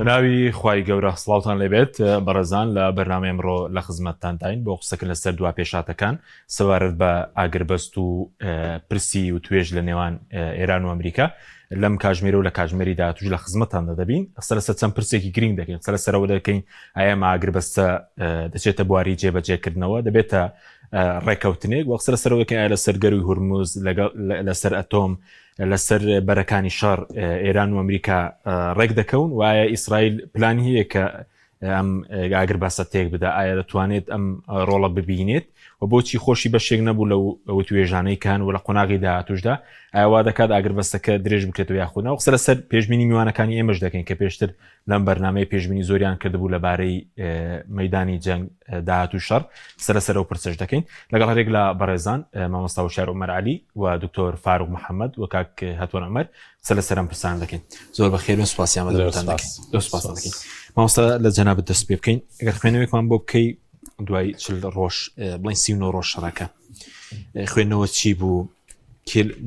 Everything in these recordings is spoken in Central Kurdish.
بەناوی خوای گەورە سڵاوتان لێبێت بەڕێزان لە بەرنامەی ئەمڕۆ لە خزمەتتانداین بۆ قسەکردن لەسەر دوا پێشاتەکان سەبارەت بە ئاگربەست و پرسی و توێژ لە نێوان ئێران و ئەمریکا لەم کاژمێرە و لە کاژمێری داهاتووش لە خزمەتتاندا دەبین. قسە لەسەر چەند پرسێکی گرنگ دەکەین. قسە لەسەرەوە دەکەین ئایا ئاگربەستە دەچێتە بواری جێبەجێکردنەوە، دەبێتە ڕێکەوتنێک، و قسە لەسەرەوە دەکەین ئایا لەسەر گەروی هورموز، لەسەر ئەتۆم، لەسەر بەرەکانی شەڕ ئێران و ئەمریکا ڕێک دەکەون، و ئایا ئیسرائیل پلانی هەیە کە ئەم ئاگربەستە تێک بدە، ئایا دەتوانێت ئەم ڕۆڵە ببینێت و بۆچی خۆشی بەشێک نەبوو لەو توێژانەی کان و لە قۆناغی داهاتووشدا ئایا وا دەکات ئاگربەستەکە درێژ بکرێتەوە یاخودنەوە. قسە لەسەر پێشبینی میوانەکانی ئێمەش دەکەین کە پێشتر لەم بەرنامەی پێشبینی زۆریان کردبوو لەبارەی مەیدانی جەنگ داهاتوو شەڕ. قسە لەسەر ئەو پرسەش دەکەین لەگەڵ هەرێک لە بەڕێزان مامۆستا وشار عومەر عەلی و دکتۆر فاروق محەممەد و کاک هەتوان عومەر. قسە لەسەر ئەم پرسان دەکەین. زۆر بەخێر و سوپاسیان بەدەتان دەکەین. مامۆستا لە جەنابەت دەست پێ بکەین. ئەگەر خوێنەوەیەکمان بۆ بکەی دوای 40 ڕۆژ بڵین 39 ڕۆژ شەڕەکە خوێندنەوە چی بوو،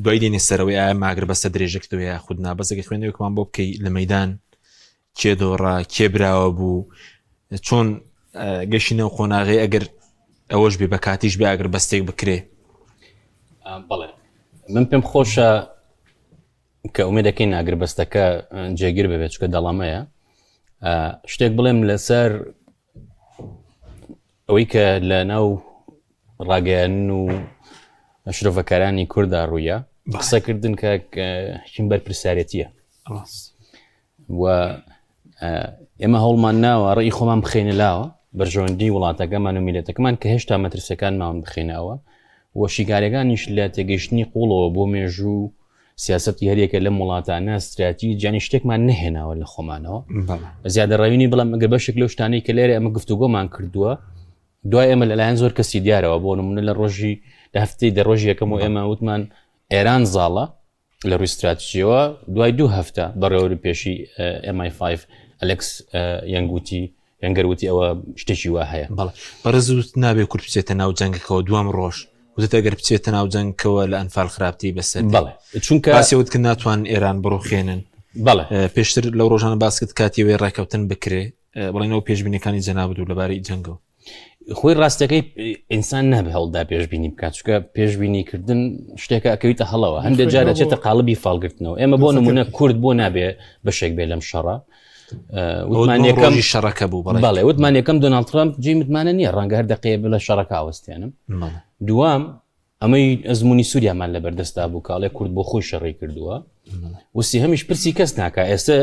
دوای دێنێ سەرەوەی ئایا ئاگربەستە درێژەکردەوە یا خودنا، بەزەکە خوێندنەوەیەکمان بۆ بکەی لە مەیدان کێ دۆڕا کێ براوە بوو، چۆن گەشتینەوە قۆناغی ئەگەر ئەوەش بێ بە کاتیش بێ ئاگربەستێک بکرێ. بەڵێ من پێم خۆشە کە ئومێ دەکەین ئاگربەستەکە جێگیر ببێت، چکە دەڵامەیە شتێک بڵێم لەسەر ئەوەی کە لە ناو ڕاگەیاندن و شرۆڤەکارانی کووردا ڕوویە قسەکردن کە هیچ بەرپرسیارەتیە و ئێمە هەوڵمان ناوە ڕێی خۆمان بخێنە لاوە بەرژەوەندی وڵاتەکەمان و میلەتەکەمان کە هێشتا مەترسەکانمان بخێنەوە و شیکارەکانیش لە تێگەیشتنی قوڵەوە بۆ مێژوو سیاسەتی هەرێکە لەم وڵاتانە استراتیجیانی شتێکمان نەهێناوە لە خۆمانەوە زیادە ڕاوینی، بەڵام ئەگەر بەشێک لەو شتانەی کە لێرە ئەمە گفتوگۆمان کردووە دوای ئێمە لەلایەن زۆر کەسی دیارەوە، بۆ نمونە لە ڕۆژی لە هەفتەی دەڕۆژی یەکەم و ئێمە وتمان ئێران زاڵە لە ڕووی استراتیژیەوە، دوای 2 هەفتە بەڕێوەبەری پێشی MI5 ئەلێکس یەنگەروتی ئەوە شتێکی وا هەیە. بەڕێزوت نابێ کورد بچێتە ناو جەنگەکەەوە دوام ڕۆژ وتە ئەگەر بچێتە ناو جەنگەوە لە ئەنفال خراپتی بەسەر. بەڵێ چونکە باسیەوت کە ناتوان ئێران بڕۆخێنن. بەڵێ پێشتر لەو ڕۆژانە باسکت کاتیەوەی ڕێکەوتن بکرێ، بڵێنەوە پێشبینیەکانی جەنابەت و لەبارەی جەنگەوە. خۆی ڕاستەکەی ئینسان نابێ هەوڵدا پێشبینی بکات، چکە پێشبینیکردن شتێکە ئەکەویتە هەڵەوە، هەندێک جارە چێتە قاڵبی فالگرتنەوە. ئێمە بۆ نمونە کورد بۆ نابێ بەشێک بێ لەم شەڕە. وتمان یەکەم شەڕەکە بوو. بەڵێ وتمان یەکەم دۆناڵد ترامپ جێی متمانە نییە، ڕەنگە هەر دەقەیە بە لە شەڕەکە ئاوەستێنم. دوام ئەمەی ئەزمموی سووریامان لەبەردەستا بوو کاڵێ کورد بۆ خۆی شەڕی کردووە، وسی هەمیش پرسی کەس ناکە. ئێستا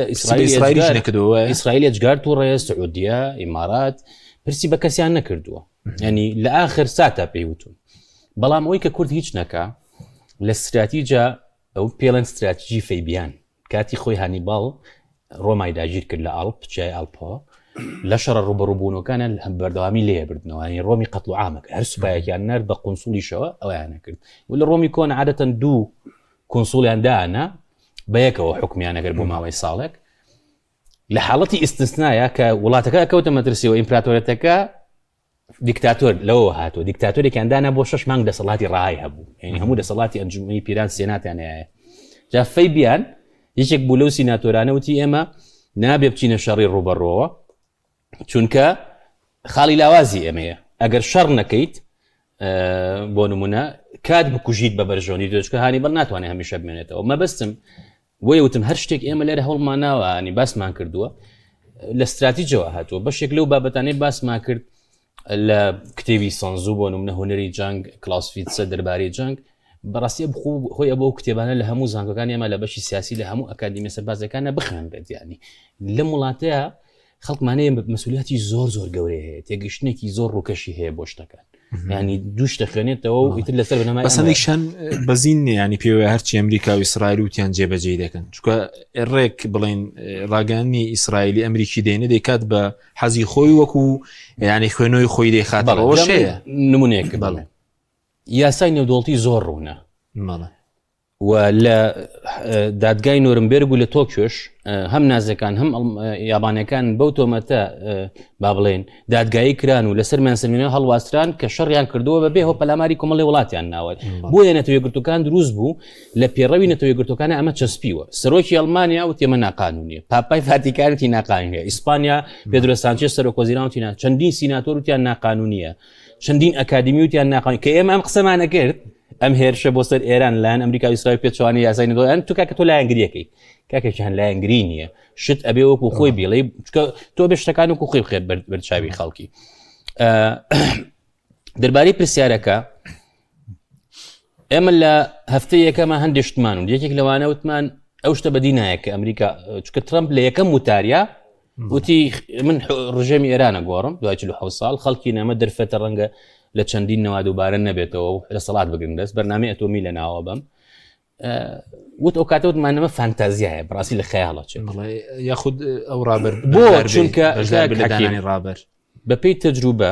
ئیسرائیل ئەجگار تووڕێ، سعودیە، ئیمارات پرسی بە کەسیان نەکردووە، ینی لە ئاخر ساتا پێیوتون. بەڵام ئەوەی کە کورد هیچ نەکا لە استراتیجە ئەو پێڵەن استراتیژی فەیبیان کاتی خۆی هانیباڵ ڕۆمای داگیر کرد لە ئاڵپ چای ئاڵپەوە لە شەڕە ڕوبەڕووبوونەکانە بەردەوامی لێ بردنەوە، ینی ڕۆمی قەتڵ عامەکە هەر سوپایەکیان نەر بە قونسوڵیشەوە ئەویان نەکرد. و لە ڕۆمی کۆن عادەتەن 2 کۆنسوڵیان دانا بە یەکەوە حکمیان ئەگەر بۆ ماوەی ساڵێک. لە حاڵەتی ئیستثنایە کە وڵاتەکە کەوتە مەترسیەوە ئیمپراتۆرەتەکە دیکتاتۆر لەوە هاتووە، دیکتاتۆرێکیان دانا بۆ 6 مانگ دەسەڵاتی ڕاهی هەبوو، ینی هەموو دەسەڵاتی ئەنجومەنی پیران سێناتیان هەیە. جا فەیبیان یەکێک بوو لەو سیناتۆرانە وتی ئێمە نابێ بچینە شەڕی ڕوبەڕۆوە، چونکە خاڵی لاوازی ئێمەیە، ئەگەر شەڕ نەکەیت بۆ نمونە کات بکوژیت بە بەرژۆنی دۆچکە هانیبەڵ ناتوانێت هەمیشە بمێنێتەوە. مەبەستم وتم هەر شتێک ئێمە لێرە هەوڵمان ناوە، ینی باسمان کردووە لە استراتیجەوە هاتووە. بەشێک لەو بابەتانەی باسمان کرد لە کتێبی سانزوو بۆ نمونە هونەری جەنگ کلاسفیتسە دەربارەی جەنگ، بەڕاستی خۆی ئەوە کتێبانە لە هەموو زانکۆکانی ئێمە لە بەشی سیاسی لە هەموو ئەکادیمی سەربازەکانە بخوێنرێت. ینی لەم وڵاتەیە خەڵکمانەیە مەسئولیەتی زۆر گەورەی هەیە، تێگەیشتنێکی زۆر ڕووکەشی هەیە بۆ شتەکان، ینی دووش دەخوێنێتەوە و ئیتر لەسەر بنەمای بەسەندێکشان بەزین ینی پێوە هەرچی ئەمریکا و ئیسرائیل وتیان جێبەجێ دەکەن، چکە ڕێک بڵێن ڕاگەانی ئیسرائیلی ئەمریکی دێنە دەیکات بە حەزی خۆی وەکو ینی خوێنەوەی خۆی دەیخاتەوە. شەیە نمونەیەک بڵێ یاسای نێودوڵەتی زۆر ڕوونە و لە دادگای نورنبرگ و لە تۆکیۆش هەم نازەکان هەم یابانەکان بەو تۆمەتە با بڵێن دادگایی کران و لەسەر مەسلمینە هەڵواستران کە شەڕیان کردووە بەبێ هۆ پەلاماری کۆمەڵی وڵاتیان ناوە بۆیە نەتەوە یەکگرتوەکان دروست بوو لە پێڕەوی نەتەوە یەکگرتوەکانە ئەمە چەسپیوە سەرۆکی ئەڵمانیا و تێمە ناقانونیە پاپای ڤاتیکانێتی ناقانونیە ئیسپانیا پێدرۆ سانچێز سەرۆکۆزیرانی چەندین سیناتۆر وتیان ناقانونیە چەندین ئەکادمی وتیان ناقانونی کە ئێمە ئەم قسەمانە کرد ئەم هێرشە بۆ سەر ئێران لایەن ئەمریکا و ئیسرائیل پێچوانی یاسای نەدۆیان تو کاکە تۆ لایەنگریەکەی کاکێکیان لایەنگری نییە شت ئەبێ وەکو خۆی بڵێ تۆ بێ شتەکان وەکو خۆی بخێت بەرچاوی خەڵکی دەربارەی پرسیارەکە ئێمە لە هەفتەی یەکەمە هەندێک شتمان و یەکێک لەوانە وتمان ئەو شتە بەدی نایە کە ئەمریکا چونکە ترامپ لە یەکەم وتاریا وتی من ڕژێمی ئێرانە گۆڕم دوای 47 ساڵ خەڵکی نەمە دەرفەتە ڕەنگە لە چەندین نەوا دووبارە نەبێتەوە لە سەڵات بگرن دەست بەرنامەی ئەتۆمی لە ناوە بم وت ئەو کاتەوتمانەمە فانتازیایە بڕاستی لە خەیاڵە چێت یاخود ئەو ڕابەر بۆ چونکە ڕابەر بەپێی تەجروبە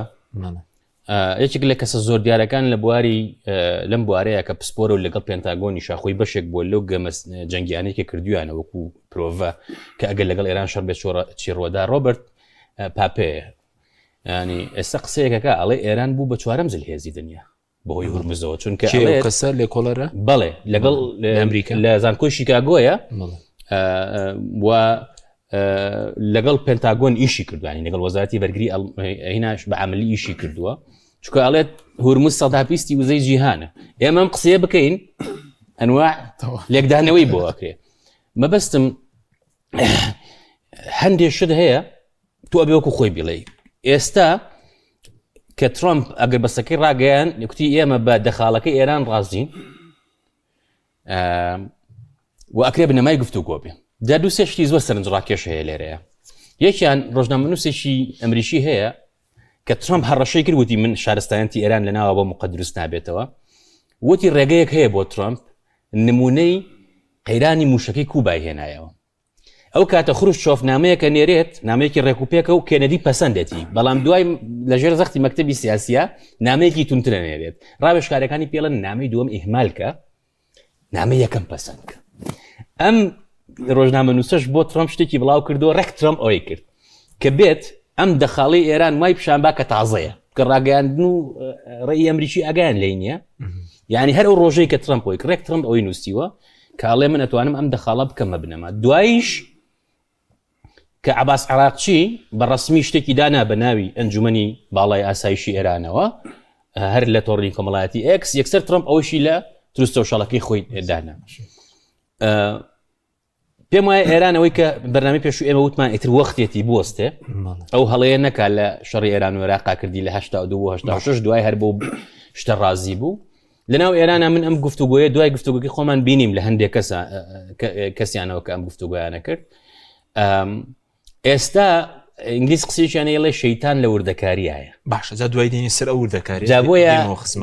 یەکێک لە کەسە زۆر دیارەکان لە بواری لەم بوارەیە کە پسپۆرە و لەگەڵ پێنتاگۆنی شاخۆی بەشێک بۆ لەو گەمە جەنگیانێکی کردویانە وەکو پرۆڤە کە ئەگەر لەگەڵ ئێران شەڕ بێت چیڕۆدا ڕۆبرت پاپەیە ینی ئێستا قسەیەکەکە ئەڵێ ئێران بوو بە چوارەم زلهێزی دنیا بەهۆی هورمزەوە چونکە کەسە لێ کۆلەرە بەڵێ لەگەڵ ئەمریکا لە زانکۆی شیکاگۆیە و لەگەڵ پێنتاگۆن ئیشی کردوانی لەگەڵ وەزارەتی بەرگری هیناش بە عملی ئیشی کردووە چونکە ئەڵێت هورمز سەداپیستی وزەی جیهانە ئێمە ئەم قسەیە بکەین ئەنواع لێکدانەوەی بۆ ئەکرێ مەبەستم هەندێک شت هەیە تۆ ئەبێ وەکو خۆی بڵێ ئێستا کە ترامپ ئەگەر بەسەکەی ڕاگەیان یکوتی ئێمە بە دەخاڵەکەی ئێران ڕازین و ئەکرێ بنەمای گفتوگۆ بێ جا دوو سێ شتی زۆر سەرنجڕاکێش هەیە لێرەیە یەکیان ڕۆژنامەنووسێکی ئەمریکی هەیە کە ترامپ هەڕەشەی کرد وتی من شارستانەتی ئێران لە ناوە بۆ مقدس نابێتەوە وتی ڕێگەیەک هەیە بۆ ترامپ نمونەی قەیرانی موشەکەی کوبای هێنایەوە ئەو کاتە خروشچۆف نامەیەکە نێرێت نامەیەکی ڕێکوپێکە و کێنەدی پەسەندێتی بەڵام دوای لەژێر زەختی مەکتەبی سیاسیە نامەیەکی تونترە نێرێت ڕاوێژکارەکانی پێڵەن نامەی دووەم ئیهمالکە نامە یەکەم پەسەندکە ئەم ڕۆژنامەنووسەش بۆ ترامپ شتێکی بڵاو کردو ڕێک ترامپ ئەوەی کرد کە بێت ئەم دەخاڵی ئێران وای پیشانبا کە تازەیە کە ڕاگەیاندن و ڕێی ئەمریکی ئەگەیان لێ نییە یعنی هەر ئەو ڕۆژەی کە ترامپ ئەوەی ڕێک ترامپ ئەوەی نووسیوە کاڵێ من ئەتوانم ئەم دەخاڵە بکەمە بنەما دواییش کە عباس عراقچی بە ڕسمی شتێکی دانا بە ناوی ئەنجومەنی باڵای ئاسایشی ئێرانەوە هەر لە تۆڕی کۆمەڵایەتی ئێکس یەکسەر ترامپ ئەوەشی لە دروستە و شەڵەکەی خۆی دانا پێم وایە ئێرانەوەی کە بەرنامەی پێشوو ئێمە وتمان ئیتر وەختێتی بوەستێ ئەو هەڵەیە نەکا لە شەڕی ئێران و عێراق کردی لە 1986 دوای هەر بۆ شتە ڕازی بوو لەناو ئێرانە من ئەم گفتوگۆیە دوای گفتوگۆکی خۆمان بینیم لە هەندێک کەسیانەوە کە ئەم گفتوگۆیانە کرد ئێستا ئینگلیس قسەیەکیان هەیە شەیتان لە وردەکاریایە باشە جا دوای دێنی سەر ئەو وردەکاری جا بۆیە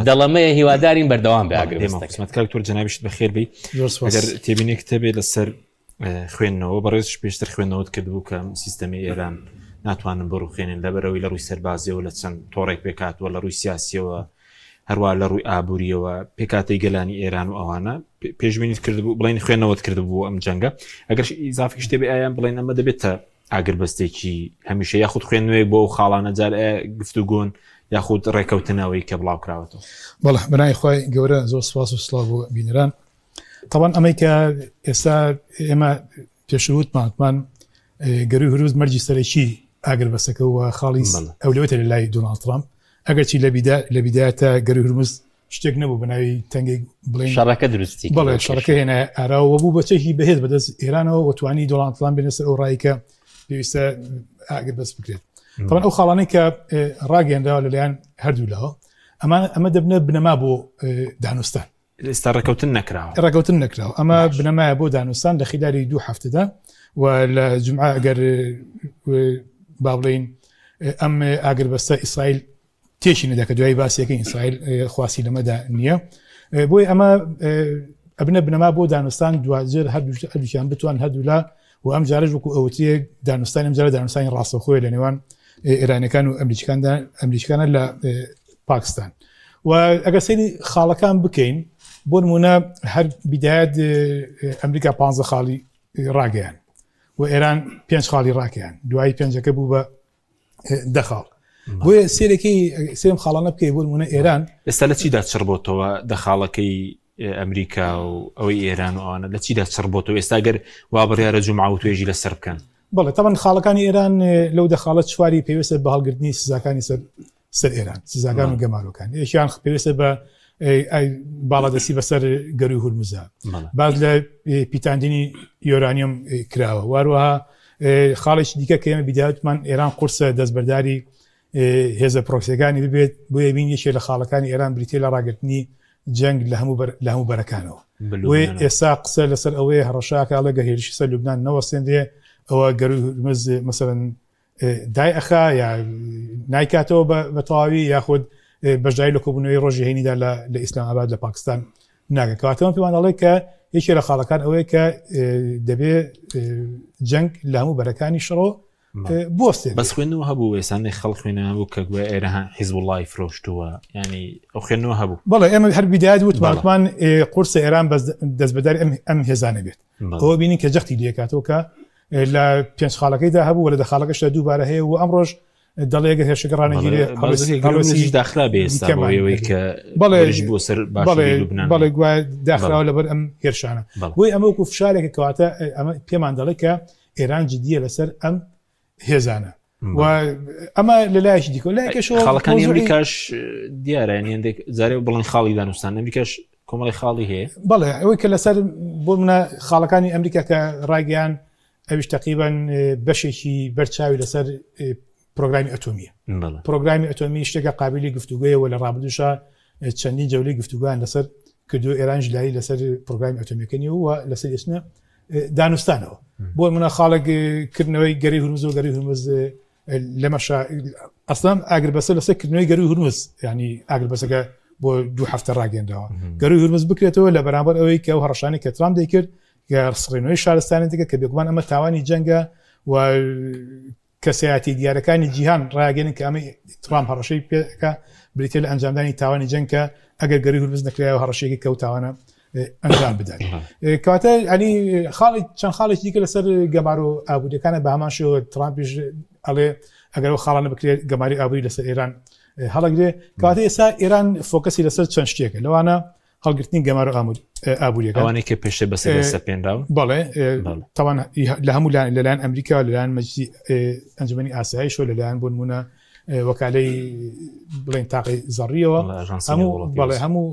دەڵەمەیە هیوادارین بەردەوام بێ ئاگرخسمەتکار تۆر جەنابیشت بەخێر بی ئەگەر تێبینێک کتێبێ لەسەر خوێندنەوە بەڕێزش پێشتر خوێندنەوەت کردبوو کە سیستەمی ئێران ناتوانن بڕوخێنن لەبەرەوەی لە ڕووی سەربازیەوە لە چەند تۆڕێک پێکاتوە لە ڕووی سیاسیەوە هەروە لە ڕووی ئابوووریەوە پێکاتی گەلانی ئێران و ئەوانە پێشبینیت کردبوو بڵین خوێندنەوەت کردبوو ئەم جەنگە ئەگەر ئیزافی شتێبێ ئایان بڵین ئەمە دەبێتە ئاگربەستێکی هەمیشە یاخود خوێندنەوەی بۆ خاڵانە جار گفتوگۆن یاخود ڕێکەوتنەوەی کە بڵاو کراوەتەوە بەڵێ بەنای خۆی گەورە زۆر سپاس و سڵاو بۆ بینەران طبعا ئەمەی کە ئێستا ئێمە پێشوتمان گەروی هەروز مەرجی سەرەکی ئاگربەستەکە و خاڵی ئەولەوێتە لە لای دۆناڵد ترامپ ئەگەرچی لە بیدایەتە گەروی هەرمز شتێک نەبوو بەناوی تەنگی بڵێن شەڕەکە دروستی بەڵێ شەڕەکە هێنا ئاراوە بوو بەچێکی بەهێز بەدەست ئێرانەوە وتوانی دۆناڵد ترامپ بێنە سەر ئەو ڕایکە پێویستە ئاگربەست بکرێت طبعا ئەو خاڵانەی کە ڕاگەیانداوە لەلایەن هەردوولەوە ئەمە دەبنە بنەما بۆ دانوستان ئێستا ڕێکەوتن نەکراوە ئەمە بنەمایە بۆ دانوستان لە خلاری 2 هەفتەدا و لە جمعە ئەگەر با بڵێن ئەم ئاگربەستە ئیسرائیل تێشی نەدا کە دوای باسیەکە ئیسرائیل خواسی لەمەدا نییە بۆی ئەمە ئەبنە بنەما بۆ دانوستان دوازێر هەردووشیان بتوان هەردوولا و ئەم جارەش وەکو ئەوتیە دانوستان ئەم جارە دانوستانی ڕاستەخۆی لە نێوان ئێرانەکان و ئەمریکانە لە پاکستان و ئەگەر سەیری خاڵەکان بکەین بۆ نمونە هەر بدايات ئەمریکا 15 خاڵی ڕاگەیان و ئێران 5 خاڵی ڕاکەیان دوای 5ەکە بوو بە 10 خاڵ بۆیە سێم خاڵانە بکەی بۆ نمونە ئێران ئێستا لە چیدا چڕبۆتەوە دەخاڵەکەی ئەمریکا و ئەوەی ئێران و ئەوانە لە چیدا چڕبۆتەوە ئێستا گەر وا بڕیارە جومعە و توێژی لەسەر بکەن بەڵێ تەمەن خاڵەکانی ئێران لەو دەخاڵەت چواری پێویستە بە هەڵگرتنی سزاکانی سەر ئێران سزاکان و گەمارۆکان یەکیان پێویستە بە باڵادەسی بەسەر گەروی هورموزە باز لە پیتاندنی یۆرانیۆم کراوە واروەها خاڵێکی دیکە کە ئێمە بیداوتمان ئێران قورسە دەستبەرداری هێزە پرۆکسیەکانی ببێت بۆیە بین یەکێ لە خاڵەکانی ئێران بریتێ لە ڕاگررتنی جەنگ لە هەموو بەرەکانەوە وێ ئێستا قسە لەسەر ئەوەیە هەڕەشاکە لەگە هێرشی سەر لوبنان نەوەستێندێ ئەوە گەروی هورمز مەسەرەن دای ئەخا یا نایکاتەوە بە تەواوی یاخود بەشداری لە کۆبوونەوەی ڕۆژی هەینیدا لە ئیسلام ئاباد لە پاکستان ناگەکەواتەوە پێمان دەڵێ کە یەکێ لە خاڵەکان ئەوەیە کە دەبێت جەنگ لە هەموو بەرەکانی شڕۆ بۆستێ بەس خوێندنەوە هەبوو ئێسانەی خەڵک خوێنە هەبوو کە گوێ ئێرە حیزب الله فرۆشتووە ینی ئەو خوێندنەوە هەبوو بەڵێ ئێمە هەر بیدایت وتمان قورسە ئێران دەستبەرداری ئەم هێزانە بێت ئەوە بینین کە جەختی لێکاتەوە کە لە 5 خاڵەکەیدا هەبوو لە دەخاڵەکەشدا دووبارە هەیە و ئەمڕۆژ دەڵێگە هێرشەکە ڕانەگیری داخلا بێستاەوەی کە بۆ سەر بەڵێ گوای داخراوە لەبەر ئەم هێرشانە بۆی ئەمە وەکو فشارێکە کەواتە ئەمە پێمان دەڵێ کە ئێران جدیە لەسەر ئەم هێزانە و ئەمە لە لایەکی دیکە لایەکەشەوە خاڵەکانی ئەمریکاش دیارە هێندێک جارێ بڵێن خاڵی دانوستان ئەمریکاش کۆمەڵی خاڵی هەیە بەڵێ ئەوەی کە لەسەر بۆ منە خاڵەکانی ئەمریکا کە ڕاگەیان ئەویش تقریبان بەشێکی بەرچاوی لەسەر پرۆگرامی ئەتۆمیە پرۆگرامی ئەتۆمی شتێکە قابلی گفتوگویەوە لە ڕابردوشە چەندین جەولەی گفتوگویان لەسەر کردو ئێرانش لای لەسەر پرۆگرامی ئەتۆمیەکەنی و لەسەر ئێسنە دانوستانەوە بۆ منە خاڵک کردنەوەی گەری هورمز و گەری هورمز لەمەشا ئەسلام ئاگربەسە لەسەر کردنەوەی گەروی هورمز ینی ئاگربەسەکە بۆ 2 هەفتە ڕاگەندەوە گەروی هورمز بکرێتەوە لە بەرامبەر ئەوەی کە ئەو هەڕەشانی کە ترامپ دەیکرد سڕێنەوەی شارستانی دیکە کە بێگومان ئەمە تاوانی جەنگە و کەسایەتی دیارەکانی جیهان ڕاگەن کە ئەمە ترامپ هەڕەشەی پێکە بریتێ لە ئەنجامدانی تاوانی جەنگکە ئەگەر گەروی هورمز نەکرایەوە هەڕەشێکی کەوتاوانە ئەنجام بدات کەواتە ئەنی خاڵی چەند خاڵێکی دیکە لەسەر گەمار و ئابوووریەکانە بە هەمان شێوە ترامپیش ئەڵێ ئەگەر خاڵانە بکرێت گەماری ئابووری لەسەر ئێران هەڵەگرێ کەواتە ئێستا ئێران فۆکەسی لەسەر چەند شتێکە لەوانە هەڵگرتنی گەمار و ئابووریەکە ئەوانەی کە پێشتر بەسەر پێنراون بەڵێ تاوان لە هەموو لەلایەن ئەمریکا لەلایەن مەجلیسی ئەنجومەنی ئاساییش و لەلایەن بۆ نمونە وەکالەی بڵێن تاقی زەڕیەوە بەڵێ هەموو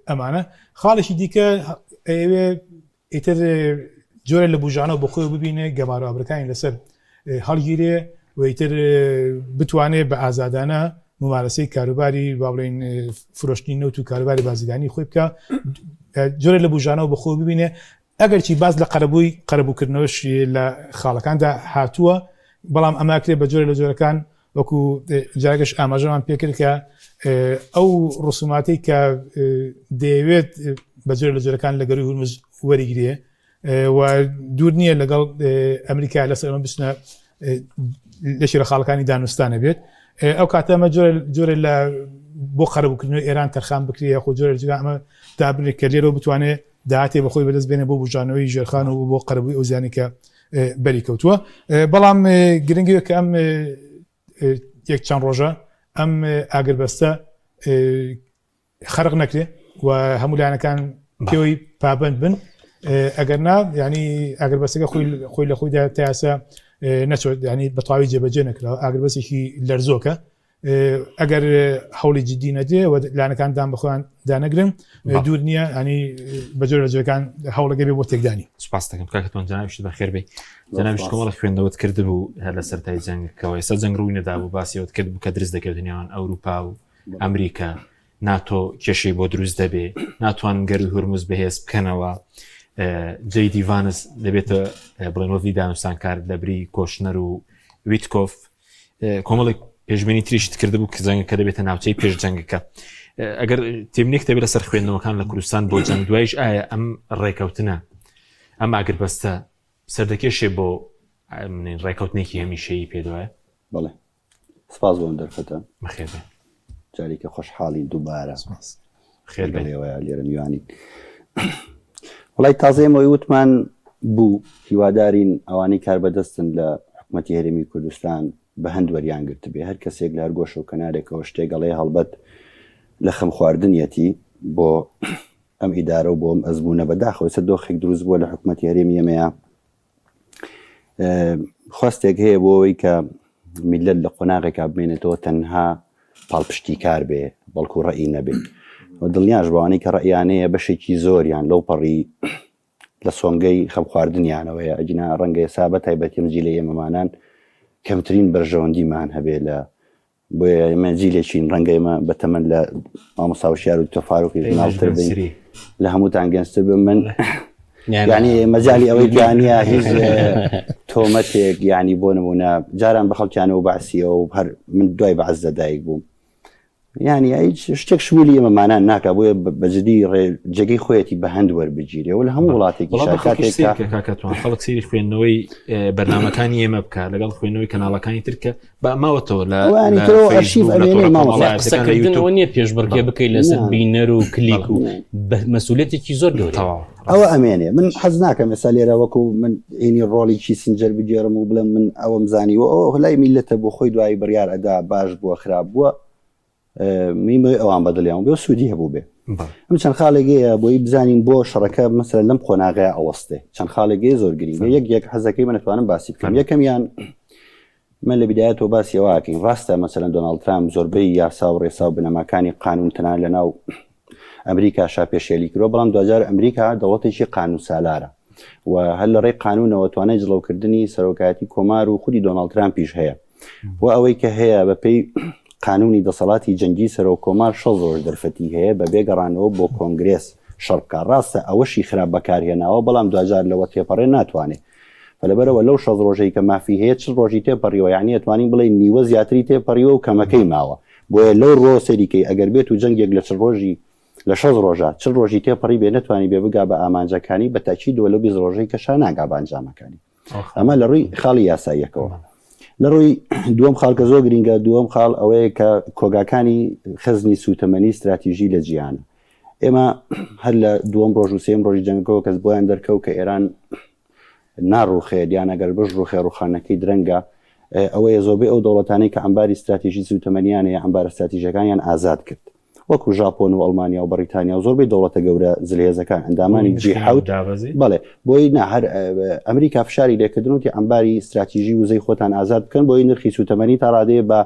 ئەمانە خاڵێکی دیکە ئەوێ ئیتر جۆرە لە بژانەوە بەخۆی ببینێ گەمار و ئابووریەکانی لەسەر هەڵگیرێ و ئیتر بتوانێت بە ئازادانە ممارەسەی کاروباری با بڵێن فرۆشتنی نەوت و کاروباری بازرگانی خۆی بکە جۆرە لە بژانەوە بەخۆی ببینێ ئەگەرچی باز لە قەرەبووکردنەوەش لە خاڵەکاندا هاتووە بەڵام ئەماکرێت بە جۆرە لە جۆرەکان وەکو جاگەش ئاماژەمان پێکرد کە ئەو ڕسوماتی کە دەیەوێت بە جۆرە لە جۆرەکان لە گەروی هورمز وەریگرێ و دوور نییە لەگەڵ ئەمریکا لەسەر ئەمە بچنە لەشی لە خاڵەکانی دانوستانە بێت ئەو کاتەمە جۆرە لە بۆ قەرەبووکردنەوەی ئێران تەرخان بکرێ خۆ جۆرە جگە ئەمە دابرێت کە لێرەوە بتوانێت داهاتێ بەخۆی بەدەست بێنێ بۆ بژانەوەی ژێرخان و بۆ قەرەبووی ئەو زیانی کە بەری کەوتووە بەڵام گرنگیە کە ئەم یەک چەند ڕۆژە ئەم ئاگربەستە خەرق نەکرێ و هەموو لایەنەکان پێوەی پابند بن ئەگەر نا ینی ئاگربەستەکە خۆی لە خۆیدا تاسە نەچۆت ینی بەتەواوی جێبەجێ نەکراوە ئاگربەسێکی لەرزۆکە ئەگەر هەوڵی جدی نەدێ و لایەنەکان دام بەخۆیان دانەگرن دوور نییە ینی بەجۆر لە جۆەکان هەوڵەکە بێ بۆ تێکدانی سوپاس دەکەم کاکەتوان جەنابیش بەخێر بێ جەنابیش کۆمەڵە خوێندەوەت کرد بوو هەر لە سەرای جەنگەکەەوە ئێستا جەنگ ڕووی نەدا بوو باسیەوەت کرد بوو کە دروست دەکرد دنیاوان ئەوروپا و ئەمریکا ناتۆ کێشەی بۆ دروست دەبێ ناتوان گەروی هورمز بەهێز بکەنەوە جەی دیڤانس دەبێتە بڵێنەوەی دانوستان کار دەبری کۆشنەر و ویتکۆف کۆمەڵێک پێشبینی تریشت کرده بوو کە جەنگەکە دەبێتە ناوچەی پێش جەنگەکە ئەگەر تێمنێک دەبێت لەسەر خوێندنەوەکان لە کوردستان بۆ جەنگ دوایش ئایا ئەم ڕێکەوتنە ئەم ئاگربەستە سەردەکێشێ بۆ ڕێکەوتنێکی هەمیشەیی پێدوایە؟ بەڵێ سپاس بۆم دەرفەتە بەخێر بێ جارێکە خۆشحاڵی دووبارە خێر بێ لێرە میوانی وڵی تازەمەوەی وتمان بوو هیوادارین ئەوانەی کار بەدەستن لە حکوومەتی هەرێمی کوردستان بە هەند وەریانگرت بێ هەر کەسێک لە هەر گۆشە و کەنارێکەوە شتێگەڵێ هەڵبەت لە خەم خواردنیەتی بۆ ئەم ئیدارە و بۆ ئەم ئەزمونە بەداخەوە دۆخێک دروست بووە لە حکوومەتی هەرێمی ئێمەیە خواستێک هەیە بۆ ئەوەی کە میلەت لە قۆناغێکا بمێنێتەوە تەنها پاڵپشتی کار بێ بەڵکو ڕەئی نەبێت و دڵنیاش بەوانەی کە ڕەیانەیە بەشێکی زۆریان لەو پەڕی لە سۆنگەی خەم خواردنیانەوەیە ئەجنا ڕەنگە ئێسا بە تایبەتیم جی لە ئێمەمانان کەمترین بەرژەوەندیمان هەبێ لە بۆیە ئێمە جیلێکین ڕەنگە ئێمە بەتەمەن لە مامۆستا وشیار و تۆفاروقی ناڵتر بین لە هەمووتان گەنجتر بم من یعنی مەجای ئەوەی دیانە هیچ تۆمەتێک یعنی بۆ نمونە جاران بە خەڵکیانەوە باسیەوە و هەر من دوای بەعەز دەدایک بووم یعنی هیچ شتێک شوولی ئێمەمانان ناکە بۆیە بەجددی جێگەی خۆیەتی بە هەند وەربگیرێ و لە هەموو وڵاتێکی کاکاتوان خەڵک سیری خوێندنەوەی بەرنامەکانی ئێمە بکە لەگەڵ خوێنەوەی کەناڵەکانی ترکە بە ماوەتەوە لە قسەکردنەوە نییە پێشبڕکێ بکەیت لەسەر بینەر و کلیک و مەسئولێتێکی زۆر گەورە ئەوە ئەمێنێ من حەز ناکەم ئێستا لێرە وەکو من عینی ڕۆڵێکی سنجەر بگێڕم و بڵێم من ئەوەم زانیوە ئەو لای میلەتە بۆ خۆی دوایی بڕیار ئەدا باش بووە خراپ بووە میمە ئەوان بەدڵیان بێ سوودی هەبوو بێ ئەم چەند خاڵێگەیە بۆی بزانین بۆ شەڕەکە مەسەر لەم قۆناغەیە ئەوەستێ چەند خاڵێگەی زۆر گرنگە یەک حەزەکەی من نتوانم باسی بکەم یەکەمیان من لە بیدایەتەوە باسی ئەوواکەین ڕاستە مەسەرەن دۆناڵد ترامپ زۆربەی یاسا و ڕێسا و بنەماکانی قانون تەنان لەناو ئەمریکا شاپێشێلی کردەوە بەڵام دوجار ئەمریکا دەوڵەتێکی قانون سالارە و هەر لە ڕێی قانونەوە توانای جڵەوکردنی سەرۆکایەتی کۆمار و خودی دۆناڵد ترامپیش هەیە و ئەوەی کە هەیە بەپێی قانونی دەسەڵاتی جەنگی سەرۆک کۆمار 6 ڕۆژ دەرفەتی هەیە بە بێگەڕانەوە بۆ کۆنگرێس شەڕبکە ڕاستە ئەوەشی خراپ بەکارهێناوە بەڵام دوجار لەوە تێپەڕێ ناتوانێت لەبەرەوە لەو 6 ڕۆژەی کە مافی هەیە چ ڕۆژی تێپەڕیەوە یعنی ئەتوانین بڵێ نیوە زیاتری تێپەڕیەوە و کەمەکەی ماوە بۆیە لەو ڕۆ سەریکەی ئەگەر بێت و جەنگێک لە چ ڕۆژی لە 6 ڕۆژە چ ڕۆژی تێپەڕی بێ نتوانانی بێ بگا بە ئامانجەکانی بە تاکیدەوە لە 20 ڕۆژەی کەشا ناگا بە ئەنجامەکانی ئەمە لە ڕووی خاڵی یاساییەکەوە لە ڕووی دووەم خاڵکە زۆر گرنگە دووەم خاڵ ئەوەیە کە کۆگاکانی خزمی سوتەمەنی استراتیژی لە جیهانە ئێمە هەر لە دووەم ڕۆژ و سێم ڕۆژی جەنگەکەەوە کەس بۆیان دەرکەوت کە ئێران ناڕوخێت یان ئەگەر بش ڕوخێ ڕوخانەکەی درەنگە ئەوەیە زۆربەی ئەو دەوڵەتانەی کە ئەمباری استراتیژی سوتەمەنیان هەیە ئەمبار استراتیژیەکانیان ئازاد کرد وەکو ژاپۆن و ئەڵمانیا و بەریتانیا و زۆربەی دەوڵەتە گەورە زلهێزەکان ئەندامانی جیحوت بەڵێ بۆی هەر ئەمریکا فشاری لێکردنوتی ئەمباری استراتیژی وزەی خۆتان ئازاد بکەن بۆی نرخی سوتەمەنی تا ڕادەیە بە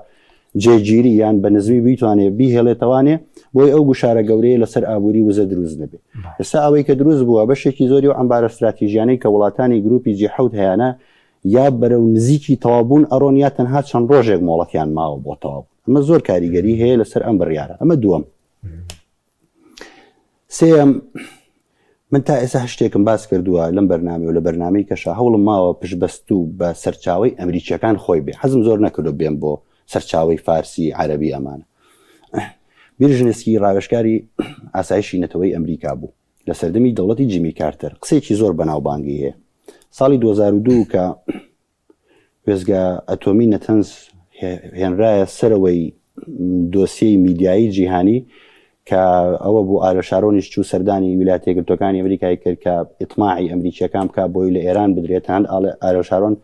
جێگیری یان بە نزمی بیتوانێت بیهێڵێتەوانێ بۆی ئەو گوشارە گەورەیە لەسەر ئابووری وزە دروست نەبێت ئێستا ئەوەی کە دروست بووە بەشێکی زۆری و ئەمبارە استراتیژیانەی کە وڵاتانی گروپی جیحوت هەیەە یا بەرەو نزیکی تەوابوون ئەڕۆن یا تەنها چەند ڕۆژێک مۆڵەتیان ماوە بۆ تەواو ئەمە زۆر کاریگەری هەیە لەسەر ئەم بڕیارە ئەمە دووەم سێم من تا ئێستا شتێکم باس کردووە لەم بەرنامە و لە بەرنامەی کەشا هەوڵم ماوە پشتبەست و بە سەرچاوی ئەمریکیەکان خۆی بێ حەزم زۆر نەکردو بێم بۆ سەرچاوی فارسی عەرەبی ئەمانە بیرژنسکی ڕاوێژکاری ئاسایشی نەتەوەی ئەمریکا بوو لە سەردەمی دەوڵەتی جیمی کارتەر قسێکی زۆر بەناوبانگی هەیە ساڵی 2002 کە وێزگا ئەتۆمی نەتەنز هێنرایە سەرەوەی دۆسیەی میدیایی جیهانی کە ئەوە بۆ ئالە شارۆنیش چوو سەردانی ویلایەتە یەکگرتوەکانی ئەمریکای کرد کە ئیطماعی ئەمریکیەکان بکە بۆی لە ئێران بدرێتان ئالە شارۆن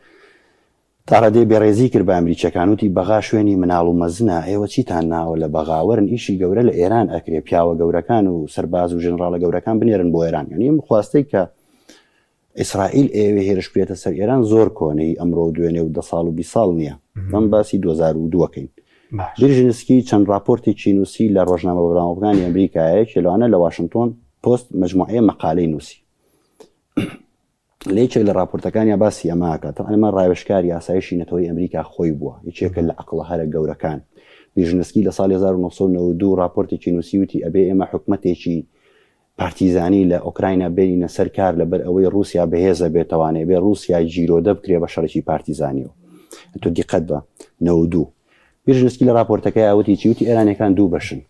تا ڕادێ بێڕێزی کرد بە ئەمریکیەکان وتی بەغا شوێنی مناڵ و مەزنە ئێوە چیتان ناوە لە بەغاوەرن ئیشی گەورە لە ئێران ئەکرێ پیاوە گەورەکان و سەرباز و ژنڕاڵە گەورەکان بنێرن بۆ ئێران یعنی خواستەی کە ئیسرائیل ئێوێ هێرش بێتە سەر ئێران زۆر کۆنەی ئەمڕۆ دوێنێ و 10 ساڵ و 20 ساڵ نییە ئەم باسی 2002کەین برژنسکی چەند راپۆرتێکی نووسی لە ڕۆژنامە بەڕامەکانی ئەمریکایە کێلوانە لە واشنگتۆن پۆست مجموعەیە مەقالەی نووسی لێکێک لە راپۆرتەکانی باسی ئەماکە ئەمە ڕاوێژکاری ئاسایشی نەتەوەی ئەمریکا خۆی بووە یەکێکە لە عەقڵە هەرە گەورەکان برژنسکی لە ساڵی 1992 راپۆرتێکی نووسی وتی ئەبێ ئێمە حکومەتێکی پارتیزانی لە ئۆکراینە بێنینە سەرکار لەبەر ئەوەی رووسیا بەهێزە بێتەوانێ بێ رووسیا جیرۆدە بکرێ بە شەڕێکی پارتیزانیەوە تۆ دیقەت بە 92 برژنسکی لە راپۆرتەکەی ئاوتی چیوتی ئێرانەکان دوو بەشن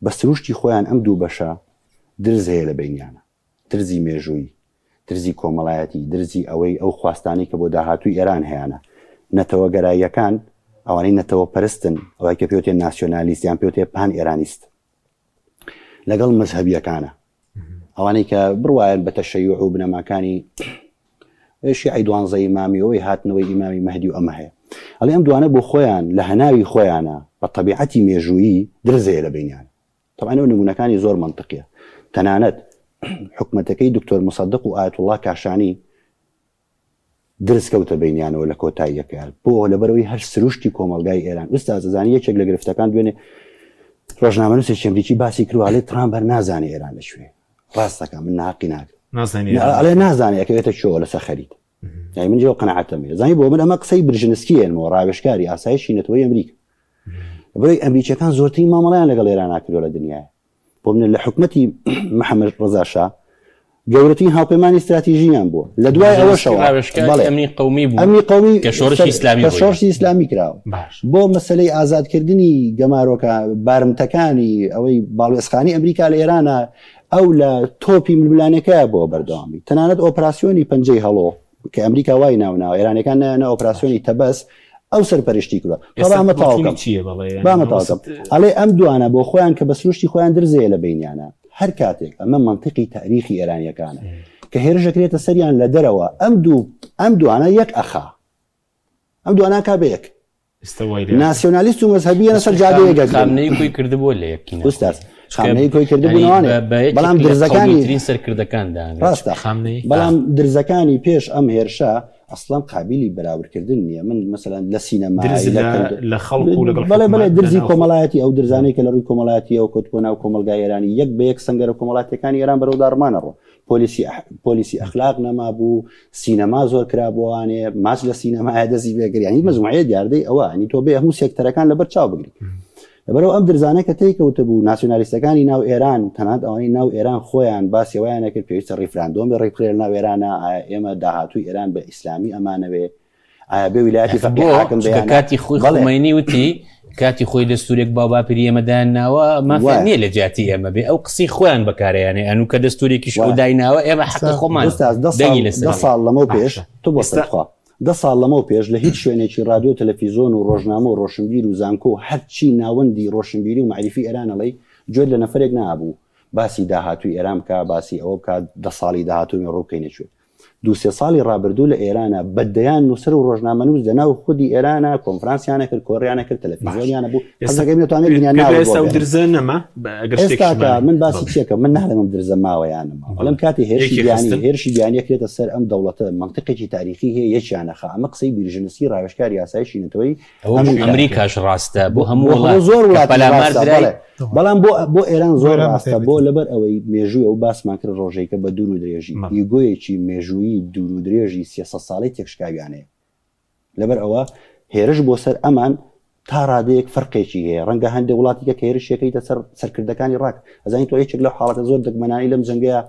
بە سروشتی خۆیان ئەم دوو بەشە درز هەیە لە بینیانە درزی مێژووی درزی کۆمەڵایەتی درزی ئەوەی ئەو خواستانی کە بۆ داهاتووی ئێران هەیەە نەتەوە گەراییەکان ئەوانەی نەتەوە پەرستن ئەوەی کە پێوتێ ناسیۆنالیست یان پێوتێ پان ئێرانیست لەگەڵ مەزهەبیەکانە ئەوانەی کە بڕواایەن بە تەشەیوع و بنەماکانی شیعی دوانزەی ئیمامیەوەی هاتنەوەی ئیمامی مەهدی و ئەمە هەیە ئەڵێ ئەم دوانە بۆ خۆیان لە هەناوی خۆیانە بە طبیعەتی مێژوویی درزەیە لە بینیان طبعاً ئەو نمونونەکانی زۆر منطقیە تەنانەت حکومەتەکەی دکتۆر مصدق و ئایەت الله کاشانی درس کەوتە بینیانەوە لە کۆتاییەکان بۆ لەبەرەوەی هەر سروشتی کۆمەلگای ئێران ئوستاز زانی یەکێک لە گرفتەکان دوێنێ ڕۆژنامەنووسێکی ئەمریکی باسی کردوواڵێ ترامپ هەر نازانێ ئێران لەکوێ ڕاستەکە من ناقی ناکەم ئەڵێ نازانێ ئەکەوێتە چۆ لەسەر خەریت یعنی من جێ قەنەعەتەمێ زانی بۆ من ئەمە قسەی برژنسکیێنەوە ڕاوێژکاری ئاسایشی نەتەوەی ئەمریکا بەڵێ ئەمریکیەکان زۆرترین مامەڵەیان لەگەڵ ئێران ناکردووە لە دنیای بۆ من لە حکومەتی محەممەد ڕەزا شا گەورەترین هاوپەیمانی استراتیژیان بووە لە دوای ئەوەشەوە ئەمنی قومی بوو ئەمنی قومی کە شۆڕشی ئیسلامی کراوە بۆ مەسلەی ئازادکردنی گەمارۆکە بارمتەکانی ئەوەی باڵێسخانی ئەمریکا لە ئێرانە ئەو لە تۆپی ململانەکەیە بۆ بەردەوامی تەنانەت ئۆپراسیۆنی پەنجەی هەڵۆ کە ئەمریکا وای ناوناوە ئێرانەکان نایانە ئۆپراسیۆنی تەبەس ئەو سەرپەرشتی کردوە ئەڵێ ئەم دوانە بۆ خۆیان کە بە سروشتی خۆیان درزەیە لە بینیانە هەر کاتێک ئەمە منطقی تاریخی ئێرانیەکانە کە هێرشەکرێتە سەریان لە دەرەوە ئەم دوانە یەک ئەخا ئەم دوانە کا بەیەک ناسیۆنالیست و مەزهەبیە سەر جادەیەک خامنەی کۆی کردبووە لە یەکینە ئوستاز خامنەی کۆی کردبوونەوانێ بەڵام درزەکانی سەرکردەکان ڕاستە بەڵام درزەکانی پێش ئەم هێرشە ئەسڵام قابلی بەراوردکردن نییە من مثلا لە سینەما لە خەڵکو بەڵێ درزی کۆمەڵایەتی ئەو درزانەی کە لە ڕووی کۆمەڵایەتی ئەو کۆتبوو ناو کۆمەلگای ئێرانی یەک بە یەک سەنگەرە کۆمەڵاتەکانی ئێران بەرەودارمانە ڕۆ پۆلیسی ئەخلاق نەما بوو سینەما زۆر کرابووانێ ماچ لە سینەمایە دەزی بێگریانی مەزموعەیە دیاردەی ئەوە نی تۆ بێ هەموو سێکتەرەکان لەبەر چاو بگری لەبەرەوە ئەم درزانە کە تێکەوتە بوو ناسیۆنالیستەکانی ناو ئێران تەنانەت ئەوانەی ناو ئێران خۆیان باسیەوەیان نەکرد پێویستە ڕیفراندۆمی ڕێککرێت ناو ئێرانە ئێمە داهاتووی ئێران بە ئیسلامی ئەمانەوێ ئایا بێ ویلایەتی فەقیه حاکم بێ کاتی خۆی خۆمەینی وتی کاتی خۆی دەستورێک باوباپیری ئێمەدان ناوە مافی نییە لە جیاتی ئێمە بێ ئەو قسەی خۆیان بەکارەیانێ ئەنو کە دەستورێکیش ئەو دایناوە ئێمە حەقە خۆمان دە ساڵ لەمە پێش تۆ بۆستەخوا 10 ساڵ لەمە پێش لە هیچ شوێنێکی رادیۆ تەلەڤیزۆن و ڕۆژنامە و ڕۆشنبیر و زانکۆ هەرچی ناوەندی ڕۆشنبیری و معریفی ئێرانەڵی گوێت لە نەفرێک نابوو باسی داهاتووی ئێران بکە باسی ئەوە بکات 10 ساڵی داهاتووی ڕۆکەی نەچێت 2-3 ساڵی ڕابردوو لە ئێرانە بەدەیان نووسەر و ڕۆژنامەنووس دەناو خودی ئێرانە کۆنفرانسیانە کرد کۆڕیانە کرد تەلەڤیزۆنیانە بوو ئەسەکەی نەتوانێت دنیا درزە نەما من باسی چێکە من ناڵێمم درزە ماوەیانەما بەڵام کاتی هێرشی بیانی کرێتە سەر ئەم دەوڵەتە منطقێکی تاریخی هەیە یەکیانەخە ئەمە قسەی بیرژنسی ڕاوێژکاری یاسایشی نەتەوەی ئەمریکاش ڕاستە بۆ هەموو زۆر بەڵام بۆ ئێران زۆر ڕاستە بۆ لەبەر ئەوەی مێژووی ئەو باسمان کرد ڕۆژێکە بە دوور و درێژی ئیگۆیەکی مێژووی دوور و درێژی 300 ساڵی تێکشکاویانەیە لەبەر ئەوە هێرش بۆ سەر ئەمان تا ڕادەیەک فەرقێکی هەیە ڕەنگە هەندێک وڵاتیکە کە هێرشەکەیتە سەرکردەکانی ڕاک ئەزانی تۆ یەکێک لەو حاڵەتە زۆر دەگمەنانی لەم جەنگەیە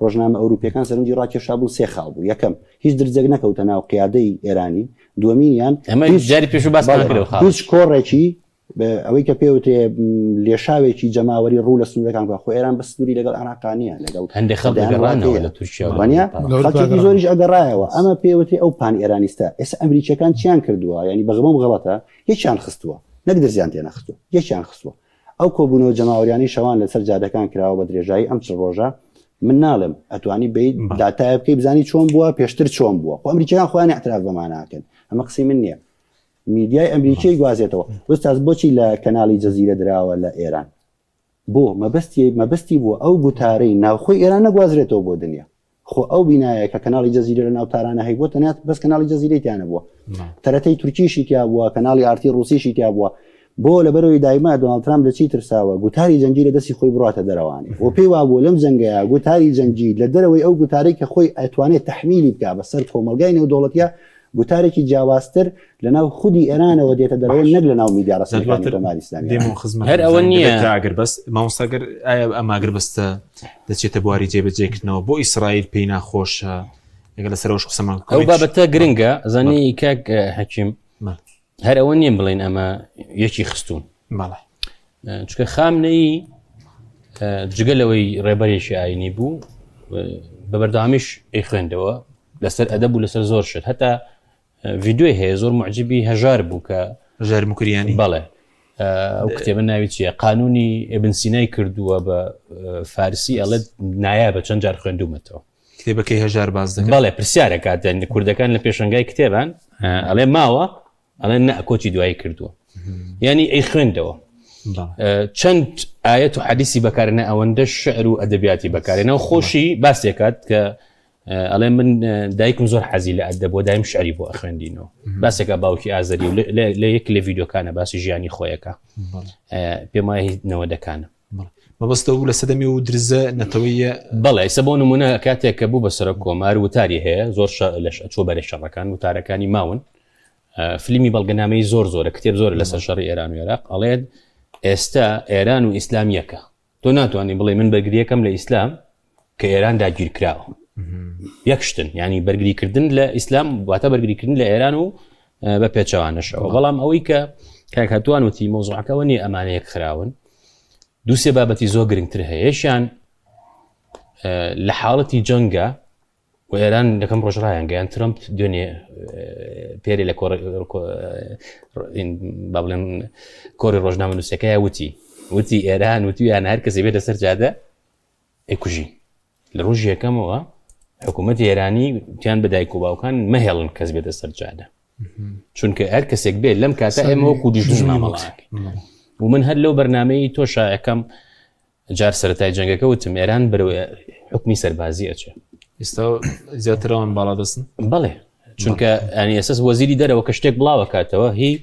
ڕۆژنامە ئەوروپیەکان سەرنجی ڕاکێشا بوو 3 خاڵ بوو یەکەم هیچ درجێک نەکەوتە ناو قیادەی ئێرانی دووەمینیان جاری پێش باس هیچ کۆڕێکی ئەوەی کە پێوتێ لێشاوێکی جەماوەری ڕوو لە سنوورەکان خۆ ئێران بە سنووری لەگەڵ عراقانیە لەگەڵ هەندێک خەڵکانەوە لە تورکیا خەڵکی زۆریش ئەگەڕایەوە ئەمە پێوتێ ئەو پان ئێرانیستە ئێستا ئەمریکیەکان چیان کردووە ینی بەغمەم غەڵەتە یەکیان خستووە نەک درزیان تێنەخستووە یەکیان خستووە ئەو کۆبوونەوە جەماوەریانی شەوان لەسەر جادەکان کراوە بە درێژایی ئەم چ ڕۆژە من ناڵم ئەتوانی بیت داتایە بکەی بزانی چۆن بووە پێشتر چۆن بووە خۆ ئەمریکیەکان خۆیان اعتراف بەماناکەن ئەمە قسەی من نییە میدیای ئەمریکی گوازێتەوە وستاز بۆچی لە کەناڵی جەزیرە دراوە لە ئێران بۆ مەبەستی بووە ئەو گوتارەی ناوخۆی ئێران نەگوازرێتەوە بۆ دنیا خۆ ئەو بینایە کە کەناڵی جەزیرە لە ناوتارانە هەی بۆ تەنات بەس کەناڵی جەزیرەیانە بووە تەرەتەی تورکیشی تیا بووە کەناڵی ئارتی ڕوسیشی تیا بووە بۆ لەبەرەوەی دایما دۆناڵد ترامپ لە چی ترساوە گوتاری جەنگی لە دەستی خۆی بڕاتە دەرەوانی بۆ پێی وا بوو لەم جەنگەیە گوتاری جەنگی لە دەرەوەی ئەو گوتارەی کە خۆی ئەتوانێت تەحمیلی بکە بەسەر کۆمەلگای نێودەوڵەتیە گوتارێکی جیاوازتر لەناو خودی ئێرانەوە دێتە دەرەوەی نەک لە ناو میدیا ڕسمیەکانی جمهوری ئیسلامی هەر ئەوە نییە ئەگەر بەس مامۆستاگەر ئایا ئەماگەر بەستە دەچێتە بواری جێبەجێکردنەوە بۆ ئیسرائیل پێی ناخۆشە ئەگەر لەسەرەوەش قسەمان ئەو بابەتە گرنگە زانی کاک حەکیم هەر ئەوە نییە بڵێن ئەمە یەکی خستون چکە خامنەی جگەلەوەی ڕێبەرێکی ئاینی بوو بە بەردەوامیش ئەیخوێندەوە لەسەر ئەدەب و لەسەر زۆر شت هەتا ڤیددیۆی هەیە زۆر معجبی هەژار بوو کە ژار مکریانی بەڵێ ئەو کتێبە ناوی چیە قانونی ئێبن سینای کردووە بە فارسی ئەڵێ نایە بە چەند جار خوێندومەتەوە کتێبەکەی هەژار باز دەکەن بەڵێ پرسیارە کاتێن کوردەکان لە پێشەنگای کتێبان ئەڵێ ماوە ئەڵێ کۆچی دوایی کردووە ینی ئەی خوێندەوە چەند ئاەت و حەدیثی بەکارێنە ئەوەندە شعر و ئەدەبیاتی بەکارێنەوە خۆشی باسێکات کە ئەڵێ من دایکم زۆر حەزی لە ئەدەب بۆ دایم شعری بۆ ئەخوێندینەوە باسێکە باوکی ئازەری و لە یەک لە ڤیددیۆکانە باسی ژیانی خۆیەکە پێم وایە نەوەدەکانە مەبەستەوە لە سەدەمی و درزە نەتەوەیە بەڵێ سە بۆ نمونە کاتێک کە بوو بەسەر کۆمار وتاری هەیە زۆر چۆ بەرە شەڕەکان وتارەکانی ماون فیلمی بەڵگەنامەی زۆر زۆرە کتێب زۆر لەسەر شەڕی ئێران و عێراق ئەڵێت ئێستا ئێران و ئیسلام یەکە تۆ ناتوانانی بڵێ من بەرگریەکەم لە ئیسلام کە ئێران داگیر کراوە یەکشتن ینی بەرگریکردن لە ئیسلام واتە بەرگریکردن لە ئێران و بە پێچەوانەشەوە بەڵام ئەوەی کە کاکاتوان وتی مۆزوعەکەەوە نیە ئەمانەیەک خراون دووسێ بابەتی زۆر گرنگتر هەیەشیان لە حاڵەتی جەنگە و ئێران دەکەم ڕۆژڕایان گەیان ترمپ دوێنێ پێری لە با بڵێن کۆری ڕۆژنامە نووسەکەی وتی ئێران وتیان هەر کەسێ بێتە سەر جادە ئەیکوژی لە ڕۆژی یەکەمەوە حکوومەتی ئێرانی تیان بەدایک و باوکان مەهێڵن کەس بێتە سەر جادە چونکە هەر کەسێک بێت لەم کاتە ئێمە وەکو دیژن مامەڵاکەین و من هەر لەو بەرنامەی تۆ شایەکەم جار سەرەتای جەنگەکە وتم ئێران بەرەو حکمی سەربازی ئەچێ ئێستا زیاترەوان باڵا دەستن بەڵێ چونکە ئەنی ئەساس وەزیری دەرەوە کە شتێک بڵاوە کاتەوە هی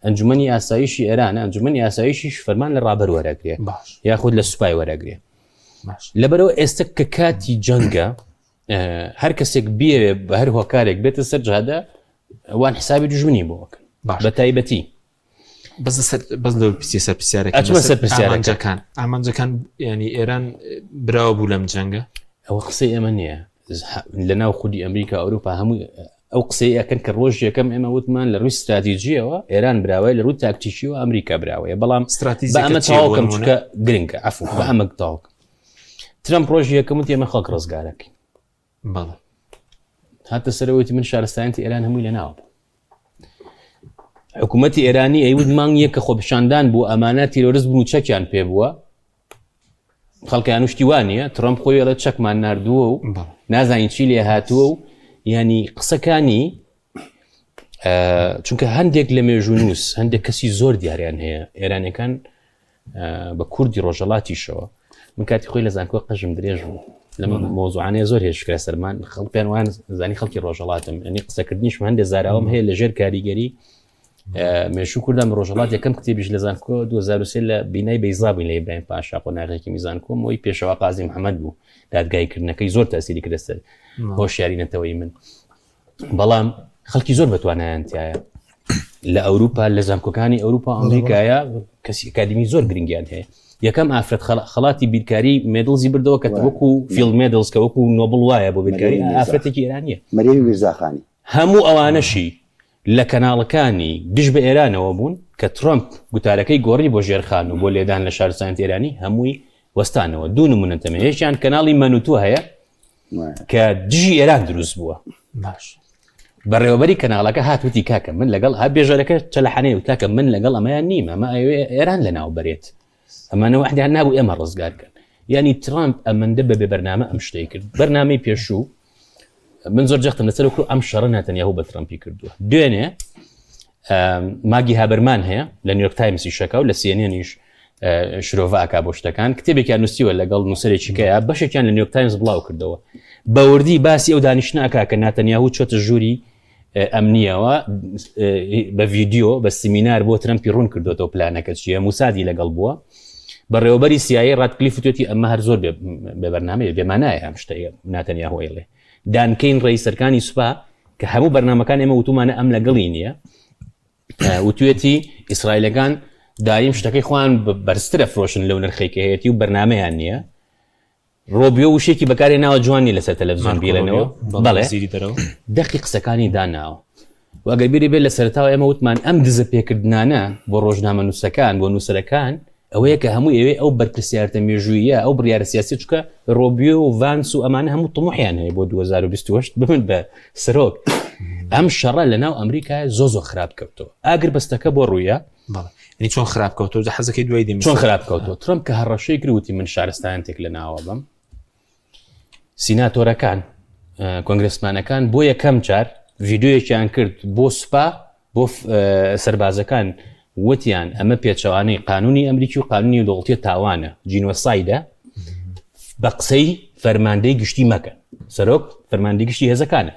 ئەنجومەنی ئاسایشی ئێرانە ئەنجومەنی ئاسایشیش فەرمان لە ڕابەر وەرەگرێ یاخود لە سوپای وەرەگرێ لەبەرەوە ئێستا کە کاتی جەنگە هەر کەسێک بێ بە هەر هۆکارێک بێتە سەر جادە وان حسابی دوژمنی بۆکەن بە تایبەتی بەس لە سەر پرسیارەکان ئامانجەکان ینی ئێران براوە بوو لەم جەنگە ئەوە قسەی ئێمە نییە لە ناو خودی ئەمریکا ئەوروپا هەموو ئەو قسەی ئەکەن کە ڕۆژ یەکەم ئێمە وتمان لە ڕووی استراتیژیەوە ئێران براوای لە ڕووی تاکتیکی و ئەمریکا براوەیە بەڵام ئەمە تاواکەم چونکە گرنگە عەفو بە ئەمە تاواکەم ترەمپ ڕۆژی یەکەم وتی ئێمە خەڵک ڕزگارەکەین بەڵێ هاتە سەرەوەتی من شارستانیەتی ئێران هەمووی لەناوە حکوومەتی ئێرانی ئەیود مانگ یەکە خۆپیشاندان بوو ئەمانە تیرۆریست بوون و چەکیان پێ بووە خەڵکیان وشتی وانە ترەمپ خۆی ئەڵێ چەکمان ناردووە و نازانین چی لێ هاتووە و ینی قسەکانی چونکە هەندێک لە مێژونووس هەندێک کەسی زۆر دیاریان هەیە ئێرانەکان بە کوردی ڕۆژەڵاتیشەوە من کاتی خۆی لە زانکۆ قەژم درێژ بوو لە مۆزوعانەیە زۆر هێشکرا سەرمان خەڵکیان وان زانی خەڵکی ڕۆژەڵاتم ئەنی قسەکردنیش هەندێک زاراوم هەیە لەژێر کاریگەری مێشوو کوردان ڕۆژەڵات یەکەم کتێبیش لە زانکۆ 2023 لە بینای بەیزابووین لە ئیبراهیم پاشا قۆناغێکی میزانکۆم ئەوی پێشەوا قازی محەممەد بوو دادگایکردنەکەی زۆر تاسیری کردە سەر هۆشیارینەتەوەی من بەڵام خەڵکی زۆر بەتوانایانتیایە لە ئەوروپا لە زانکۆکانی ئەوروپا ئەمریکایە کەسی ئەکادمی زۆر گرنگیان هەیە یەکەم ئافرەت خەڵاتی بیرکاری مێدڵزی بردەوە کە وەکو فیلم مێدڵز کە وەکو نۆبڵ وایە بۆ بیرکاری ئافرەتێکی ئێرانیە مەریەمی میرزاخانی هەموو ئەوانەشی لە کەناڵەکانی دش بە ئێرانەوە بوون کە ترەمپ گوتارەکەی گۆڕی بۆ ژێرخان و بۆ لێدان لە شارستانیەتی ئێرانی هەمووی وەستانەوە دوو نمونەتەمە هێشیان کەناڵی مەنوتوو هەیە کە دژی ئێران دروست بووە باش بەڕێوەبەری کەناڵەکە هاتوتی کاکە من لەگەڵ ها بێژەرەکە چەلەحانەیە وتاکە من لەگەڵ ئەمەیان نیم ئەمە ئێران لەناو بەرێت ئەمانە وحدیان نابوو ئێمە ڕزگارکەن ینی ترامپ ئەمەندە بەبێ بەرنامە ئەم شتەی کرد بەرنامەی پێشوو من زۆر جەختم لەسەر وەکو ئەم شەڕە نەتەنیاهو بە ترەمپی کردووە دوێنێ ماگی هابەرمان هەیە لە نیویۆرک تایمسی شەکە و لە سیێنێنیش شرۆڤاکا بۆ شتەکان کتێبێکیان نووسیوە لەگەڵ نووسەرێکیکەیە بەشێکیان لە نیویۆرک تایمز بڵاو کردەوە بەوردی باسی ئەو دانیشتناکە کە ناتەنیاهو چۆتە ژووری ئەمنیەوە بە ڤیددیۆ بە سیمینار بۆ ترەمپی ڕوون کردوێتەوە پلانەکە چیە موسادی لەگەڵ بووە بەڕێوەبەری سیایی ڕاتکلیف وتێتی ئەمە هەر زۆر بێ بەرنامەیە بێمانایە ئەم شتەیە ناتەنیاهو ئێڵێ دانکەین ڕئیسەرکانی سوپا کە هەموو بەرنامەکان ئێمە وتومانە ئەم لەگەڵی نییە وتوێتی ئیسرائیلەکان دایم شتەکەی خۆیان بەرزترە فرۆشن لەو نرخێکی هەیەی و بەرنامەیان نییە ڕۆبیۆ وشێکی بەکاری ناوە جوانی لەسەر تەلەڤیزیۆن بیڵێنەوە بەڵێ دەقی قسەکانی داناوە واگەر بیری بێت لە سەرتاوە ئێمە وتمان ئەم دزە پێکردنانە بۆ ڕۆژنامە نووسەکان بۆ نووسەرەکان ئەوەیە کە هەموو ئێوێ ئەو بەرپرسیارتە مێژوویە ئەو بڕیارە سیاسی چکە ڕۆبیۆ و ڤانس و ئەمانە هەموو طموحیان هەیە بۆ 2028 بمن بە سەرۆک ئەم شەڕە لە ناو ئەمریکای زۆ خراپ کەوتەوە ئاگر بەستەکە بۆ ڕوویە ینی چۆن خراپکەوتەوە حەزەکەی دوای دێ چۆن خراپکەوتەوە ترامپ کە هەڕەشەی کردوتی من شارستانێک لە ناوە بم سیناتۆرەکان کۆنگرسمانەکان بۆ یەکەم جار ڤیددیۆیەکیان کرد بۆ سوپا بۆ سەربازەکان وتیان ئەمە پێچەوانەی قانونی ئەمریکی و قانونی دەوڵەتیە تاوانە جینۆسایدە بە قسەی فەرماندەی گشتی مەکەن سەرۆک فەرماندەی گشتی هێزەکانە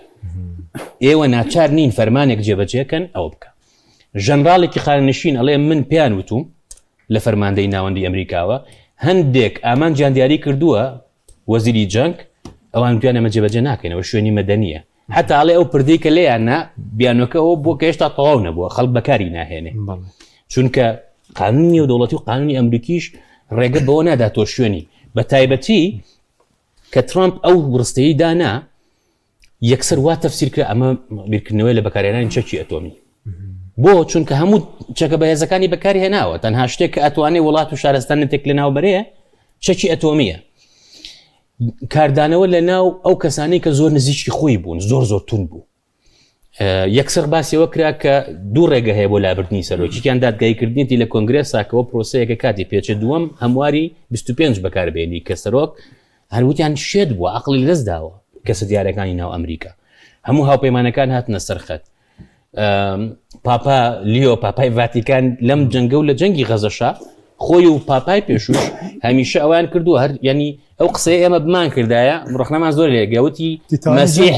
ئێوە ناچار نین فەرمانێک جێبەجێکەن ئەوە بکە ژەنراڵێکی خانەنشین ئەڵێ من پێیان وتوم لە فەرماندەی ناوەندی ئەمریکاوە هەندێک ئامانجیان دیاری کردووە وەزیری جەنگ ئەوان وتیان ئەمە جێبەجێ ناکەینەوە شوێنی مەدەنیە حتا ئەڵێ ئەو پردەی کە لێیاننا بیانەکەەوە بۆ کە هێشتا تەواو نەبووە خەڵک بەکاری ناهێنێ چونکە قانونی و دەوڵەتی و قانونی ئەمریکیش ڕێگە بەوە ناداتۆ شوێنی بە تایبەتی کە ترامپ ئەو ڕستەیی دانا یەکسەر وا تەفسیر کرد ئەمە بیرکردنەوەی لە بەکارهێنانی چەکی ئەتۆمی بۆ چونکە هەموو چەکە بەهێزەکانی بەکاری هێناوە تەنها شتێک کە ئەتوانێت وڵات و شارستانێک لە ناوبەرەیە چەکی ئەتۆمیە کاردانەوە لە ناو ئەو کەسانی کە زۆر نزیکی خۆی بوون زۆر تون بوو یەکسەر باسیەوە کرا کە دوو ڕێگە هەیە بۆ لابردنی سەرۆکییان دادگایکردنیەتی لە کۆنگرێساکەەوە پرۆسەیەکە کاتی پێچە دووەم هەمواری 25 بەکاربێنی کە سەرۆک هەروتیان شێت بووە عقلی لەست داوە کەسە دیارەکانی ناو ئەمریکا هەموو هاوپەیمانەکان هاتنە سەرخەت پاپا لیۆ پاپای ڤاتیکان لەم جەنگە و لە جەنگی غەزەشا خۆی و پاپای پێشوش هەمیشە ئەوان کردووە هەر ینی ئەو قسەی ئێمە بمان کردایە ڕخنەمان زۆر لێگەوتی مەسیح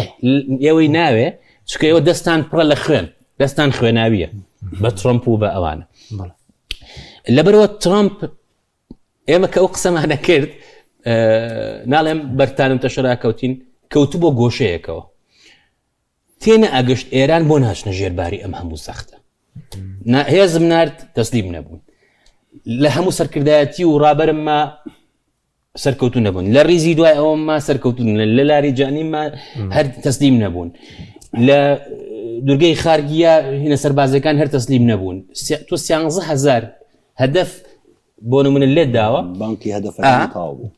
ئێوەی ناوێ چکە ئێوە دەستان پڕە لە خوێن دەستان خوێناویە بە ترامپ و بە ئەوانە لەبەرەوە ترامپ ئێمە کە ئەو قسەمانە کرد ناڵێم بەرتانم تەشەرا کەوتین کەوتو بۆ گۆشەیەکەوە تێنە ئەگەشت ئێران بۆ ناچنە ژێرباری ئەم هەموو سەختە هێزم نارد تەسلیم نەبوون لە هەموو سەرکردایەتی و ڕابەرممە سەرکەوتو نەبوون لە ڕیزی دوای ئەوەمە سەرکەوتون لە لاری جانیممە هەر تەسلیم نەبوون لە دورگەی خارگیە هینە سەربازەکان هەر تەسلیم نەبوون تۆ 130,000 هەدەف بۆ نمونە لێت داوە بانکی هەدەف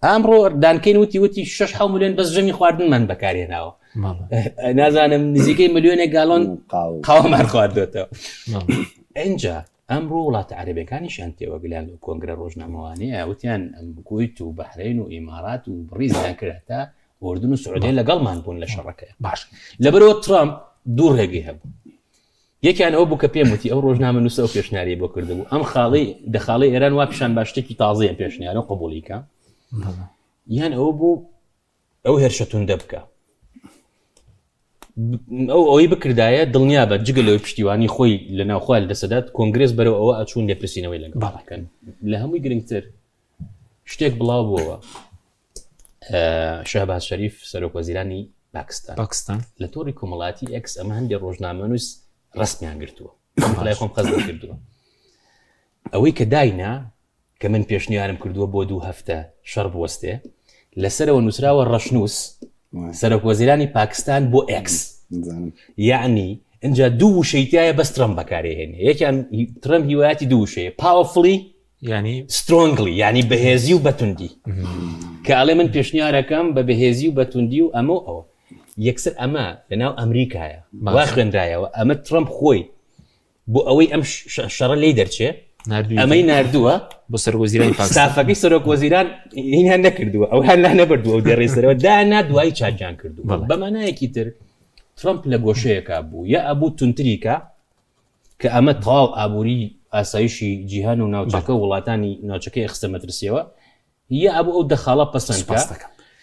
ئەمڕۆ دانکەین وتی 6 ملیۆن بەس ژەمی خواردنمان بەکارهێناوە نازانم نزیکەی ملیۆنێک گاڵۆن قاوەمان خواردوێتەوە ئەینجا ئەمڕۆ وڵاتە عەرەبیەکانیشیان تێوەگلیان لە کۆنگرە ڕۆژنامەوانەیە وتیان ئەم کویت و بەحرین و ئیمارات و ڕیزیان کرد تا ئوردن و سعودی لەگەڵمان بوون لە شەڕەکەی باش لەبەرەوە ترامپ دوو ڕێگەی هەبوو یەکیان ئەو بوو کە پێم وتی ئەو ڕۆژنامە نووسە و پێشنیاری بۆ کردبوو ئەم دەخاڵی ئێران وا پیشان باشتێکی تازەیە پێشنیارە قبولیکە یان ئەو بوو ئەو هێرشەتون دەبکە ئەوەی بکردایە دڵنیا بە جگە لەوەی پشتیوانی خۆی لە ناوخوال دەسەدات کۆنگرس بەرەوە ئەوە ئەچوون لێپرسینەوەی لەگەڵکەن لە هەمووی گرنگتر شتێک بڵاو بووەوە شەهباز شەریف سەرۆک وەزیرانی پاکستان لە تۆڕی کۆمەڵاتی ئەکس ئەمە هەندێک ڕۆژنامەنووس ڕستمیان گرتووە لای خۆم خەزم کردووە ئەوەی کە داینا کە من پێشنیارم کردووە بۆ 2 هەفتە شەڕ بوەستێ لەسەرەوە نووسراوە ڕەشنووس سەرۆک وەزیرانی پاکستان بۆ ئەکس یعنی اینجا دوو وشەیتایە بەس ترامپ بەکارهێنێ یەکیان ترامپ هیوایەتی دوو وشەیە پاوەفڵی ینی سترۆنگلی ینی بەهێزی و بەتوندی کە ئەڵێ من پێشنیارەکەم بە بەهێزی و بەتوندی و ئەمە ئەوە یەکسەر ئەمە لەناو ئەمریکایە وا خوێنرایەوە ئەمە ترامپ خۆی بۆ ئەوەی ئەم شەڕە لێی دەرچێ ئەمەی نردووە بۆ سەرۆکوەزیرانی پاکستان سافەکەی سەرۆکوەزیران هینیان نەکردووە ئەو هەر لا نەبردووە و دێڕێسەرەوە دانا دوای چاجیان کردووە بەمانایەکی تر ترامپ لە گۆشەیەکە بوو یا ئەبوو تونتریکە کە ئەمە تەواو ئابووری ئاسایشی جیهان و ناوچەکە وڵاتانی ناوچەکەی خستە مەترسیەوە یا ئەبوو ئەو دەخاڵە پەسەندکە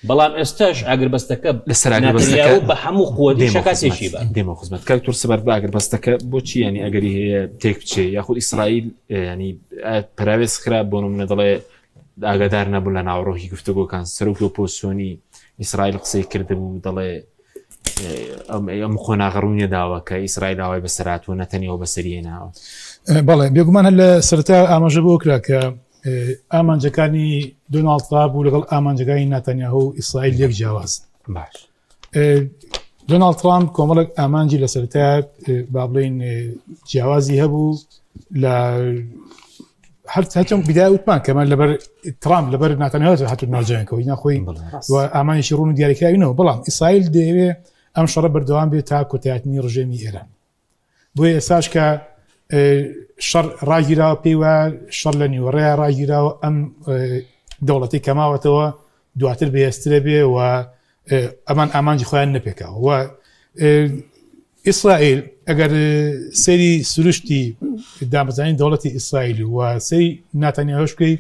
بەڵام ئێستاش ئاگربەستەکە لەسەر ئاگربەستەکە بە هەموو خۆتی شەکاتێکی بە دێمە خزمەت کاکتۆر سەبەر بە ئاگربەستەکە بۆچی ینی ئەگەری هەیە تێک بچێ یاخود ئیسرائیل ینی پراوێز خراپ بۆ نمونە دەڵێ ئاگادار نەبوون لە ناوڕۆکی گفتوگۆکان سەرۆکی ئۆپۆزیسیۆنی ئیسرائیل قسەی کردبوو دەڵێ ئەم خۆناغەڕوونیە داوە کە ئیسرائیل ئاوای بەسەرات و نەتەنیەوە بەسەریێناوە بەڵێ بێگومان هەر لە سەرەتا ئاماژە بۆ کرا کە ئامانجەکانی دۆناڵد ترامپ و لەگەڵ ئامانجەکانی ناتەنیاهو و ئیسرائیل یەک جیاواز باش دۆناڵد ترامپ کۆمەڵێک ئامانجی لە سەرەتا با بڵێن جیاوازی هەبوو لە هەرچەم بیدای وتمان کەمە لەبەر ترامپ لەبەر ناتەنیاهو هاتو ناوجەیەکەوە ناخۆی و ئامانجێکی ڕوون و دیاریکراوینەوە بەڵام ئیسرائیل دەیەوێت ئەم شەڕە بەردەوام بێت تا کۆتاییتنی ڕژێمی ئێران بۆیە ئێستاش کە شەڕ ڕاگیراوە پێیوە شەڕ لە نیوەڕێە ڕاگیراوە ئەم دەوڵەتی کەماوەتەوە دواتر بەهێزترە بێ و ئەمان ئامانجی خۆیان نەپێکاوە و ئیسرائیل ئەگەر سەیری سروشتی دامەزانی دەوڵەتی ئیسرائیل و سەیری ناتانیاهۆش بکەی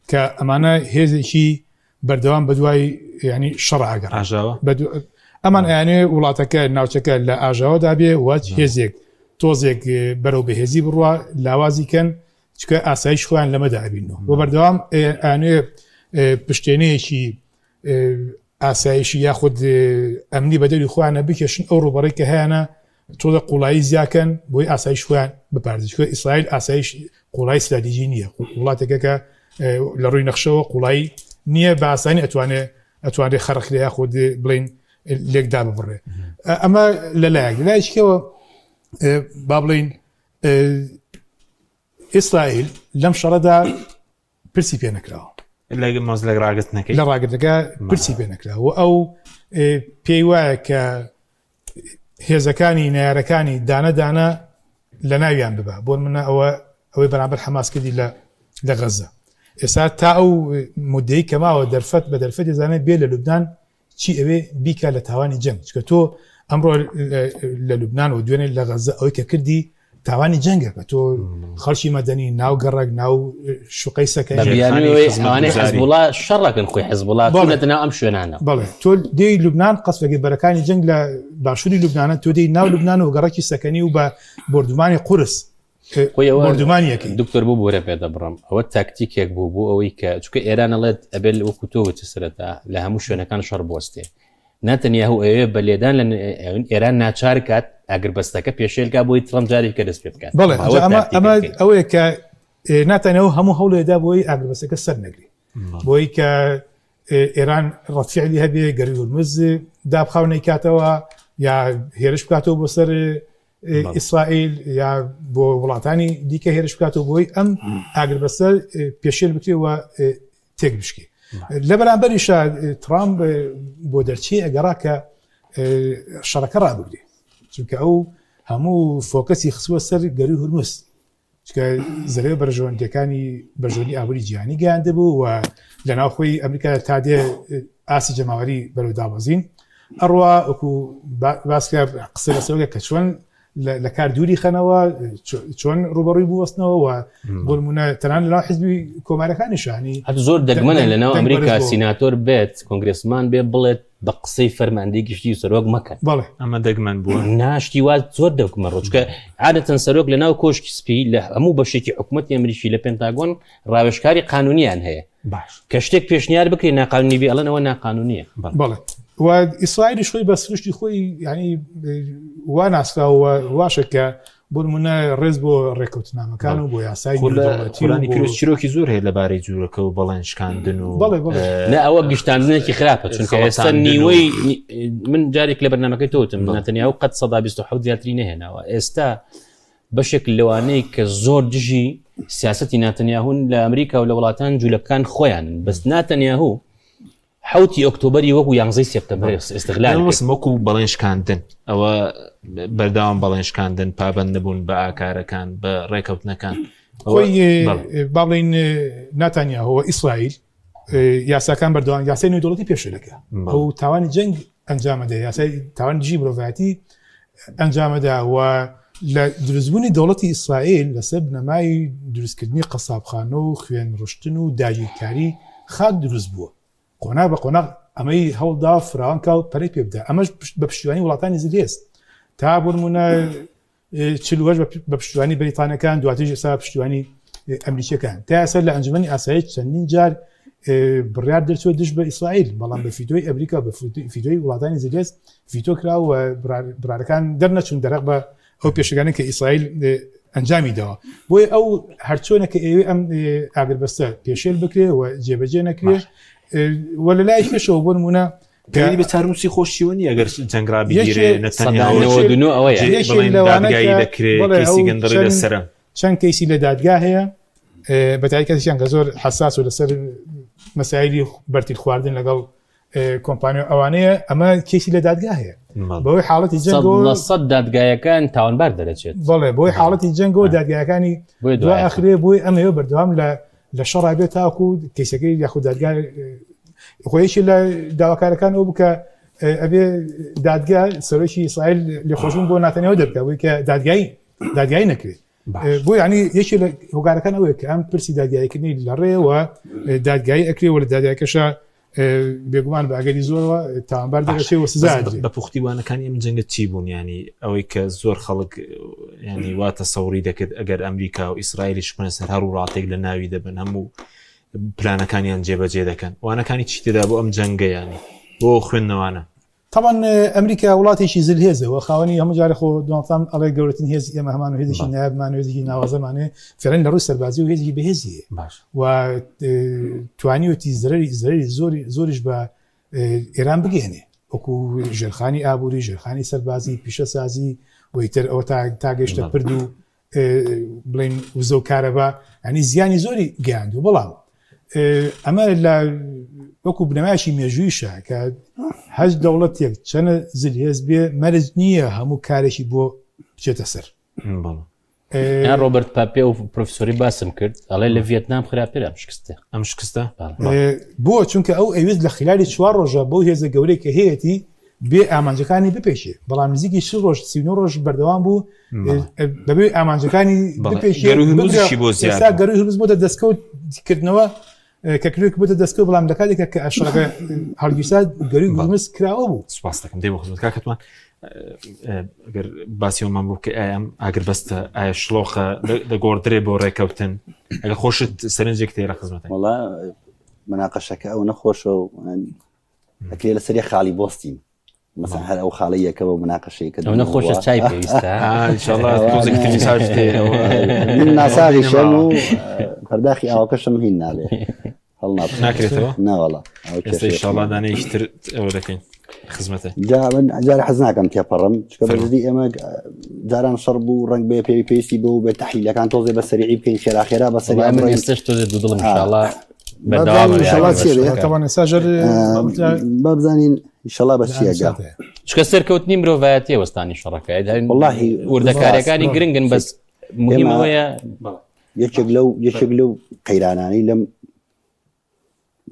کە ئەمانە هێزێکی بەردەوام بەدوای ینی شەڕعگەر ئەمان ئەیانێ وڵاتەکە ناوچەکە لە ئاژاوەدا بێ وەج هێزێک تۆزێک بەرەو بەهێزی بڕوە لاوازیکەن چکە ئاسایش خۆیان لەمەدا ئەبینەوە بۆ بەردەوام ئەیانێ پشتێنەیەکی ئاسایشی یاخود ئەمنی بەدەوری خۆیانە بکێشن ئەو ڕوبەڕێک کە هەیەە تۆڵە قوڵایی زیاکەن بۆی ئاسایش خۆیان بپارێزکە ئیسرائیل ئاسایش قوڵای استراتیژی نییە وڵاتێکە کە لە ڕووی نەخشەوە قوڵایی نییە بە ئاسانی ئەتوانێت خەرخلێ یاخود بڵین لێکدا ببڕێ ئەمە لەلایەکەوە با بڵین ئیسرائیل لەم شەڕەدا پرسی پێ نەکراوە لە ڕاگرتنەکەی لە ڕاگرتەکە پرسی پێ نەکراوە ئەو پێی وایە کە هێزەکانی نارەکانی دانەدانە لە ناویان ببە بۆ منە ئەوەی بەرامبەر حەماس کردی لە غەزە ئێستا تا ئەو مدەی کەماوە دەرفەت بە دەرفەت دەزانێت بێ لە لوبنان چی ئەوێ بیکە لە تاوانی جەنگ چکە تۆ ئەمڕۆ لە لوبنان و دوێنێ لە غەزە ئەوەی کە کردی تاوانی جەنگە کە تۆ خەڵکی مەدەنی ناو گەڕک ناو شوقەی سەکەیانوانێ حەزبوڵا شەڕەکەن خۆی حەزبوڵا نەتەناو ئەم شوێنانە بەڵێ تۆ دێی لوبنان قەسفەگە بەرەکانی جەنگ لە باشووری لوبنانە تۆ دێی ناو لوبنان و گەڕکی سەکەنی و بە بردومانی قورس بردومانیەکەی دکتۆر بوو بۆرە پێدە بڕم ئەوە تاکتیکێک بوو بۆ ئەوەی کە چکە ئێرانەڵێت ئەبێت وەکو تۆوت سرەتا لە هەموو شوێنەکان شەڕ بۆستێ ناتەنیاهو ئەوێ بە لێدان لە ئێران ناچار کات ئاگربەستەکە پێشێلکا بۆی ترەم جارێک کە دەست پێ بکات بڵێ ئەمە ئەوەیە کە ناتەنەوە هەموو هەوڵێدا بۆی ئاگربەستەکە سەر نەگری بۆی کە ئێران ڕەتفیعلی هەبێ گەری هورمز دابخاونەی کاتەوە یا هێرش بکاتەوە بۆ سەر ئیسرائیل یا بۆ وڵاتانی دیکە هێرش بکاتەوە بۆی ئەم ئاگربەستە پێشێل بکرێەوە تێک بشکی لە بەرامبەریشە ترامپ بۆ دەرچی ئەگەڕا کە شەڕەکە ڕابگری چونکە ئەو هەموو فۆکەسی خسووە سەر گەری هورمز چکە زەرێ بەرژەوەندەکانی بەرژەوەندی ئابووری جیهانی گەیاندە بوو و لە ناوخۆی ئەمریکا تا دێ ئاسی جەماوەری بەرەو دابەزین ئەڕوا وەکو باسکە قسە لەسەرەوەکە کە چۆن لە کار دووری خەنەوە چۆن ڕوبەڕووی بوەستنەوە و بۆ نمونە تەنان لەناو حیزبی کۆمارەکانیشانی هەت زۆر دەگمەنە لەناو ئەمریکا سیناتۆر بێت کۆنگرسمان بێ بڵێت بە قسەی فەرماندەی گشتی و سەرۆک مەکەن بەڵێ ئەمە دەگمەن بووە ناشتی وا زۆر دەکمە ڕۆچکە عادەتەن سەرۆک لەناو کۆشکی سپی لە هەموو بەشێکی حکوومەتی ئەمریکی لە پێنتاگۆن ڕاوێژکاری قانونیان هەیە باش کە شتێک پێشنیار بکرێ ناقانونی بێ ئەڵەنەوە ناقانونیە بەڵێ و ئیسرائیلی خۆی بە سروشتی خۆی ینی وا ناسراوە واشە کە بۆ نمونە ڕێز بۆ ڕێکەوتنامەکان و بۆ یاسای خۆلانی پیرۆز چیرۆکی زۆر هەیە لەبارەی جوورەکە و بەڵێن شکاندن و نە ئەوە گشتاندنێکی خراپە چونکە ئێستا نیوەی من جارێک لە بەرنامەکەی تۆتم ناتەنیا و قەت 127 زیاتری نەهێناوە ئێستا بەشێک لەوانەیە کە زۆر دژی سیاسەتی ناتەنیاهون لە ئەمریکا و لە وڵاتان جوولەکان خۆیان بەس ناتەنیاهو حوتی ئۆکتۆبری وەکو 11 سپتەمبەر ئێستغلال وەکو بەڵێن شکاندن ئەوە بەرداوام بەڵێن شکاندن پابەند نەبوون بە ئاکارەکان بە ڕێکەوتنەکان خۆی با بڵین ناتانیاهۆ ئیسرائیل یاساکان بەردەوام یاسای نوێی دەوڵەتی پێشێلەکە ئەو تاوانی جەنگ ئەنجامەدا یاسای تاوان دژی مرۆڤایەتی ئەنجامەدا و لە دروستبوونی دەوڵەتی ئیسرائیل لەسەر بنەمای دروستکردنی قەسابخانە و خوێن ڕشتن و داگیرکاری خاک دروست بووە قۆنا بە قۆناغ ئەمەی هەوڵدا فراوانکە و پەرەی پێ بدە ئەمەش بە پشتیوانی وڵاتانی زیرێست تا بۆ نمونە چلوەش بە پشتیوانی بەریتانەکان دواتر ئێستا پشتیوانی ئەمریکیەکان تا ئێستا لە ئەنجومەنی ئاسایی چەندین جار بڕیار دەرچوە دژ بە ئیسرائیل بەڵام بە فیدۆی ئەمریکا بە فیدۆی وڵاتانی زیرێست فیتۆ کراوە و برارەکان دەرنەچون دەرەق بە ئەو پێشەکانی کە ئیسرائیل ئەنجامی داوە بۆیە ئەو هەرچۆنە کە ئێوێ ئەم ئاگربەستە پێشێل بکرێ و جێبەجێ نەکرێ ولا لای کێشەوە بۆ نمونە پێویستی بە چارموسی خۆشیوەنی ئەگەر جەنگرا بگیرێ نەتەنیاهۆ چەند کەیسی لە دادگا هەیە بەتای کەسیان کە زۆر حساس و لەسەر مەسایلی بەرتیل خواردن لەگەڵ کۆمپانیا ئەوانەیە ئەمە کێسی لە دادگا هەیە بەوەی حاڵەتی جەنگەوە 100 دادگایەکان تاوانبار دەرەچێت بەڵێ بۆی حاڵەتی جەنگەوە دادگایەکانی دوای ئاخرێ بۆی ئەمەوە بەردەوام لە شەڕای بێت تاکو کەیسەکەی یاخود دادگا خۆیشی لە داواکارەکان ئەو بکە ئەبێ دادگا سەرۆکی ئیسرائیل لێخۆشبوون بۆ ناتەنیەوە دەبکەوەی کە دادگایی نەکرێت بۆ ینی یەکی لە هۆکارەکان ئەوەیە کە ئەم پرسی دادگاییکردنی لە ڕێەوە دادگایی ئەکرێەوە لە دادگایکەشە بێگومان بەگەری زۆرەوە تاوانبار دەگەشێەوە سزا بە پوختیوانەکانی ئەم جەنگە چی بوون ینی ئەوەی کە زۆر خەڵک ینی واتە سەوری دەکرد ئەگەر ئەمریکا و ئیسرائیلیش بنە سەر هەر و ڕاتێک لە ناوی دەبن هەموو پلانەکانیان جێبەجێ دەکەن وانەکانی چی تێدا بۆ ئەم جەنگە ینی بۆ خوێندنەوانە طبعا ئەمریکا وڵاتێکی زلهێزەوە خاوەنی هەموو جارە خۆ دۆناڵد ئەڵێ گەورەترین هێز ئێمە هەمان و هێزێکی نایبمان هێزێکی ناوازەمانێ فێرەن لە ڕووی سەربازی و هێزێکی بەهێزیە و توانیوتی زەرری زۆریش بە ئێران بگەێنێ وەکو ژێرخانی ئابووری ژێرخانی سەربازی پیشە سازی بۆیتر ئەوە تا گەشتە پرد و بڵین وزە و کارەبا ینی زیانی زۆری گەیاندوو بەڵام ئەمە لە وەکو بنەمایشی مێژوویشە کە هەج دەوڵەتێک چەنە زلهێز بێ مەرج نییە هەموو کارێکی بۆ بچێتە سەر ڕۆبرت پاپێ و پرۆفسۆری باسم کرد ئەڵێ لە ڤێتنام خراپێرە ئەم شکستە بۆ چونکە ئەو ئەوێت لە خلالی 4 ڕۆژە بەو هێزە گەورەی کە هەیەی بێ ئامانجەکانی بپێشێ بەڵام نزیکی 6 ڕۆژ 39 ڕۆژ بەردەوام بوو بەبێ ئامانجەکانی بپێشێ گەروی هەروز بۆتە دەستکەوتکردنەوە کە کرێک بۆتە دەستکەوت بەڵام دەکاتێکە کە ئەشڕەکە هەڵگیرسا گەروی گورمس کراوە بوو سوپاس دەکەم دەی بۆ خزمەت کاکەتمان ئەگەر باسیەوەمان بوو کە ئەم ئاگر بەستە ئایا شلۆخە دەگۆڕدرێ بۆ ڕێکەوتن ئەگە خۆشت سەرنجێک تێرە خزمەت وڵا مناقەشەکە ئەو نەخۆشە و ئەکرێ لە سەری خاڵی بۆستین مثلا هەر ئەو خاڵەیەکەوە مناقەشەیەکە ئەو نەخۆشە چای پێویستە ناساغی شەم و پەرداخی ئاوەکەشم هین نابێ هەڵ ناکرێتەوە ناوەڵا ئێستاء دانەیشتر ئەوە دەکەین خزمەتە جارە حەز ناکەم تێپەڕم چکە بەزدی ئێمە جاران شەڕ بوو ڕنگ بێ پێویستی بوو بێ تەحلیلەکان تۆزێ بە سەریعی بکەین خێراخێرا بە سەری من ئێستش تۆزێ دوودڵم انشاءالله بابزانین ئینشەڵا بە چیەگا چکە سەرکەوتنی مرۆڤایەتی وەستانی شەڕەکەی واللهی وردەکاریەکانی گرنگن بەس مهمەوەیە یەکێک لەو قەیرانانی لەم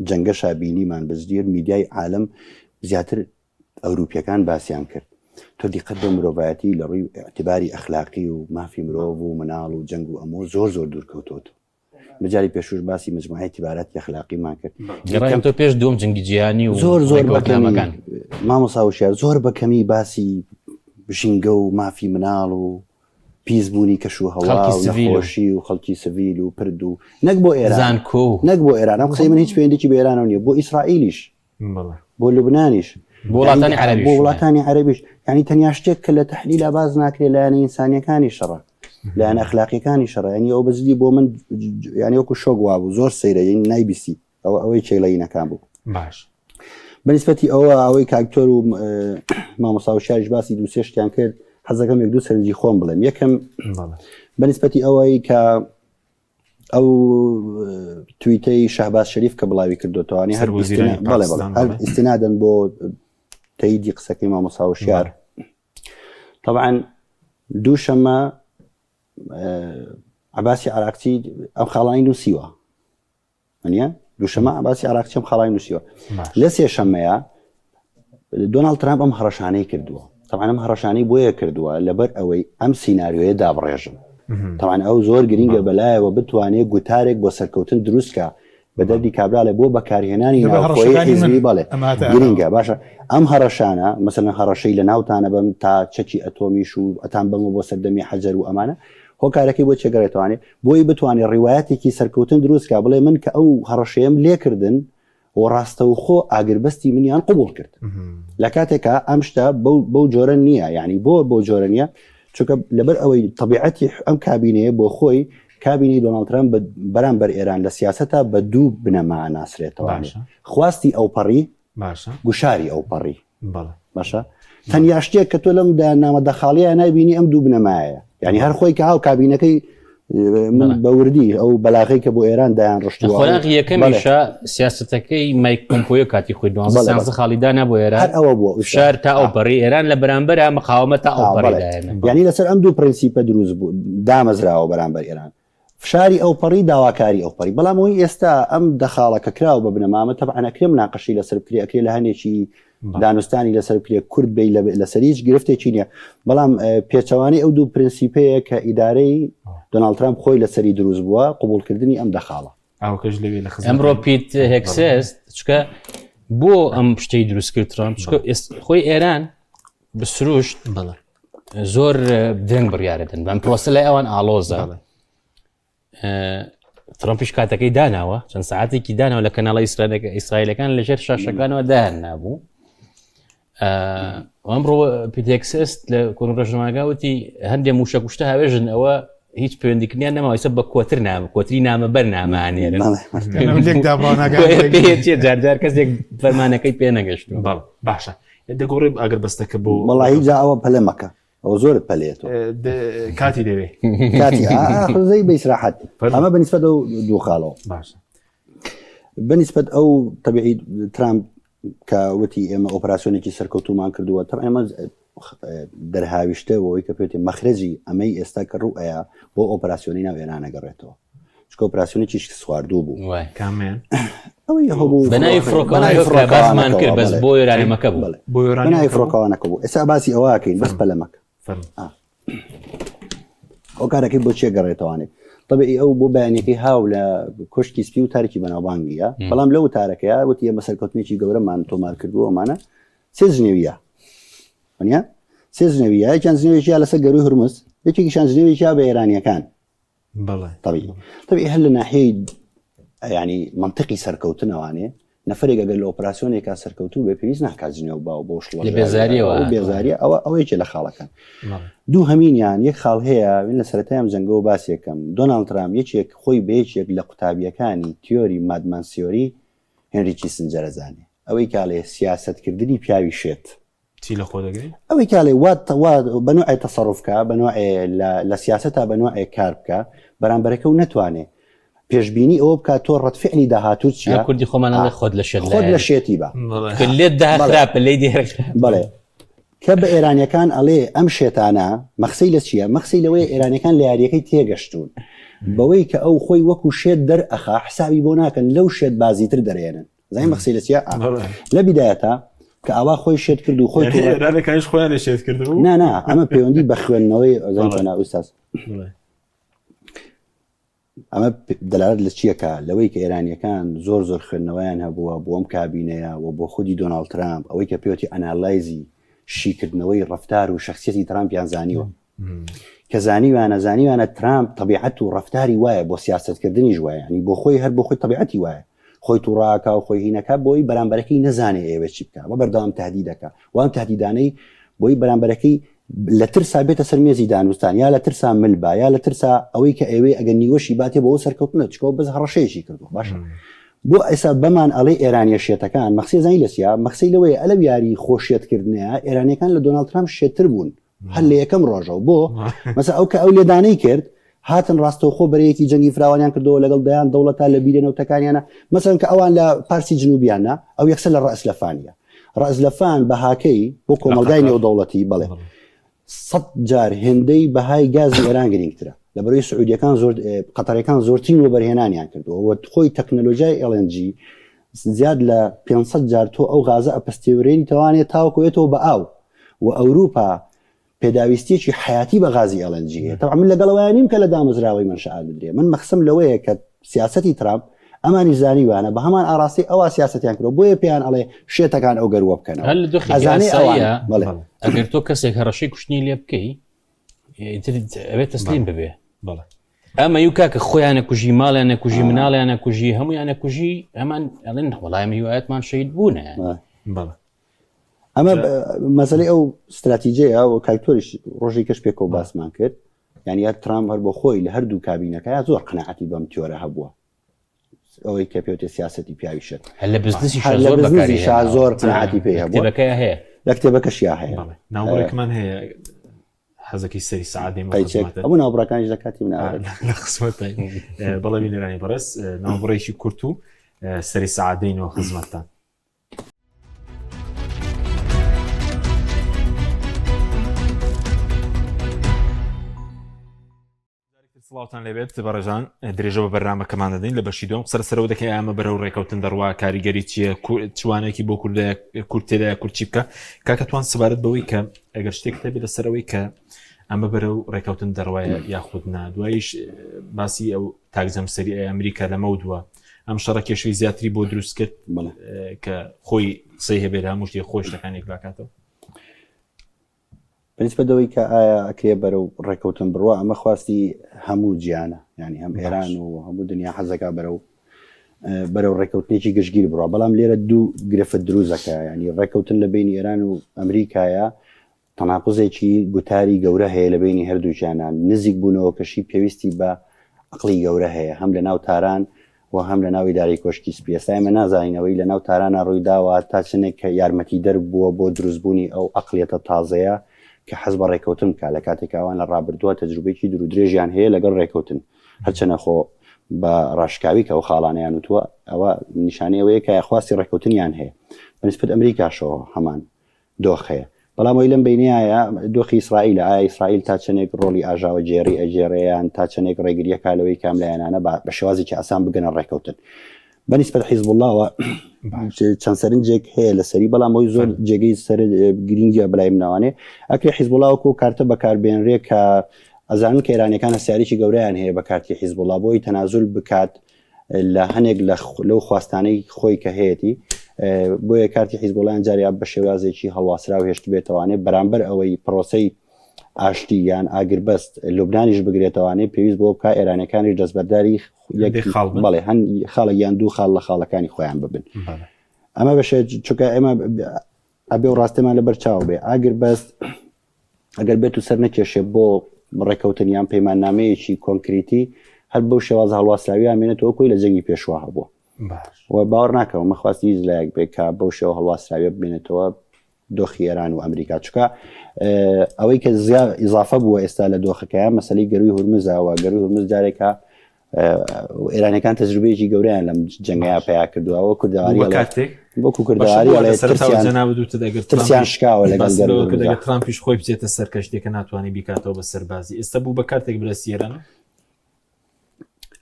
جەنگە شابینیمان بەزدیر میدیای عالم زیاتر ئەوروپیەکان باسییان کرد تۆ دیقەت بە مرۆڤایەتی لە ڕووی اعتباری ئەخلاقی و مافی مرۆڤ و مناڵ و جەنگ و ئەمە زۆر دوورکەوتۆت بەجاری پێشوش باسی مجموعەی اعتباراتی ئەخلاقیمان کرد گەڕایم تۆ پێش دوم جەنگی جیهانی و زۆر بەکەمەکان مامۆستا وشیار زۆر بەکەمی باسی بژینگە و مافی مناڵ و پیسبوونی کەش و هەوا و نەخۆشی و خەڵکی سڤیل و پرد و نەک بۆ ئێران نەک بۆ ئێران ئەم قسەی من هیچ پەیوەندێکی بە ئێرانەوە نییە بۆ ئیسرائیلیش بۆ لوبنانیش بۆ وڵاتانی عەرەبیش ینی تەنیا شتێک کە لە تەحلیل باز ناکرێت لایەنە ئینسانیەکانی شەڕە لایەنە ئەخلاقیەکانی شەڕە ینی ئەو بەزدی بۆ من ینی وەکو شۆک وا بوو زۆر سەیرە ینی نایبیسی ئەوەی چێلەینەکان بوو باش بەنسبەتی ئەوەی کاکتۆر و مامۆستا وشیاریش باسی دوو سێ شتیان کرد حەزەکەم یەک دوو سەرنجی خۆم بڵێم یەکەم بەنسبەتی ئەوەی کە ئەو تویتەی شەهباز شەریف کە بڵاوی کردوتەوانی هەر ئیستینادەن بۆ تەییدی قسەکەی مامۆستا وشیار طبعا دووشەمە عباسی عراقچی ئەم خاڵانی نووسیوە منە دووشەمە عباسی عراقچی ئەم خاڵانی نووسیوە لە سێشەمەیە دۆناڵد ترامپ ئەم هەڕەشانەی کردووە طبعا ئەم هەڕەشانەی بۆیە کردووە لەبەر ئەوەی ئەم سیناریۆیە دابڕێژم طبعا ئەو زۆر گرینگە بەلایەوە بتوانێت گوتارێک بۆ سەرکەوتن دروستکە بە دەردی کابرا لە بۆ بەکارهێنانی ناوخۆی حیزبی بەڵێ گرینگە باشە ئەم هەڕەشانە مەسەلەن هەڕەشەی لە ناوتانە بەم تا چەکی ئەتۆمیش و ئەتان بەمە بۆ سەردەمی حەجەر و ئەمانە هۆکارەکەی بۆ چێگەڕێتوانێت بۆی بتوانێت ڕیوایەتێکی سەرکەوتن دروستکە بڵێ من کە ئەو هەڕەشەیەم لێکردن و ڕاستەوخۆ ئاگربەستی منیان قبول کرد لە کاتێکە ئەم شتە بەو جۆرە نییە یعنی بۆ جۆرە نییە چونکە لەبەر ئەوەی طبیعەتی ئەم کابینەیە بۆ خۆی کابینی دۆناڵد ترامپ بەرامبەر ئێران لە سیاسەتە بە دوو بنەما ناسرێتەوە خواستی ئەوپەڕی گوشاری ئەوپەڕی باشە تەنیا شتێک کە تۆ لەم نامەدەخاڵیە نابینی ئەم دوو بنەمایە یعنی هەر خۆی کە هاو کابینەکەی من بەوردی ئەو بەلاغی کە بۆ ئێران دایان ڕشتووە خۆلاغی یەکەمیشە سیاستەکەی مایک پۆمپۆیە کاتی خۆی 12 خاڵیدانا بۆ ئێران هەر ئەوە بووە شار تا ئەو پەڕی ئێران لە بەرامبەر مقاومە تا ئەو پەڕیدایەنە یعنی لەسەر ئەم دوو پرینسیپە دروست بوو دامەزراوە بەرامبەر ئێران فشاری ئەو پەڕی داواکاری ئەو پەڕی بەڵام ئەوی ئێستا ئەم دەخاڵەکە کراوە بە بنەمامە تەبعەن ئەکرێ مناقەشی لەسەر بکرێ ئەکرێ لە هەنێکی دانوستانی لەسەر بکرێ کورد بێ لەسەریش گرفتێکی نییە بەڵام پێچەوانی ئەو دوو پرینسیپەیە کە ئیدارەی دۆناڵد ترامپ خۆی لەسەری دروست بووە قبولکردنی ئەم دەخاڵە ئەمڕۆ پیت هێکسست چکە بۆ ئەم شتەی دروست کرد ترامپ خۆی ئێران بسروشت زۆر درنگ بڕیارەدەن بەم پرۆسە لای ئەوان ئالۆزە ترامپیش کاتەکەی داناوە چەند ساعتێکی داناوە لە کەناڵی ئیسرائیلەکان لەژێر شاشەکانەوە داهێن نابوو ئەمڕۆ پیتێکسست لە کۆنگرەژنەماگاوتی هەندێک موشە کوشتە هاوێژن ئەوە هیچ پەیوەندیکردیان نەماوەیسە بە کۆتر نامە کۆتری نامەبەر نامانێرن جارجار کەسێک فەرمانەکەی پێ نەگەشت باشە دەگۆڕێ ئەگەر بەستەکە بۆ وڵی جا ئەوە پەلە مەکە ئەو زۆرت پەلێتەوە کاتی دەوێ کاتی ئاخزەی بەیسراحەت ئەمە بەنسبەت ئەو دوو خاڵەوە باشە بەنسبەت ئەو تەبیعی ترامپ کە وتی ئێمە ئۆپراسیۆنێکی سەرکەوتومان کردووە تەبع ئێمە دەرهاویشتەوە کە پێوتی مەخرەجی ئەمەی ئێستا کە ڕوئەیە بۆ ئۆپراسیۆنی ناو ئێران نەگەڕێتەوە چکە ئۆپراسیۆنێکی خواردوو بوو کامیان ئەوەی هەبوو بەناوی فڕۆکەوانمان کرد بەس بۆ ئێرانیمەکە بوو بەناوی فڕۆکەوانەکە بوو ئێستا باسی ئەوەکەین بەس پەلەمەکە ئەو کارەکەی بۆ چێ گەڕێتەوانێت طبعی ئەو بۆ بەیانەکەی هاو لە کۆشکی سپی و تارێکی بەناوبانگیە بەڵام لەو تارەکەیە وتی ئێمە سەرکەوتنێکی گەورەمان تۆمار کردووە ئەمانە سێ ژنێویە وانە سێ ژنێویە یەکیان ژنێوێکیان لەسەر گەروی هورمز یەکێکیشان ژنێوێکیا بە ئێرانیەکان طبعی هەر لە ناحیەی ینی منطقی سەرکەوتنەوانێ نەفرێک ئەگەر لە ئۆپراسیۆنێکا سەرکەوتوو بێ پێویست ناکات ژنێو باو بۆ بێزاریە ئەوەیەکێ لە خاڵەکان دوو هەمینیان یەک خاڵ هەیە لە سەرەتایان جەنگەوە باسیەکەم دۆناڵد ترامپ یەکێک خۆی بەیەکێک لە قوتابیەکانی تیۆری مادمانسیۆری هێنری کیسنجەرەزانێ ئەوەی کاڵێ سیاسەتکردنی پیاوی شێت چی لە خۆ دەگەی ئەوەی کاڵێ بەنوعی تەسەڕوفکە بەنوعێ لە سیاسەتا بەنوعێ کار بکە بەرامبەرەکە و نەتوانێ پێشبینی ئەوە بکات تۆ ڕەتفعلی داهاتوو چیە کوردی خۆمان خۆت لە شێت خۆت لە شێتی بە لێت داخراپ لێ بەڵێ کە بە ئێرانیەکان ئەڵێ ئەم شێتانە مەخسەی لە چییە مەخسەی لەوەی ئێرانیەکان لە یاریەکەی تێگەشتون بەوەی کە ئەو خۆی وەکو شێت دەرئەخا حسابی بۆ ناکەن لەو شێت بازیتر دەرێنن زای مەخسەی لە چیە لە بیدایەتە کە ئاوا خۆی شێت کرد و خۆی ئێرانەکانیش خۆیان لە شێت کردبوو نا ئەمە پەیوەندی بە خوێندنەوەی زانکەنا ئوستاز ئەمە دەلالت لە چیەکە لەوەی کە ئێرانیەکان زۆر خوێندنەوەیان هەبووە بۆ ئەم کابینەیە و بۆ خودی دۆناڵد ترامپ ئەوەی کە پێوتی ئەنالایزی شیکردنەوەی ڕەفتار و شخصیەتی ترامپیان زانیوە کە زانیوانە ترامپ طبیعەت و ڕەفتاری وایە بۆ سیاستکردنی وایە ینی بۆ خۆی هەر بۆ خۆی طبیعەتی وایە خۆی تووڕاکە و خۆی هینەکە بۆی بەرامبەرەکەی نەزانێ ئێوە چی بکە وە بەردەوام تهدیدەکە وام تهدیدانەی بۆی بەرامبەرەکەی لە ترسا بێتە سەرمێزی دانوستان یا لە ترسا ملبا یا لە ترسا ئەوەی کە ئێوەی ئەگەر نیوەشی باتێ بۆ سەرکەوتنە چکەوە بەس هەڕەشەیەکی کردو باشە بۆ ئێستا بەمان ئەڵێ ئێرانیە شێتەکان مەخسی زانی لەسیا مەخسی لەوەی ئەلە یاری خۆشیێتکردنەیە ئێرانیەکان لە دۆناڵد ترامپ شێتتر بوون هەر لە یەکەم ڕۆژە و بۆ مەسا ئەو کە ئەو لێدانەی کرد هاتن ڕاستەوخۆ بەرەیەکی جەنگی فراوانیان کردەوە لەگەڵ دەیان دەوڵەتە لە بیرێنەوتەکانیانە مەسەن کە ئەوان لە پارسی جنوبیانە ئەو یەکسەر لە ڕائسلەفانیە ڕائسلەفان بە هاکەی بۆ کۆمەلگای نێودەوڵەتی بڵێ 100 جار هێندەی بەهای گازی ئێران گرنگترە لە بەرەوەی سعودیەکان زۆر قەتەرەکان زۆرترین وەبەرهێنانیان کردووە خۆی تەکنۆلۆژیای LNG زیاد لە 500 جار تۆ ئەو غازە ئەپەستێورێنی توانێت تاوەکوێتەوە بە ئاو و ئەوروپا پێداویستیەکی حیاتی بە غازی LNG تەبع من لەگەڵەوەیان نیم کە لە دامەزراوەی منشعات بدرێ من مەخسم لەوەیە کە سیاسەتی ترامپ ئەمانی زانیوانە بە هەمان ئاراستی ئەوە سیاسەتیان کردەوە بۆیە پێیان ئەڵێ شێتەکان ئەو گەروە بکەنەوە ئەگەر تۆ کەسێک هەڕەشەی کوشتنی لێ بکەی ئەوێت تەسلیم ببێ ئەمە یو کاکە خۆیانە کوژی ماڵیانە کوژی مناڵیانە کوژی هەمویانە کوژی ئەمان ئەڵێن وەڵامی هیوایەتمان شەید بوونە ئەمە مەسەلەی ئەو استراتیجەیە و کاکتۆریش ڕۆژی کەش پێکەوە باسمان کرد یعنی یا ترامپ هەر بۆ خۆی لە هەردوو کابینەکە یا زۆر قەناعەتی بەم تیۆرە هەبووە ئەوەی کە پێوتێ سیاسەتی پیاوی شێت لە بزنسی زۆر قەناعەتی پێ هەبووە هەیە لە کتێبەکەشیا هەیە ناوەڕێکمان هەیە حەزەکەی سەری سعادی ئەو ناوبڕەکانیش لە کاتی من لە خزمەتتان بەڵێ بینێرانی بەڕێز ناوبڕێکی کورت و سەری سعادینەوە خزمەتتان. سڵاوتان لێبێت بەڕێژان درێژە بە بەرنامەکەمان دەدەین لە بەشی دوم قسە سەرەوە دەکەی ئەمە بەرەو ڕێکەوتن دەڕوا کاریگەری چیە چوانێکی بۆ کورتێدا کورچی بکە کاکە توان سەبارەت بەوەی کە ئەگەر شتێک دەبێت لەسەرەوەی کە ئەمە بەرەو ڕێکەوتن دەڕوایە یاخودنا دواییش باسی ئەو تاگزەم سەری ئەمریکا لەمە دووە ئەم شەڕە کێشەی زیاتری بۆ دروست کرد کە خۆی قسەی هەبێت هەموو شتێک خۆی شتەکانێک لاکاتەوە. بەنسبە دەوەی کە ئایا ئەکرێ بەرەو ڕێکەوتن بڕوە ئەمە خواستی هەموو گیانە ینی هەم ئێران و هەموو دنیا حەزەکە بەرەو ڕێکەوتنێکی گشتگیر بڕوە بەڵام لێرە دوو گرفت دروزەکە ینی ڕێکەوتن لە بینی ئێران و ئەمریکایە تەناقوزێکی گوتاری گەورە هەیە لە بینی هەردوو گیانان نزیک بوونەوە کەشی پێویستی بە عقلی گەورە هەیە هەم لە ناو تاران و هەم لە ناوی داری کۆشکی سپی ئێستا ئێمە نازانینەوەی لە ناو تارانە ڕووی داوە تا چنێک کە یارمەتی دەربووە بۆ دروستبوونی ئەو عقلێتە تازەیە کە حەز بە ڕێکەوتن بکە لە کاتێکاوان لە ڕابردووە تەجروبێکی درو درێژیان هەیە لەگەڵ ڕێکەوتن هەرچەنە خۆ بە ڕاشکاوی کە ئەو خاڵانیان وتووە ئەوە نیشانەیەوەیە کە خواستی ڕێکەوتنیان هەیە بەنسبەت ئەمریکاشەوە هەمان دۆخ هەیە بەڵام ئەوی لەم بینایە دۆخی ئیسرائیلە ئایا ئیسرائیل تا چنێک ڕۆڵی ئاژاوە جێری ئەجێڕەیان تا چنێک ڕێگریە کالەوەی کاملایەنانە بە شێوازێکی ئاسان بگەنە ڕێکەوتن بەنسبەت حیزب اللهەوە چەند سەرنجێک هەیە لەسەری بەڵام ئەوی زۆر جێگەی سەر گرنگیە بەلای مناوانێ ئەکرێ حیزب الله وەکو کارتە بەکاربێنرێ کە ئەزانن کە ئێرانیەکان هەستیاریی گەورەیان هەیە بە کارتی حیزب الله بۆی تەنازول بکات لە هەنێک لەو خواستانەی خۆی کە هەیەی بۆیە کارتی حیزب الله جاریا بە شێوازێکی هەڵواسرا و هێشت بێتەوانێ بەرامبەر ئەوەی پرۆسەی ئاشتی یان ئاگربەست لوبنانیش بگرێتەوانێ پێویست بۆ بکە ئێرانەکانی دەستبەرداری بەڵێ هەن خاڵە یان دوو خاڵ لە خاڵەکانی خۆیان ببن ئەمە بەشێ چونکە ئێمە ئەبێ و ڕاستەمان لە بەرچاو بێ ئاگربەست ئەگەر بێت و سەر نەکێشێ بۆ ڕێکەوتنیان پەیماننامەیەکی کۆنکریتی هەر بەو شێواز هەڵواسراویان مێنێتەوە کۆی لە جەنگی پێشوا هەبووە و باوەڕ ناکەەوە مەخواستی هیچ لایەک بێت کە بەو شێوە هەڵواسراویە ببێنێتەوە دۆخی ئێران و ئەمریکا چکە ئەوەی کە زیاد ئیزافە بووە ئێستا لە دۆخەکەیان مەسەلەی گەروی هورمزاوە گەروی هورمز جارێکە ئێرانەکان تەجروبەیەکی گەورەیان لەم جەنگەیە پیا کردووە وەکو داواری وەکو کردواری ترسیان شکاوە لەگەڵ ترامپیش خۆی بچێتە سەر کەشتێکە ناتوانانی بیکاتەوە بە سەربازی ئێستا بوو بە کارتێک بلەسی ئێرانە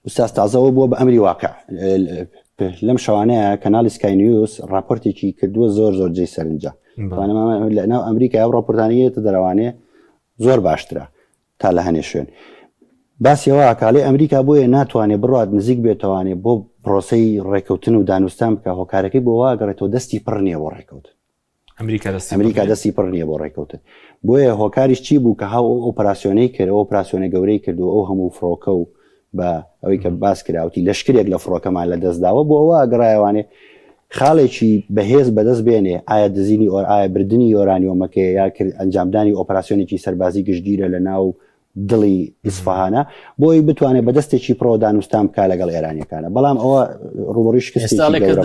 ئوستاز تازەوە بووە بە ئەمری واقع لەم شەوانەیە کەناڵی سکای نیوز راپۆرتێکی کردووە زۆر جێی سەرنجە لە ناو ئەمریکا ئەو راپۆرتانیەتە دەروانێ زۆر باشترە تا لە هەنێ شوێن باسیەوە کاڵێ ئەمریکا بۆیە ناتوانێت بڕات نزیک بێتوانێت بۆ پرۆسەی ڕێکەوتن و دانوستان بکە هۆکارەکەی بۆ واگەڕێتەوە دەستی پڕ نییە بۆ ڕێکەوتن ئەمریکا دەستی پڕ نییە بۆ ڕێکەوتن بۆیە هۆکاریش چی بوو کە هاو ئۆپراسیۆنەی کرد ئۆپراسیۆنە گەورەی کردو ئەو هەموو فڕۆکە و بە ئەوەی کە باس کراوتی لەشکرێک لە فڕۆکەمان لە دەستداوە بۆ ئەوە گەڕایوانێ خاڵێکی بەهێز بەدەست بێنێ ئایا دزینی ئایا بردننی یۆرانیۆمەکە یا ئەنجامدانی ئۆپراسیۆنێکی سەربازی گشتگیرە لە ناو دڵی ئیسفاهانە بۆی بتوانێت بەدەستێکی پرۆ دانوستان بکە لەگەڵ ئێرانیەکانە بەڵام ئەوە ڕوبڕیش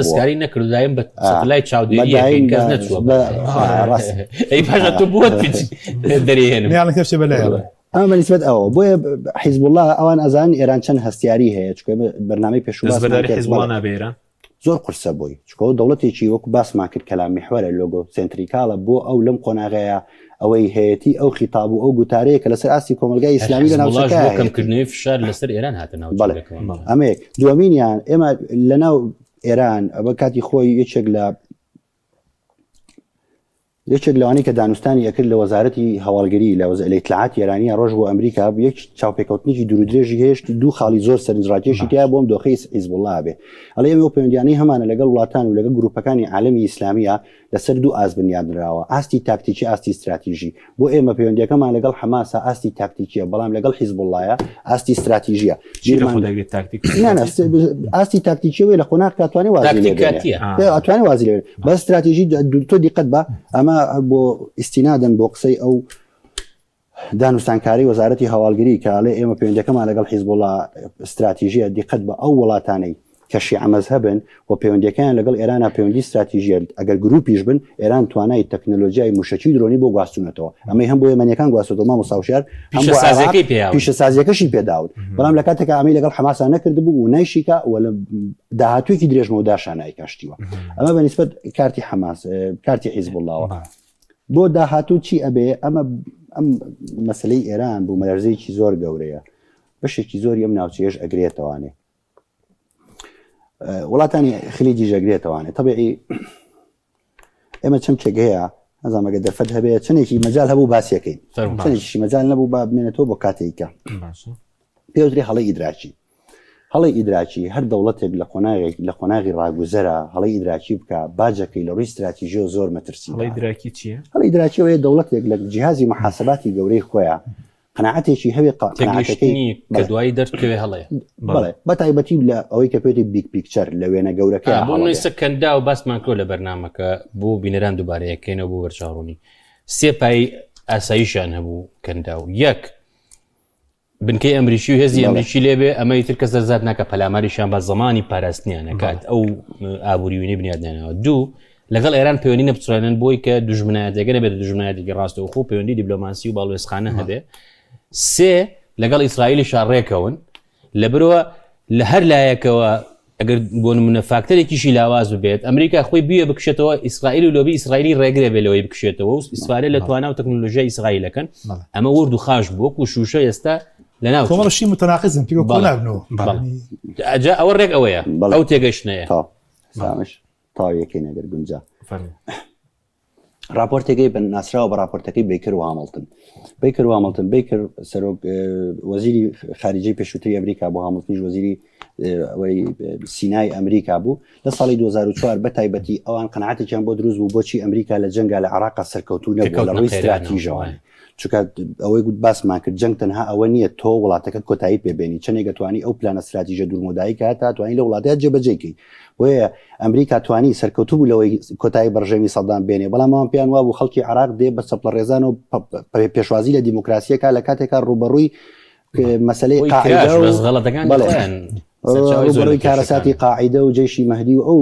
دەستکاری نەکرددایم بە سەتلای چاودێری ئەمە نسبەت ئەوە بۆیە حیزب الله ئەوان ئەزان ئێران چەند هەستیاری هەیە چکە بەرنامەی پێشوازێران زۆر قرسە بووی چکە دەوڵەتێکی وەکو باسمان کرد کەلا میحوەرە لۆگۆ سنتریکاڵە بۆ ئەو لەم قۆناغەیە ئەوەی هەیەی ئەو خیتاب و ئەو گوتارەیە کە لەسەر ئاستی کۆمەلگای ئیسلامی لە ناوکردنەوەی فشار لەسەر ئێران هاتە ناو ئەمێ دووەمینیان ئێمە لە ناو ئێران بە کاتی خۆی یەکێک لەوانی کە دانوستانی ئەکرد لە وەزارەتی هەواڵگەری لە ئیتلاعات ئێرانیە ڕۆژ بۆ ئەمریکا یەک چاوپێکەوتنێکی دوورودرێژی هێشت دوو خاڵی زۆر سەرنجڕاکێشی تیا بۆم دۆخەی حیزب الله بێ ئەڵێ ئەمە پەیوەندیانەی هەمانە لەگەڵ وڵاتان و لەگەڵ گروپەکانی عالەمی ئیسلامیە لەسەر دوو ئاست بنیادنراوە ئاستی تاکتیکی ئاستی استراتیژی بۆ ئێمە پەیوەندیەکەمان لەگەڵ حەماسە ئاستی تاکتیکیە بەڵام لەگەڵ حیزب اللهە ئاستی استراتیژیە ئاستی تاکتیکیەوەی لە خۆناک کاتوانێ وازی لێ بە استراتیژی تۆ دیقەت بە ئەمە بۆ ئیستینادن بۆ قسەی ئەو دانوستانکاری وەزارەتی هەواڵگەری کاڵێ ئێمە پەیوەندیەکەمان لەگەڵ حیزب الله استراتیژیە دیقەت بە ئەو وڵاتانەی کە شیعە مەذهبن و پەیوەندیەکان لەگەڵ ئێرانە پەیوەندی استراتیژیە ئەگەر گروپیش بن ئێران توانای تەکنۆلۆژیای موشەکی درۆنی بۆ گواستونەتەوە ئەمەی هەم بۆ یەمەنیەکان گواستوەوە مام مساوشار پیشە سازیەکەشی پێداون بەڵام لە کاتێکە ئەمەی لەگەڵ حماسا نەکرد بوو و نایشیکە و لە داهاتوویەکی درێژمە و داشانایی کاشتیوە ئەمە بەنسبەت کارتی حماس کارتی حیزب اللهەوە بۆ داهاتوو چی ئەبێ ئەمە ئەم مەسلەی ئێران بوو مەرزەیەکی زۆر گەورەیە بەشێکی زۆری ئەم ناوچەیەش ئەگرێتەوانێ وڵاتانی خلیجی ژەگرێتەوانێ طبیعی ئێمە چەم چێگەیە نەزانمەگە دەرفەت هەبێت چنێکی مەجال هەبوو باسیەکەی چنێکی مەجال نەبوو با بمێنێتەوە بۆ کاتێکە پێوتری هەڵی ئیدراکی هەڵی ئیدراکی هەر دەوڵەتێک لە قۆناغی ڕاگوزەرە هەڵی ئیدراکی بکە باجەکەی لە ڕووی استراتیژی و زۆر مەترسی هەڵی ئیدراکی چییە؟ هەڵی ئیدراکی ئەوەیە دەوڵەتێک لە جیهازی محاسباتی گەورەی خۆیان قەناعەتێکی هەوێ قەناعەتەکەی کە دوایی دەرکەوێ هەڵەیە بەڵێ بەتایبەتی لە ئەوەی کە پێوتری بیگ پیکچەر لە وێنە گەورەکە بۆ کەندا و باسمان کرد لە بەرنامەکە بۆ بینەران دووبارەیەکەینەوە بۆ وەرچاڕوونی سێ پای ئاساییشان هەبوو کەندا و یەک بنکەی ئەمریکی و هێزی ئەمریکی لێبێ ئەمەی تر کەس دەزات ناکە پەلاماریشان بە زمانی پاراستنیان نەکات ئەو ئابووری وینی بنیادنێنەوە دوو لەگەڵ ئێران پەیوەندی نەبچڕێنن بۆی کە دوژمنایەتێکە نەبێت دوژمنایەتێکی ڕاستەوخۆ و پەیوەندی دیبلۆماسی و باڵوێزخانە هەبێ سێ لەگەڵ ئیسرائیلی شارڕێکەون لە برەوە لە هەر لایەکەوە ئەگەر بۆ نمونە فاکتەرێکیشی لاواز بێت ئەمریکا خۆی بویە بکشێتەوە ئیسرائیل و لۆبی ئیسرائیلی ڕێگرێ بێ لەوەی بکشێتەوە و ئیسرائیل لە توانە و تەکنۆلۆژیای ئیسرائیلەکەن ئەمە ورد و خاش بووە و شوشە ئێستا لەناو کۆمەڵشی متەناقزن پێ کۆنابنەوە ئەجا ئەوە ڕێک ئەوەیە ئەو تێگەشتنەیە سامش تاویەکەی نەگەر گونجا راپۆرتێکی بن ناسراوە بە راپۆرتەکەی بیکر و هامڵتن بیکر سەرۆک وەزیری خارجی پێشووتری ئەمریکا بۆ هامڵتنیش وەزیری ئەوەی سینای ئەمریکا بوو لە ساڵی 2004 بەتایبەتی ئەوان قەناعەتێکیان بۆ دروست بوو بۆچی ئەمریکا لە جەنگا لە عێراق سەرکەوتوو نەبووە لە ڕووی استراتیژیەوە چونکە ئەوەی گوت باسمان کرد جەنگ تەنها ئەوە نییە تۆ وڵاتەکە کۆتایی پێبێنی چنێک دەتوانی ئەو پلانە استراتیژیە دوورمۆدایی کە تا توانی لە وڵاتەیە جێبەجێکەی بۆیە ئەمریکا توانی سەرکەوتوو بوو لەوەی کۆتایی بەڕژێمی سەدام بێنێ بەڵام ئەوان پێیان وا بوو خەڵکی عێراق دێ بە چەپڵە ڕێزان و پێشوازی لە دیموکراسیەکە لە کاتێکا ڕوبەڕووی مەسەلەی قاعیدە و ڕوبەڕووی کارەساتی قاعیدە و جێشی مەهدی و ئەو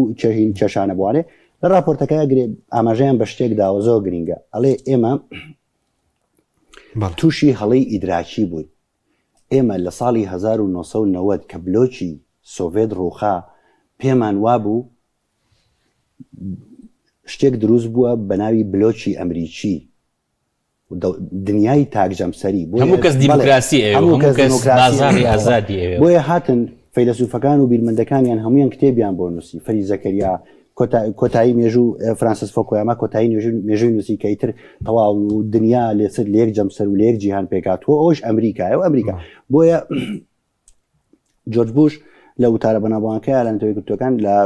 کێشانە بوانێ لە راپۆرتەکە ئەگرێ ئاماژەیان بە شتێک داوە زۆر گرینگە ئەڵێ ئێمە تووشی هەڵەی ئیدراکی بووین ئێمە لە ساڵی 1990 کە بلۆکی سۆڤێت ڕووخا پێمان وابوو شتێک دروست بووە بە ناوی بلۆکی ئەمریکی دنیای تاکجەمسەری هەموو کەس دیموکراسی بازاری ئازادی بۆیە هاتن فەیلسوفەکان و بیرمەندەکانیان هەمویان کتێبیان بۆ نووسی فەری زەکەریا کۆتایی مێژوو فرانسیس فۆکۆیاما کۆتایی مێژووی نووسی کە ئیتر تەواو دنیا لێسەر لە یەک جەمسەر و لە یەک جیهان پێکاتوە ئەوش ئەمریکایە و ئەمریکا بۆیە جۆرج بوش لە وتارە بەناوبانگەکەیە لە نەتەوەی گرتوەکان لە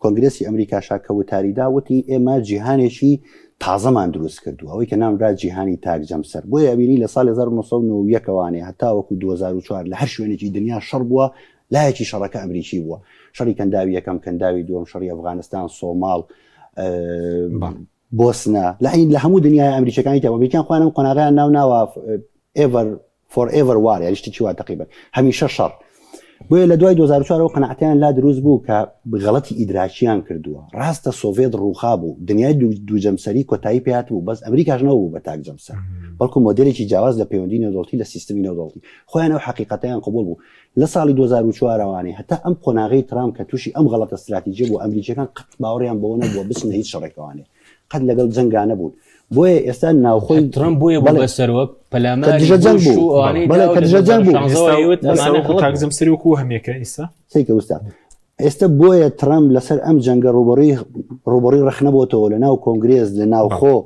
کۆنگرێسی ئەمریکاشا کە وتاریدا وتی ئێمە جیهانێکی تازەمان دروست کردو ئەوەی کە نامرا جیهانی تاکجەمسەر بۆیە ئەبینی لە ساڵی 1990 وانێ هەتا وەکو 2004 لە هەر شوێنێکی دنیا شەڕ بووە لایەکی شەڕەکە ئەمریکی بووە شەڕی کەنداوی یەکەم کەنداوی دووەم شەڕی ئەفغانستان سۆماڵ بۆسنە لە هەموو دنیای ئەمریکەکانی تا ئەمریکان خوانم قۆناغیان ناوە forever war یعنی شتێکی وا تقریبا هەمیشە شەڕ بۆیە لە دوای 2004 قەناعەتیان لا دروست بوو کە بغەڵەتی ئیدراکیان کردووە ڕاستە سۆڤێت ڕووخا بوو دنیای دووجەمسەری کۆتایی پێات بوو بەس ئەمریکاش نەبوو بە تاکجەمسەر بەڵکو مۆدلێکی جیاواز لە پەیوەندی نێودەوڵەتی لە سیستمی نێودەوڵەتی خۆیان ئەو حقیقەتیان قبول بوو لە ساڵی 2004 وانێ هەتا ئەم قۆناغی ترامپ کە تووشی ئەم غەڵەتە استراتیژیە بۆ ئەمریکیەکان قەت باوەڕیان بەوە نەبووە بچنە هیچ شەڕێکەوانێ قەت لەگەڵ جەنگانە بوون بۆیە ئێستا ناوخۆی ترامپ بۆیە بە سەرۆک تاکجەمسەری وەکو هەمێکە ئێستا سیکە وستا ئێستا بۆیە ترامپ لەسەر ئەم جەنگە ڕوبەڕووی ڕخنەبووتەوە لە ناو کۆنگرێز لە ناوخۆ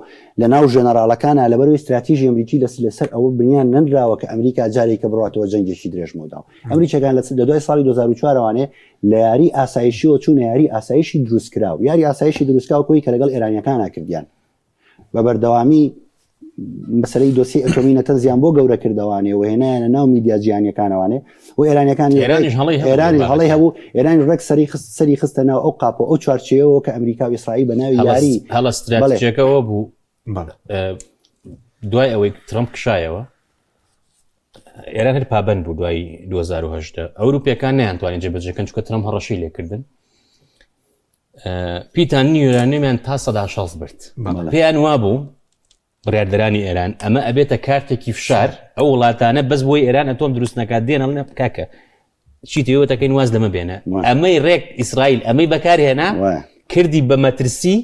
لە ناو ژێنەراڵەکانە لەبەرەوەی استراتیژی ئەمریکی لەسەر ئەوە بنیان نەنراوە کە ئەمریکا جارێکە بڕاتەوە جەنگێکی درێژمەوەدا ئەمریکەکان لە دوای ساڵی 2004 وانێ لە یاری ئاسایشیەوە چوونە یاری ئاسایشی دروستکراو یاری ئاسایشی دروستکراو کۆی کە لەگەڵ ئێرانیەکانە کردیان بە بەردەوامی مەسەلەی دۆسی ئەتۆمی نەتەنزیان بۆ گەورە کردوانێ و هێنایانە ناو میدیا جیهانیەکانەوانێ و ئێرانیەکان ئێرانی هەڵی هەبوو ئێرانی ڕێک سەری خستە ناو ئەو قاپە ئەو چوارچێەوە کە ئەمریکا و ئیسرائیل بە ناوی یاری هەڵە استراتیژیەکەەوە بوو دوای ئەوەی ترامپ کشایەوە ئێران هەر پابند بوو دوای 2010 ئەوروپیەکان نەیانتوانین جێبەجێکەکەن چونکە ترەمپ هەڕەشی لێکردن پیتان نیورانیمیان تا 160 برد پێیان وابوو بڕاردەرانی ئێران ئەمە ئەبێتە کارتێکی فشار ئەو وڵاتانە بەس بۆی ئێران ئەتۆم دروست نکات دێنە کاکە چیتەوەتەکەین واز لەمە بێنە ئەمەی ڕێک ئیسرائیل ئەمەی بەکارهێنا کردی بە مەترسی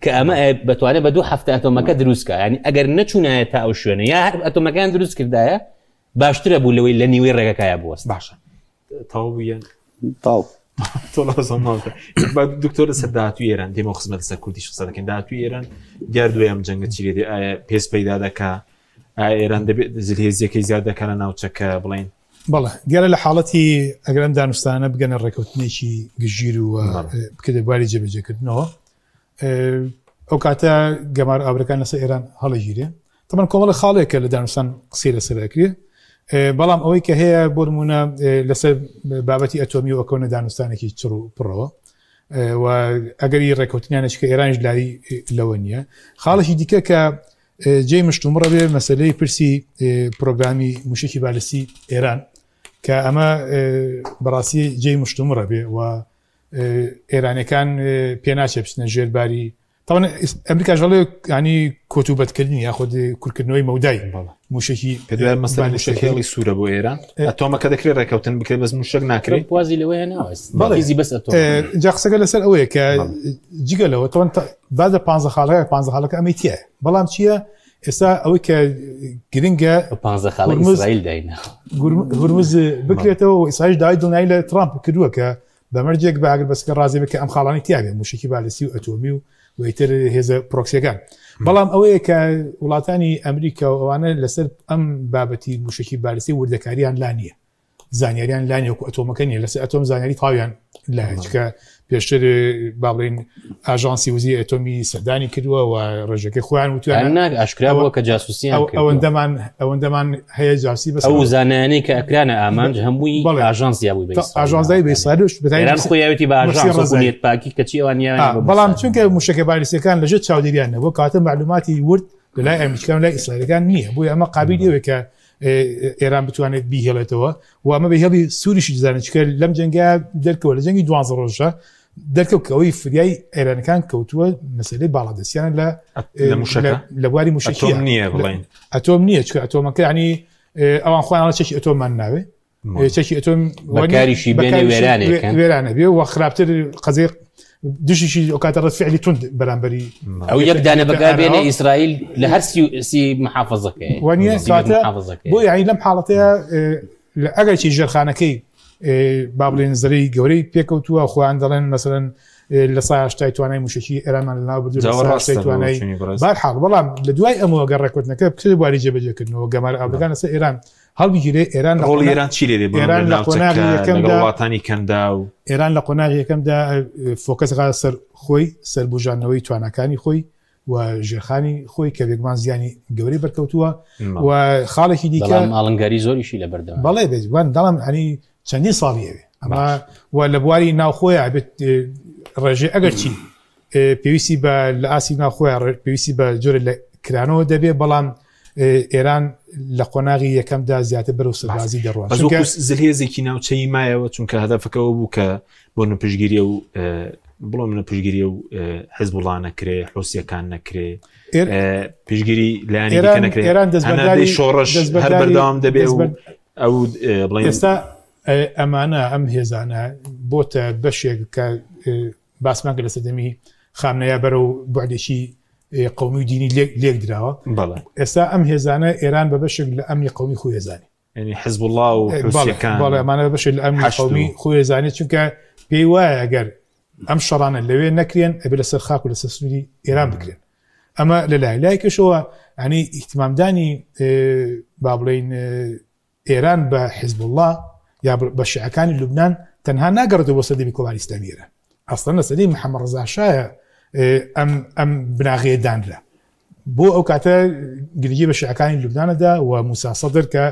کە ئەمە بەتوانێت بە 2 هەفتە ئەتۆمەکە دروستکە ینی ئەگەر نەچوونایە تا ئەو شوێنە یا ئەتۆمەکان دروست کردایە باشترە بوو لەوەی لە نیوەی ڕێگەکایە بوەست باشە تاو بوویان تاو دکتۆر سەر داهاتوی ئێران دێمە خزمەت سەر کوردی قسە دەکەین داهاتوی ئێران دیاردوی ئەم جەنگە چی لێدێ ئایا پێس پەیدا دەکا ئێران دەبێت زلهێزیەکەی زیاد دەکەنە ناوچەکە بڵین بەڵێ گەرە لە حاڵەتی ئەگەرم دانوستانە بگەنە ڕێکەوتنێکی گژیر و بکردە بواری جێبەجێکردنەوە ئەو کاتە گەمار ئابرەکان لەسەر ئێران هەڵەگیرێ تەمان کۆمەڵە خاڵێکە لە دانوستان قسەی لەسەرەکرێ بەڵام ئەوەی کە هەیە بۆ نمونە لەسەر بابەتی ئەتۆمی و ئەکەونە دانوستانێکی چڕ و پڕەوە و ئەگەری ڕێکەوتنیانش کە ئێرانش لاری لەوە نییە خاڵێکی دیکە کە جێی مشتومڕە بێ مەسلەی پرسی پرۆگرامی موشکی بالستی ئێران کە ئەمە بەڕاستی جێی مشتومڕە بێ و ئێرانەکان پێناچێ بچنە ژێرباری طبعا ئەمریکا ژەڵێ ینی کۆتوبەتکردنی یاخود کورتکردنەوەی مەودای موشکی پێدوای مەسەلا موشکێڵی سوورە بۆ ئێران ئەتۆمەکە دەکرێت ڕێکەوتن بکرێت بەس موشک ناکرێت وازی لەوەیە ناوەست بەڵێزی بەس ئەتۆ جا قسەکە لەسەر ئەوەیە کە جگەلەوە تەوەن بعد 15 خاڵەکە ئەمەی تایە بەڵام چییە ئێستا ئەوەی کە گرنگە 15 خاڵی ئیسرائیل داینە هورمز بکرێتەوە و ئیسرائیل داوای دڵنیایی لە ترامپ کردووە کە بەمەرجێک بە ئاگر بەسکە ڕازێ بکە ئەم خاڵانی تیاابێ موشکی بالستی و ئەتۆمی و ویتر هێزە پرۆکسیەکان بەڵام ئەوەیە کە وڵاتانی ئەمریکا و ئەوانە لەسەر ئەم بابەتی موشکی بالستی وردەکاریان لا نییە زانیاریان لا نیە و ئەتۆمەکە نیە لەسەر ئەتۆم زانیاری تاویان لایچکە پێشتر باڵێن ئاژانسی وزی ئەتۆمی سەردانی کردووە و ڕێژەکە خۆیان وتیان ئاشکرا بووە کە جاسوسیان ئەوەندەمان هەیە جاسی بەس ئەو زانانەی کە ئەکرانە ئامانج هەمووی ئاژانسیا بووی ئاژانزای بێسادش بەتایان خۆیاوێتی بە ئاژانسیت پاکی کە چیوانیان بەڵام چونکە موشکە بالستیەکان لەژێر چاودێریان بۆ کاتە معلوماتی ورد لەلای ئەمریکان لای ئیسرائیلەکان نییە بۆی ئەمە قابلی ئەوەیە کە ئێران بتوانێت بیهێڵێتەوە و ئەمە بەهێڵی سووریشی دەزانێت چکە لەم جەنگە دەرکەوە لە جەنگی 12 ڕۆژە دەرکەوت کەەوەی فریای ئێرانەکان کەوتووە مەسلەی باڵادەستیانە لە بواری موشکی نییە بڵین ئەتۆم نییە چکە ئەتۆمەکە ینی ئەوان خۆیان چەکی ئەتۆمان ناوێ چەکی ئەتۆم بەکاریشی بێنێ وێرانە بێ و خراپتر قەزەی دشیشی ئەو کاتە ڕەت فعلی تند بەرامبەری ئەو یەک دانە بەکار بێنێ ئیسرائیل لە هەر سی محافظەکەی وانە بۆ یعنی لەم حاڵەتەیە ئەگەرچی ژێرخانەکەی با بڵێن زەرەی گەورەی پێکەوتووە خۆیان دەڵێن مەسەرەن لە سایشتای توانای موشکی ئێرانمان لەناو بردووە توانای بارحاڵ بەڵام لە دوای ئەمەوە گەڕ ڕێکوتنەکە بکرێت بواری جێبەجێکردنەوە گەمار ئابرەکان لەسەر ئێران هەڵبگیرێ ئێران چی لێ وڵاتانی کەمدا و ئێران لە قۆناغی یەکەمدا فۆکەسغا سەر خۆی سەربژانەوەی توانەکانی خۆی و ژێرخانی خۆی کە بێگومان زیانی گەورەی بەرکەوتووە و خاڵێکی دیکە ئاڵنگاری زۆریشی لە بەردەوام بەڵێ بێتوان دەڵام هەنی چەندین ساڵیەوێ ئەمە و لە بواری ناوخۆیە بێت ڕێژێ ئەگەرچی پێویستی بە لە ئاسی ناوخۆیان پێویستی بە جۆرە لە کرانەوە دەبێت بەڵام ئێران لە قۆناغی یەکەمدا زیاتر بەرەو سەربازی دەڕوات زلهێزێکی ناوچەی مایەوە چونکە هەدەفەکەەوە بوو کە بۆ نەپشگیری و بڵۆ منە پشگیری و حزبوڵڵا نەکرێ حوسیەکان نەکرێ پشگیری لایەنی نەکرێت ئێران دەستبەرداری شۆڕش هەر بەردەوام دەبێت و ئەو بڵێن ئێستا ئەمانە ئەم هێزانە بۆتە بەشێک کە باسمان کە لە سەدەمی خامنەیە بەرە و بعدێکی قومی و دینی لێک دراوە ئێستا ئەم هێزانە ئێران بە بەشێک لە ئەمنی قومی خۆیێزانی ینی حزبوڵڵا و حوسیەکان ئەمانە بەشێک لە ئەمنی قومی خۆیێزانی چونکە پێی وایە ئەگەر ئەم شەڕانە لەوێ نەکرێن ئەبێ لەسەر خاک و لەسەر سووری ئێران بکرێن ئەمە لە لای کەشەوە ینی ئیحتیمامدانی با بڵێن ئێران بە حزبوڵڵا یا بە شیعەکانی لوبنان تەنها ناگەڕێتەوە بۆ سەردەمی کۆماری ئیسلامی ئێران ئەسڵەن لە سەردەمی محەممەد ڕەزا شایە ئەم بناغەیە دانرا بۆ ئەو کاتە گرنگی بە شیعەکانی لوبنانەدا و موسا سەدر کە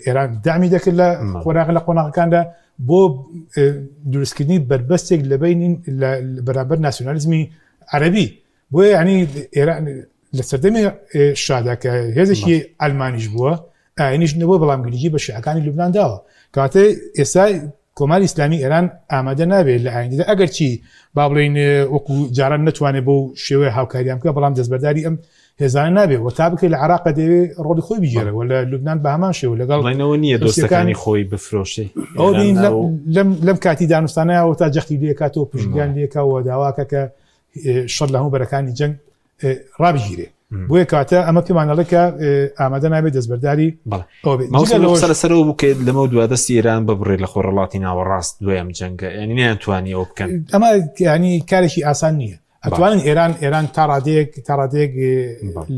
ئێران دامی دەکرد لە خۆراق لە قۆناغەکاندا بۆ دروستکردنی بربەستێک لە بینین بەرامبەر ناسیۆنالیزمی عەرەبی بۆیە ینی ئێران لە سەردەمی شادا کە هێزێکی ئەلمانیش بووە ئاینیش نەبوو بەڵام گریجی بە شیعەکانی لوبنان داوە کاتە ئێستا کۆماری ئیسلامی ئێران ئامادە نابێت لە ئایندەدا ئەگەر چی با بڵێن وەکو جاران نتوانێت بۆ شێوەیە هاوکاریان بکە بەڵام دەستبەرداری ئەم هێزانە نابێت و تا بکەیت لە عێراق دەوێت ڕۆڵی خۆی بگێرەوە لە لوبنان بە هەمان شێوە لەگەڵ بڵێنەوە نییە دۆستەکانی خۆی بفرۆشێ ئەو لەم کاتی دانوستانەوە تا جەختی لێکاتەوە پشتیان لێکەوە داواکە کە شەڕ لە هەموو بەرەکانی جەنگ ڕابژگیرێ بۆیە کاتە ئەمە پێمانەڵێکە ئامادە نابێت دەستبەرداری سەرەوە بکەیت لەمە دو دەستی ئێران ببڕێت لە خۆڕەڵاتی ناوەڕاست دوێم جەنگە ینی نەیانتوانی ئەوە بکەن ئەمە ینی کارێکی ئاسان نییە ئەتوانن ئێران تا ڕادێک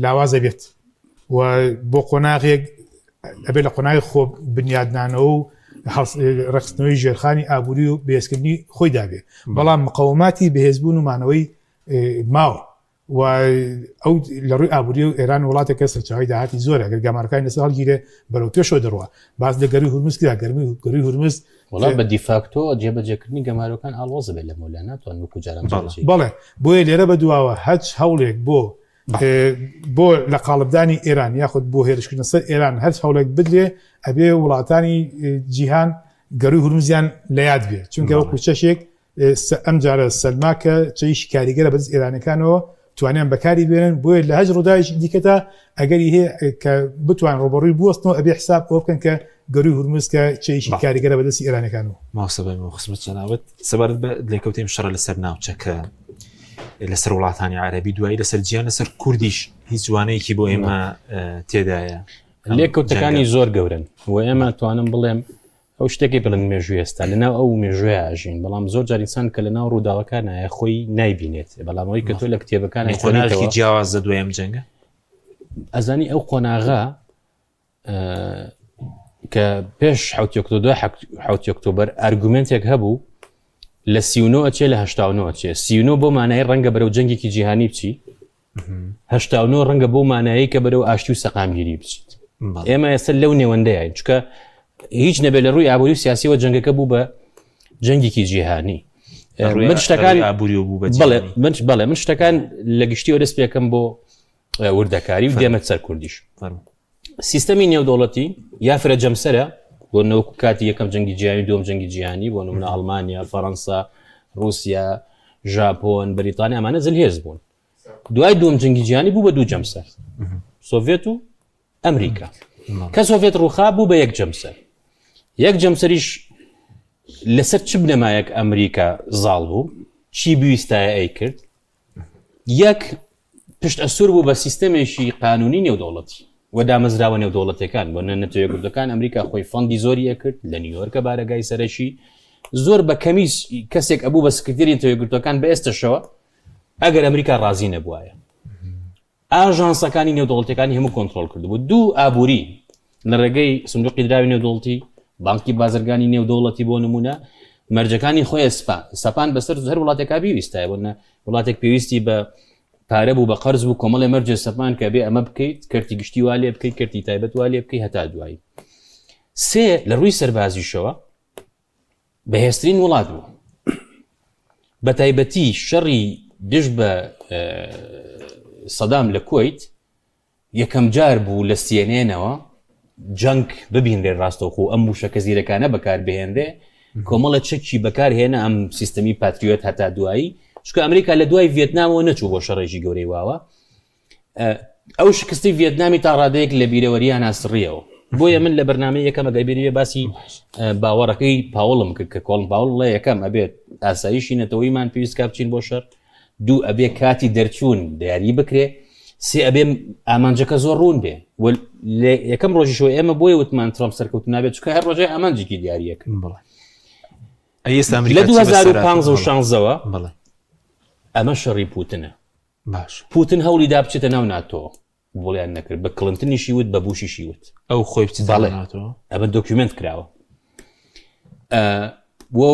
لاوازە بێت و بۆ قۆناغێک ئەبێت لە قۆناغی خۆ بنیادنانەوە و ڕخستنەوەی ژێرخانی ئابووری و بەهێزکردنی خۆی دابێت بەڵام مقاوماتی بەهێزبوون و مانەوەی ماوە و ئەو لە ڕووی ئابووری و ئێران وڵاتێکە سەرچاوی داهاتی زۆرە گەر گەمارەکانی لەسەر هەڵگیرێ بەرەو پێشەوە دەڕوە باز لە گەری هورمز کرا گەری هورمز وڵات بە دیفاکتۆ جێبەجێکردنی گەمارەکان ئاڵۆزە بێت لە مۆلا ناتوان وەکو جاران بەڵێ بۆیە لێرە بەدواوە هەچ هەوڵێک بۆ لە قاڵبدانی ئێران یاخود بۆ هێرشکردن سەر ئێران هەر هەوڵێک بدرێ ئەبێ وڵاتانی جیهان گەروی هورمزیان لە یاد بێ چونکە وەکو چەشێک ئەم جارە سەلماکە چەیش کاریگەرە بەدەست ئێرانەکانەوە توانیان بەکاری بێنن بۆیە لە هەج ڕووداوێکی دیکەتە ئەگەری هەیە کە بتوان ڕۆبەڕووی بوەستنەوە ئەبێ حساب ئەوە بکەن کە گەروی هورمز کە چەیشی کاریگەرە بەدەستی ئێرانەکانەوە ماوسەبەی خسمت جەناوت سەبارەت بە لێکەوتێم شەڕە لەسەر ناوچەکە لەسەر وڵاتانی عەرەبی دوایی لەسەر جیان لەسەر کوردیش هیچ جوانەیەکی بۆ ئێمە تێدایە لێکەوتەکانی زۆر گەورن و ئێمە توانم بڵێم ئەو شتێکی بڵند مێژووی ئێستا لەناو ئەو مێژووی ئاژین بەڵام زۆر جاریسان کە لەناو ڕووداوەکانە خۆی نایبینێت بەڵامەوەی کە تۆ لە کتێبەکانی قۆناغی جیاوازە دوێم جەنگە ئەزانی ئەو قۆناغا کە پێش 7 ئۆکتۆبەر ئارگومنتێک هەبوو لە 39 چێ لە 89 چێ 39 بۆ مانای ڕەنگە بەرەو جەنگێکی جیهانی بچی 89 ڕەنگە بۆ مانایی کە بەرەو ئاشتی و سەقامگیری بچیت ئێمە ئێستا لەو نێوەندەیە چکە هیچ نەبێت لە ڕووی ئابووری و سیاسیەوە جەنگەکە بوو بە جەنگێکی جیهانی من شتەکان بەڵێ من شتەکان لە گشتیەوە دەست پێکەم بۆ وردەکاری و دێمە سەر کوردیش سیستەمی نێودەوڵەتی یا فرەجەمسەرە بۆ نەوەکو کاتی یەکەم جەنگی جیهانی دووەم جەنگی جیهانی بۆ نمونە ئەڵمانیا فەڕەنسا رووسیا ژاپۆن بەریتانیا ئەمانە جەلهێز بوون دوای دووەم جەنگی جیهانی بوو بە دوو جەمسەر سۆڤێت و ئەمریکا کە سۆڤێت ڕووخا بوو بە یەک جەمسەر یەک جەمسەریش لەسەر چ بنەمایەک ئەمریکا زاڵ بوو چی بیویستایە ئەی کرد یەک پشت ئەسوور بوو بە سیستەمێکی قانونی نێودەوڵەتی و دامەزراوە نێودەوڵەتەکان بۆ نەتەوەیەکردەکان ئەمریکا خۆی فەندی زۆریە کرد لە نیویۆرکە بارەگای سەرەشی زۆر بە کەمیس کەسێک ئەبوو بە سکرتێری تەوەیەکردەکان بە ئێستاشەوە ئەگەر ئەمریکا ڕازی نەبووایە ئاژانسەکانی نێودەوڵەتەکانی هەموو کۆنتڕۆڵ کردبوو دوو ئابووری لە ڕێگەی سندوقی دراوی نێودەوڵەتی بانکی بازرگانی نێودەوڵەتی بۆ نمونە مەرجەکانی خۆی سەپان بەسەر هەر وڵاتێکا پێویستایە بۆ وڵاتێک پێویستی بە پارە بوو بە قەرز بوو کۆمەڵی مەرجە سەپان کە بێ ئەمە بکەیت کەرتی گشتی وا لێ بکەیت کەرتی تایبەت وا لێ بکەیت هەتا دوایی سێ لە ڕووی سەربازیشەوە بەهێزترین وڵات بوو بە تایبەتی شەڕی دژ بە سەدام لە کۆیت یەکەم جار بوو لە سیێنێنەوە جەنگ ببینرێ ڕاستەوخۆ ئەم وشەکە زیرەکانە بەکار بهێنرێ کۆمەڵە چەکی بەکار هێنا ئەم سیستەمی پاتریۆت هەتا دوایی چکە ئەمریکا لە دوای ڤێتنامەوە نەچوو بۆ شەڕێژی گەورەی واوە ئەو شکستی ڤێتنامی تا ڕادەیەک لە بیرەوەریان ناسڕیەوە بۆیە من لە بەرنامەی یەکەمە گەیبێریە باسی باوەڕەکەی پاوڵم کرد کە کۆڵم پاوڵ لە یەکەم ئەبێت ئاساییشی نەتەوەیمان پێویست کا بچین بۆ شەڕ دوو ئەبێ کاتی دەرچوون دیاری بکرێ سێ ئەبێ ئامانجەکە زۆر ڕوون بێ یەکەم ڕۆژیشەوە ئێمە بۆی وتمان ترامپ سەرکەوت نابێت چکە هەر ڕۆژەی ئامانجێکی دیاریەکە لە 2015ەوە ئەمە شەڕی پوتنە باش پوتن هەوڵی دا بچێتە ناو ناتۆ بۆڵیان نەکرد بە کلنتنیشی وت بە بوشیشی وت ئەو خۆی بچێتەوە ئەمە دۆکیومنت کراوە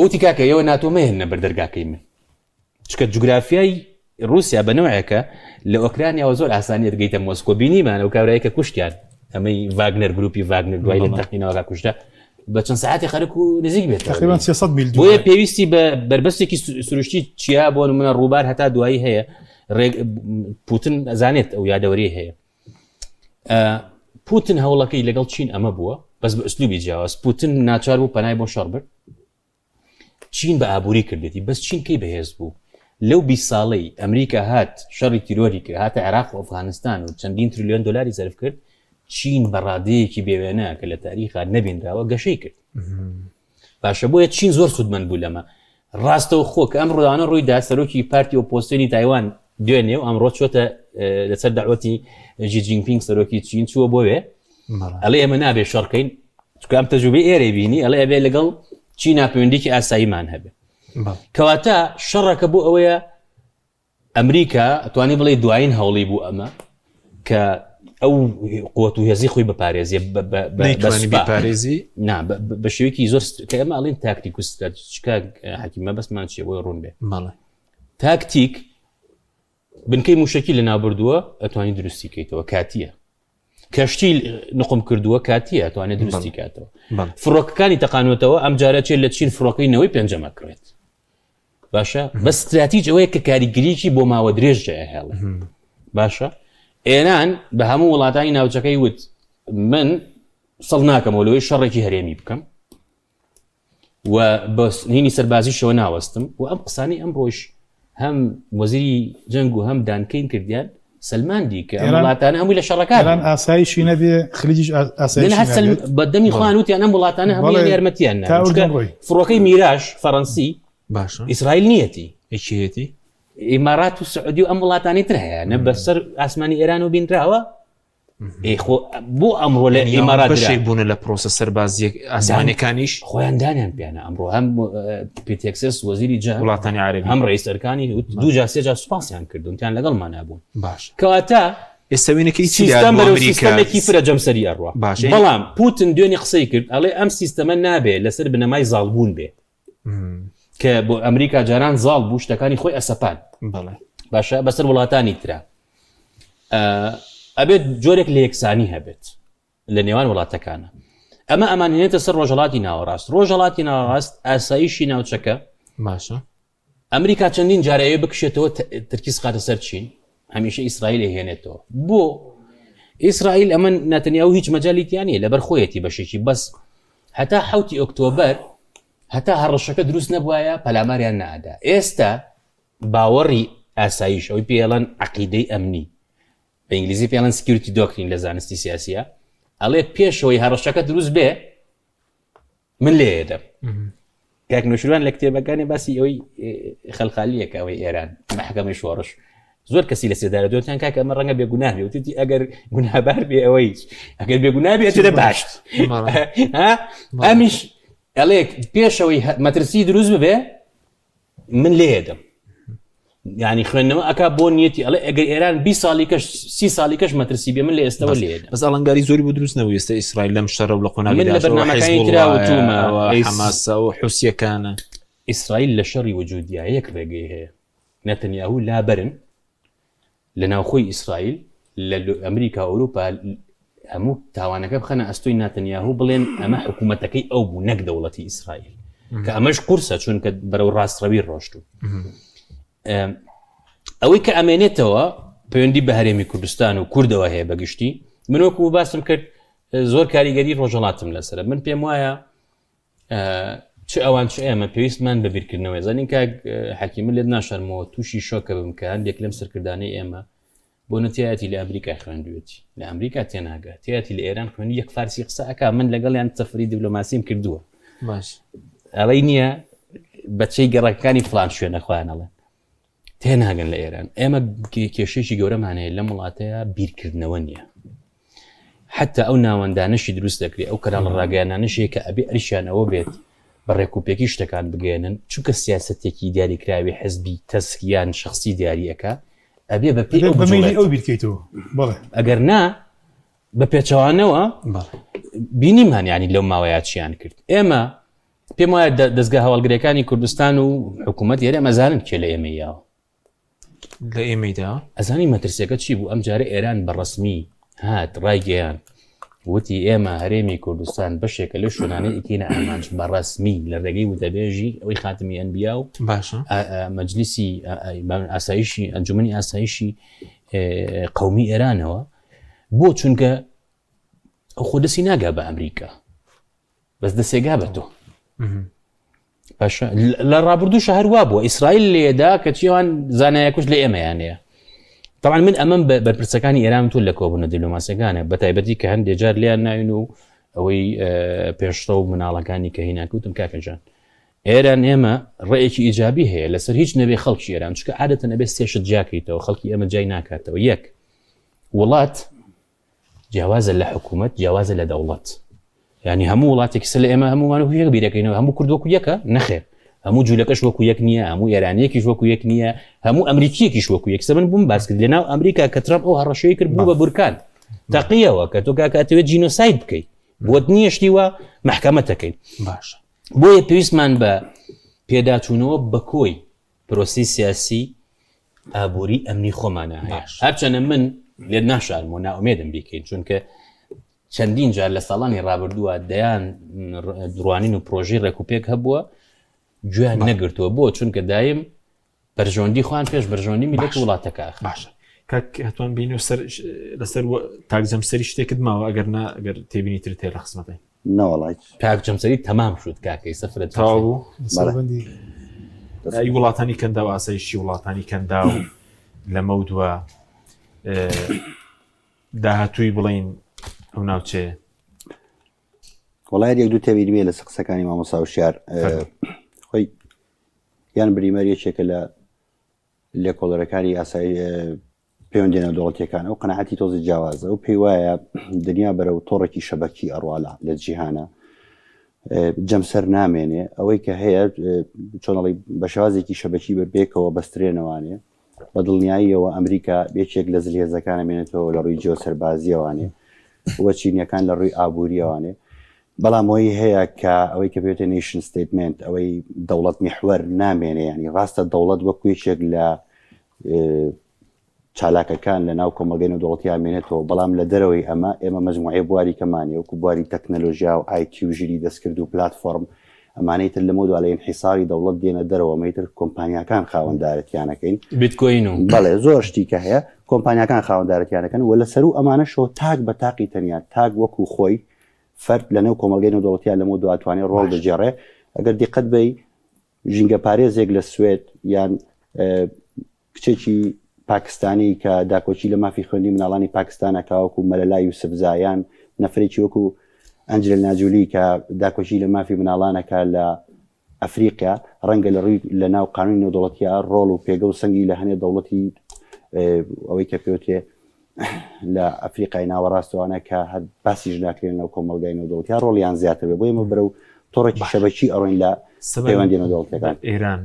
وتی کاکە ئێوە ناتۆ مەهێنە بەردەرگاکەی من چکە جوگرافیای رووسیا بەنەوەیەکە لە ئۆکرانیاوە زۆر ئاسانی دەگەیتە مۆسکۆ بینیمان ئەو کابرایەکە کوشتیان ئەمەی ڤاگنەر گروپی ڤاگنەر دوای لە تەقینەوەکە کوشتە بە چەند ساعتی خەرک و نزیک بێت تقریبا 300 میل بۆیە پێویستی بە بربەستێکی سروشتی چیا بۆ نمونە ڕووبار هەتا دوایی هەیە پوتن ئەزانێت ئەو یادەوەری هەیە پوتن هەوڵەکەی لەگەڵ چین ئەمە بووە بەس بە ئوسلوبی جیاواز پوتن ناچار بوو پەنای بۆ شەڕ برد چین بە ئابووری کردێتی بەس چین کەی بەهێز بوو لەو 20 ساڵەی ئەمریکا هات شەڕی تیرۆری کرد هاتە عێراق و ئەفغانستان و چەندین تریلیۆن دلاری زەرف کرد چین بە ڕادەیەکی بێوێنە کە لە تاریخا نەبینراوە گەشەی کرد باشە بۆیە چین زۆر سوودمەند بوو لەمە ڕاستەوە خۆ کە ئەم ڕۆدانە ڕوویدا سەرۆکی پارتی ئۆپۆزیسیۆنی تایوان دوێنێ و ئەمڕۆ چۆتە لەسەر داوەتی ژی جینپینگ سەرۆکی چین چووە بۆوێ ئەڵێ ئێمە نابێ شەڕکەین چونکە ئەم تەجروبەی ئێرە بینی ئەڵێ ئەبێ لەگەڵ چینا پەیوەندیکی ئاساییمان هەبێ کەواتە شەڕەکە بۆ ئەوەیە ئەمریکا ئەتوانی بڵێ دوایین هەوڵی بوو ئەمە کە ئەو قووەت و هێزی خۆی بپارێزیە بپارێزی بە شێوەیەکی زۆر کە ئەمە ئەڵێن تاکتیک و ستراتیژیکە حەکیمە بەسمان چیە بۆی ڕوون بێ تاکتیک بنکەی موشکی لە ناوبردووە ئەتوانی دروستی کەیتەوە کاتیە کەشتی نقم کردووە کاتیە ئەتوانێت دروستی کاتەوە فڕۆکەکانی تەقانوێتەوە ئەم جارە چێت لە چین فڕۆکەینەوەی پێنجەمە کڕێت باشە بە استراتیژ ئەوەیە کە کاریگریکی بۆ ماوە درێژ هێڵێ باشە ئێران بە هەموو وڵاتانی ناوچەکەی وت من سەڵ ناکەمەوەلەوەی شەڕێکی هەرێمی بکەم و بە هینی سەربازیشەوە ناوەستم و ئەم قسانی ئەم ڕۆژ هەم وەزیری جەنگ و هەم دانکەین کردیان سلمان دی کە وڵاتانە هەمووی لە شەڕەکان ئاسایشی نەبێ خلیجیش ئاسایی بەدەمی خۆیان وتیان ئەم وڵاتانە هەمووی یارمەتیان فڕۆکەی میراژ فەڕەنسی باشە ئیسرائیل نیەتی ئەکێتی ئیمارات و سعودی و ئەم وڵاتانی تر هەیە نە بەسەر ئاسمانی ئێران و بینراوە بۆ ئەمڕۆ لە ئیمارات بەشێک بوون لە پرۆسە سەربازیەک ئاسمانەکانیش خۆیان دانیان پیانە ئەمڕۆ هەم پێتێکسس وەزیری جەنگ وڵاتانی عەرەبی هەم ڕئیس ئەرکانی دوو جار سێ جار سوپاسیان کردون تیان لەگەڵمان نابوون باش کەواتە ئێستاوینەکەی سیستەمێکی فرە جەمسەری ئەڕوا بەڵام پوتن دوێنی قسەی کرد ئەڵێ ئەم سیستەمە نابێ لەسەر بنەمای زاڵبوون بێ کە بۆ ئەمریکا جاران زاڵ بوو شتەکانی خۆی ئەسەپان باشە بەسەر وڵاتانی ترا ئەبێت جۆرێک لە یەکسانی هەبێت لە نێوان وڵاتەکانە ئەمە ئەمانێنێتە سەر ڕۆژهەڵاتی ناوەڕاست ڕۆژهەڵاتی ناوەڕاست ئاسایشی ناوچەکە باشە ئەمریکا چەندین جارەیە بکشێتەوە ترکیز خاتە سەر چین هەمیشە ئیسرائیل هێنێتەوە بۆ ئیسرائیل ئەمە نەتەنیاهو هیچ مەجالیتیانە لەبەر خۆیەتی بەشێکی بەس هەتا 7 ئۆکتۆبەر هەتا هەڕەشەکە دروست نەبووایە پەلاماریان نەئادا ئێستا باوەڕی ئاسایش ئەوی پێڵەن عەقیدەی ئەمنی بە ئینگلیزی پێڵەن سکیوریتی دۆکترین لە زانستی سیاسیە ئەڵێ پێشەوەی هەڕەشەکە دروست بێ من لێدەم کاک نوشروان لە کتێبەکانی باسی ئەوەی خەلخالیەکە ئەوەی ئێران محکەمەی شۆڕش زۆر کەسی لە سێدارە دوتیان کاکە ئەمە ڕەنگە بێگوناه بێ وتی ئەگەر گوناهبار بێ ئەوەی ئەگەر بێگوناه بێ ئەچێتە باشت ئەمیش ئەڵێ پێشەوەی مەترسی دروست ببێ من لێدەم یعنی خوێندنەوە ئەکا بۆ نیەتی ئەڵێ ئەگەر ئێران 20 ساڵی کەش 30 ساڵی کەش مەترسی بێ من لە ئێستەوە لێدەم بەس ئەڵنگاری زۆری بۆ دروست نەبوو ئێستا ئیسرائیل لەم شەڕە و لە من لە بەرنامەکانی تراوتومە حەماسە و حوسیەکانە ئیسرائیل لە شەڕی وجودیە یەک ڕێگەی هەیە نەتەنیاهو لابەرن لە ناوخۆی ئیسرائیل لە ئەمریکا ئەوروپا هەموو تاوانەکە بخەنە ئەستۆی ناتەنیاهو بڵێن ئەمە حکوومەتەکەی ئەو بوو نەک دەوڵەتی ئیسرائیل کە ئەمەش قورسە چونکە بەرەو ڕاستڕەوی ڕۆشتو ئەوەی کە ئەمێنێتەوە پەیوەندی بە هەرێمی کوردستان و کوردەوە هەیە بەگشتی منوەکو باسم کرد زۆر کاریگەری ڕۆژهەڵاتم لەسرە من پێم وایە چ ئەوان چ ئێمە پێویستمان بەبیرکردنەوەی زانین کاک حەکیمە لێت ناشەرمەوە تووشی شۆکە بمکە هەندێک لەم سەرکردانەی ئێمە بۆ نەتیایەتی لە ئەمریکا خوێندوێتی لە ئەمریکا تێناگات تیاتی لە ئێران خوێنی یەک فارسی قسە ئەکا من لەگەڵیان سەفری دیبلۆماسیم کردووە باش ئەڵەی نییە بەچەی گەڕەکانی فلان شوێنە خۆیانەڵێن تێناگەن لە ئێران ئێمە کێشەیەکی گەورەمانەیە لەم وڵاتەیە بیرکردنەوە نییە حتا ئەو ناوەندانەشی دروست دەکرێت ئەو کەناڵ ڕاگەیانانەشەیە کە ئەبێ ئەریشیانەوە بێت بە ڕێکوپێکی شتەکان بگەێنن چونکە سیاسەتێکی دیاریکراوی حەزبی تەسکیان شخصی دیاریەکە ئەبێ بە پێی ئەو بیرکەیتەوە ئەگەر نا بە پێچەوانەوە بینیمان ینی لەو ماوەیە چیان کرد ئێمە پێم وایە دەستگا هەوڵگرەکانی کوردستان و حکوومەت ئێرە مەزانن کێ لە ئێمەیاوە لە ئێمەیدا ئەزانی مەترسیەکە چی بوو ئەم جارە ئێران بەڕسمی هات ڕایگەیان وتی ئێمە هەرێمی کوردستان بەشێکە لە شوێنانەی ئیکینە ئامانج بەڕسمی لە ڕێگەی وتەبێژی ئەوەی خاتمی ئەنبیا و باشە مەجلیسی ئاسایشی ئەنجومەنی ئاسایشی قەومی ئێرانەوە بۆ چونکە ئەو خۆ دەستی ناگا بە ئەمریکا بەس دەسێگا بە تۆ باشە لە ڕابردوو شەهروا بووە ئیسرائیل لێدا کە چیوان زانایەکوش لە ئێمەیانەیە طبعا من ئەمەم بەرپرسەکانی ئێران تۆ لە کۆبوونە دیلۆماسیەکانە بە تایبەتی کە هەندێک جار لیان ناوین و ئەوەی پێشتە و مناڵەکانی کە هیناکەوتم کاکەجان ئێران ئێمە ڕێیەکی ئیجابی هەیە لەسەر هیچ نەبێ خەڵکی ئێران چکە عادەتەن نەبێ سێشت جاکەیتەوە خەڵکی ئێمە جای ناکاتەوە یەک وڵات جیاوازە لە حکوومەت جیاوازە لە دەوڵەت ینی هەموو وڵاتێکی سە لە ئێمە هەمومان یەک بیرەکەینەوە هەموو کوردوەکو یەکە نەخێر هەموو جوولەکەش وەکو یەک نییە هەموو ئێرانیەکیش وەکو یەک نییە هەموو ئەمریکیەکیش وەکو یەک سەبن بووم باس کرد لەناو ئەمریکا کە ترامپ ئەو هەڕەشەی کرد بوو بە بورکان تەقیەوە کە تۆ کاکاتەوێت جینۆساید بکەیت بۆت نییەشتیوە محکەمەتەکەین باش بۆیە پێویستمان بە پێداچوونەوە بە کۆی پرۆسی سیاسی ئابووری ئەمنی خۆمانە هەیە هەرچەنە من لێ ناشارمەوە ناومێدم بیکەین چونکە چەندین جار لە ساڵانی ڕابردووە دەیان دڕوانین و پرۆژەی ڕێکوپێک هەبووە گوێیان نەگرتووە بۆ چونکە دایم بەرژۆندی خوان پێش بەرژۆندی میلەت وڵاتەکە باشە کاک هەتوان بینی و لەسەر تاکجەم سەری شتێکت ماوە ئەگەر تێبینی تر تێ لە خزمەتەی نەوەڵای تاک جەمسەری تەمام شد کاکەی سەفرەت تاوە سەربەندی ئەی وڵاتانی کەندا و ئاسایشی وڵاتانی کەندا و لەمە دووە داهاتووی بڵین ئەو ناوچێ وڵای یەک دوو تێبینی لە سقسەکانی مامۆستا وشیار خۆی یان بریمەریەکێکە لە لێکۆڵەرەکانی ئاسایی پەیوەندیانە دەوڵەتیەکان ئەو قەناعەتی تۆزی جیاوازە و پێی وایە دنیا بەرەو تۆڕێکی شەبەکی ئەڕواڵە لە جیهانە جەمسەر نامێنێ ئەوەی کە هەیە چۆنەڵی بە شێوازێکی شەبەکی بەبێکەوە بەسترێنەوانێ بە دڵنیاییەوە ئەمریکا بێکێک لە زلهێزەکانە مێنێتەوە لە ڕووی جیۆسەربازیەوانێ وە چینیەکان لە ڕووی ئابوووریەوانێ بەڵام ئەوەی هەیە کە ئەوەی کە پێوتە نیشن ستیتمنت ئەوەی دەوڵەت میحوەر نامێنێ ینی ڕاستە دەوڵەت وەکو یەکێک لە چالاکەکان لە ناو کۆمەلگەی نێودەوڵەتیان مێنێتەوە بەڵام لە دەرەوەی ئەمە ئێمە مەجموعەی بواری کەمانێ وەکو بواری تەکنەلۆژیا و IQ ژیری دەستکرد و پلاتفۆرم ئەمانەی تر لە مۆدووە لە ئینحیساری دەوڵەت دێنە دەرەوە مەیتر کۆمپانیاکان خاوەنددارەتیانەکەین بیتکۆین و بەڵێ زۆر شتی کە هەیە کۆمپانیاکان خاوەنددارەتیانەکەن و لەسەر و ئەمانەشەوە تاک بە تاقی تەنیا تاک وەکو خۆی فرد لەنێو کۆمەلگەی نێودەوڵەتیان لە مۆدووە ئەتوانێت ڕۆڵ بەجێڕێ ئەگەر دیقەت بی ژینگە پارێزێک لە سوێد یان کچێکی پاکستانی کە داکۆچی لە مافی خوێندی مناڵانی پاکستانە کاوەکو مەلەلای یوسف زایان نەفرێکی وەکو ئەنجل ناجولی کە داکۆچی لە مافی مناڵانەکە لە ئەفریقیا ڕەنگە لە ڕووی لە ناو قانونی نێودەوڵەتیە ڕۆڵ و پێگە و سەنگی لە هەنێ دەوڵەتی ئەوەی کە پێوتێ لە ئەفریقای ناوەڕاستەوانە کە هەر باسیش ناکرێن لەو کۆمەلگای نێودەوڵەتیە ڕۆڵیان زیاتر بێ بۆ ئێمە بەرەو تۆڕێکی شەبەکی ئەڕۆین لە پەیوەندی نێودەوڵەتیەکان ئێران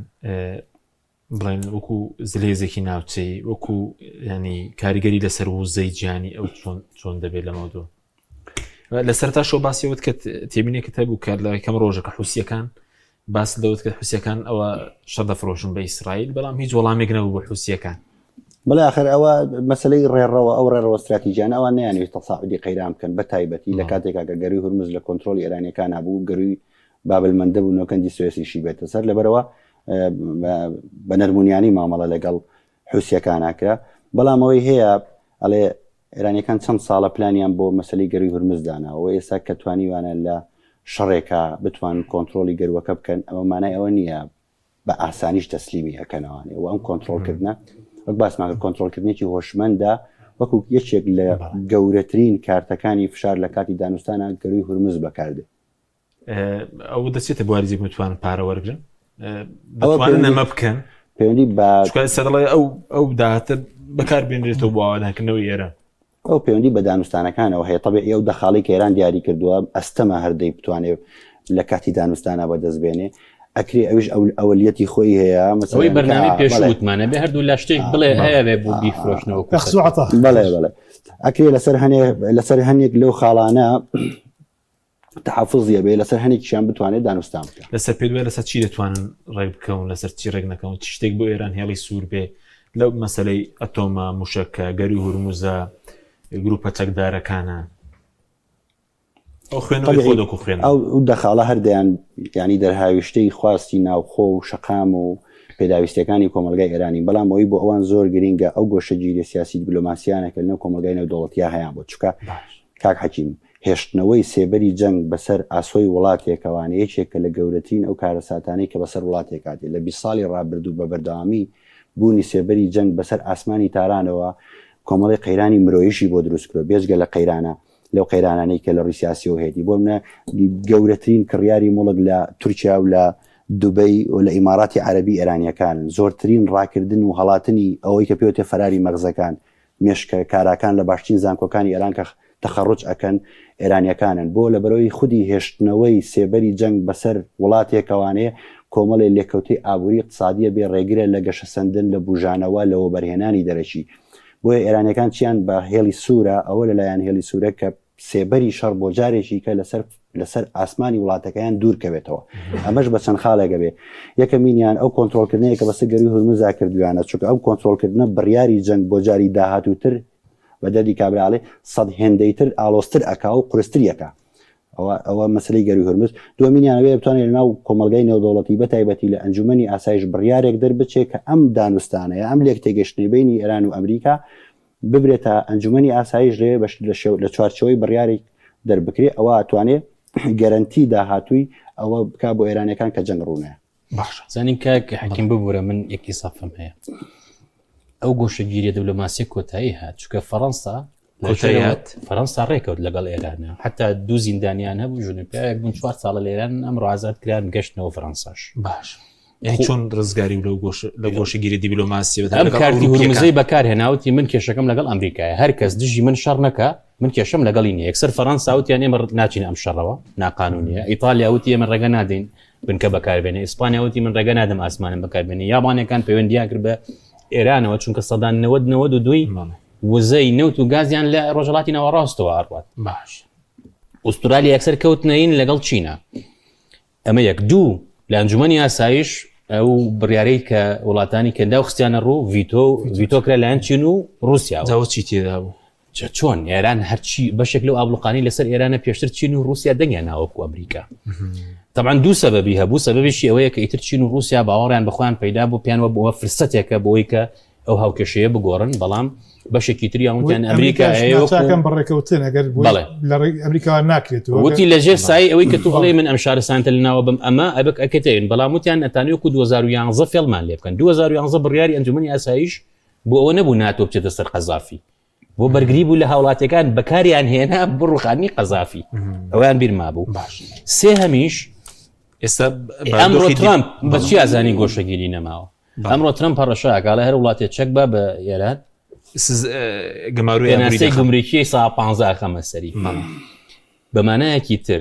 بڵێن وەکو زلێزێکی ناوچەی وەکو ینی کاریگەری لەسەر وزەی گیانی ئەو چۆن دەبێت لە مەودۆ لەسەر تا شۆ باسیەوەت کە تێبینێکت هەبوو کە لە یەکەم ڕۆژەکە حوسیەکان باس دەوت کە حوسیەکان ئەوە شەر دەفرۆشن بە ئیسرائیل بەڵام هیچ وەڵامێک نەبوو بە حوسیەکان بەڵێ آخر ئەوە مەسلەی ڕێڕەوە ئەو ڕێڕەوە استراتیژیان ئەوان نەیانوێت تەساعودی قەیران بکەن بە تایبەتی لە کاتێکا کە گەروی هورمز لە کۆنتترۆلی ئێرانیەکان هەبوو گەروی بابلمەندە بوو نۆکەندی سوێسیشی بێتە سەر لەبەرەوە بە نەرمونیانی مامەڵە لەگەڵ حوسیەکان ناکرا بەڵام ئەوەی هەیە ئەڵێ ئێرانیەکان چەند ساڵە پلانیان بۆ مەسلەی گەروی هورمزدانەوە ئێستا کە توانیوانە لە شەڕێکا بتوان کۆنتترۆلی گەروەکە بکەن ئەوە مانای ئەوە نییە بە ئاسانیش تەسلیمی ئەەکەنەوەوانێ و ئەم کۆنتترۆلکردە وەک باسماکە کۆنتترۆلکردنێکی هۆشمەندە وەکو یەکێک لە گەورەترین کارتەکانی فشار لە کاتی دانوستانە گەروی هورمز بەکاردێ ئەو دەچێتە بوارزێک متوان پارە وەرگن ئەوە نەمە بکەن پەیوەندی بە سەدڵی ئەو داهاتر بەکار بێنرێتەوە بۆ ئاوادانکردنەوەی ئێرە ئەو پەیوەندی بە دانوستانەکانەوە هەیە طبێ ئەو دەخاڵی کە ئێران دیاری کردووە ئەستەمە هەردەی بتوانێت لە کاتی دانوستانە بەدەستبێنێ ئەکری ئەوش ئەولیەتی خۆی هەیە مەسەوەی بەرنامەی پێشوتمانە بێ هەردوو لە شتێک بڵێ هەیە بێ بۆ بیفرۆشنەوە بەڵێ ئەکری لەسەر هەنێک لەو خاڵانە تحفظیە بێ لەسەر هەنێکیشیان بتوانێت دانوستان بکە لەسەر پێ دوێ لەسەر چی دەتوانن ڕێک بکەون لەسەر چی ڕێک نەکەون چ شتێک بۆ ئێران هێڵی سوور بێ لەو مەسەلەی ئەتۆمە موشەکە گەری هورموزە گروپە چەکدارەکانە ئەو خوێنەوەی خۆ دەکو خوێن ئەو دەخاڵە هەردەیان ینی دەرهاویشتەی خواستی ناوخۆ و شەقام و پێداویستەکانی کۆمەلگای ئێرانی بەڵام ئەوی بۆ ئەوان زۆر گرینگە ئەو گۆشە گیری سیاسی دیپلۆماسیانەکە لەنێو کۆمەلگای نێودەوڵەتیە هەیان بۆ چکە کاک حەکیم هێشتنەوەی سێبەری جەنگ بەسەر ئاسۆی وڵاتێکەوانە یەکێکە لە گەورەترین ئەو کارەساتانەی کە بەسەر وڵاتێک کاتێ لە 20 ساڵی ڕابردوو بە بەردەوامی بوونی سێبەری جەنگ بەسەر ئاسمانی تارانەوە کۆمەڵی قەیرانی مرۆیشی بۆ دروستکرۆ بێژگە لە قەیرانە لەو قەیرانانەی کە لە ڕوسیاسی و هێتی بۆ منە گەورەترین کڕیاری مڵک لە تورکیا و لە دوبەی و لە ئیماراتی عەرەبی ئێرانیەکان زۆرترین ڕاکردن و هەڵاتنی ئەوەی کە پێوتێ فەراری مەغزەکان مێشکە کاراکان لە باشترین زانکۆکانی ئێران کە تەخەڕوج ئەکەن ئێرانیەکانن بۆ لە بەرەوەی خودی هێشتنەوەی سێبەری جەنگ بەسەر وڵاتێکەوانەیە کۆمەڵی لێکەوتی ئابووری اقتصادیە بێ ڕێگرە لە گەشە سەندن لە بوژانەوە لەوە بەرهێنانی دەرەکی بۆیە ئێرانیەکان چیان بە هێڵی سوورە ئەوە لەلایەن هێڵی سوورە کە سێبەری شەڕ بۆ جارێکی کە لەسەر ئاسمانی وڵاتەکەیان دوورکەوێتەوە ئەمەش بە چەند خاڵێکە بێ یەکەمینیان ئەو کۆنتترۆلکردنەیە کە بەسەر گەری هورموزا کردویانە چونکە ئەو کۆنتترۆلکردنە بڕیاری جەنگ بۆ جاری داهاتووتر بە دەردی کابراڵێ سەد هێندەیتر ئالۆستر ئەکا و قورستریەکە ئەوە مەسلەی گەری هورمز دومینیانەوەی بتوانێت ناو کۆمەلگای نێودەوڵەتی بەتایبەتی لە ئەنجومەنی ئاسایش بڕیارێک دەربچێت کە ئەم دانوستانەیە ئەم لێک تێگەشتنی بینی ئێران و ئەمریکا ببرێتە ئەنجومەنی ئاسایش رێ لە چوارچەوەی بڕیارێک دەربکرێت ئەوە ئەتوانێت گەرنتی داهاتووی ئەوە بکا بۆ ئێرانەکان کە جەنگ ڕوونەیە باش زانین کاک حەکیم ببوورە من یەکی سافم هەیە ئەو گۆشەگیریە دەولەماسی کۆتایی هات چونکە فەڕەنسا ڕێکەوت لەگەڵ ئێرانە حتا دوو زیندانیان هەبوو ژنپیاوێک بوون 4 ساڵە لە ئێران ئەمڕۆ ئازاد کران گەشتنەوە فەڕەنساش باش چۆن ڕزگاری و لە گۆشەگیری دیبلۆماسی ئەم کارتی هورمزەی بەکارهێناوتی من کێشەکەم لەگەڵ ئەمریکایە هەر کەس دژی من شەڕ نەکە من کێشەم لەگەڵی نیە یەکسەر فەڕەنسا وتیان ئێمە ناچین ئەم شەڕەوە ناقانونیە ئیتالیا وتی ئێمە ڕێگە نادەین بنکە بەکاربێنێ ئیسپانیا وتی من ڕێگە نادەم ئاسمانم بەکاربێنێ یابانیەکان پەیوەندیان کرد بە ئێرانەوە چونکە سەدان 92 وزەی نەوت و گازیان لە ڕۆژهەڵاتی ناوەڕاستەوە ئاڕوات باش ئوسترالیا یەکسەر کەوتنەین لەگەڵ چینە ئەمە یەک دوو لە ئەنجومەنی ئاسایش ئەو بڕیارەی کە وڵاتانی کەندا و خستیانە ڕوو ڤیتۆ کرا لایەن چین و رووسیا جاوە چی تێدا بوو چۆن ئێران هەرچی بەشێک لەو ئابلوقانی لەسەر ئێرانە پێشتر چین و رووسیا دەنگیان ناوەکو ئەمریکا طبعا دوو سەبەبی هەبوو سەبەبیشی ئەوەیە کە ئیتر چین و رووسیا باوەڕیان بەخۆیان پەیدا بوو پیانوە بۆەوە فرسەتێکە بۆی کە ئەو هاوکێشەیە بگۆڕن بەڵام بەشێکی تری یاوتیان ئەمریکا ئەم بەڕێکەوتن ئەگەر لە ئەمریکا ناکرێتەوە وتی لەژێر سای ئەوەی کە تو هەڵێ من ئەم شارستانتە لەناوە بم ئەمە ئەبک ئەکەتێن بەڵام وتیان ئەتانیوەکو 2011 فێڵمان لێ بکەن 2011 بڕیاری ئەنجومەنی ئاسایش بۆ ئەوە نەبوو ناتۆ بچێتە سەر قەزافی بۆ بەرگری بوو لە هاوڵاتەکان بەکاریان هێنا بڕوخانی قەزافی ئەویان بیر مابوو سێ هەمیش ئێستا ئەمڕۆ ترامپ بەچی ئازانی گۆشەگیری نەماوە ئەمڕۆ ترامپ هەڕەشەکە هەر وڵاتێک چەک بە ئێران گەماروی گومریکی سا 15 خەمە سەری بەمانایەکی تر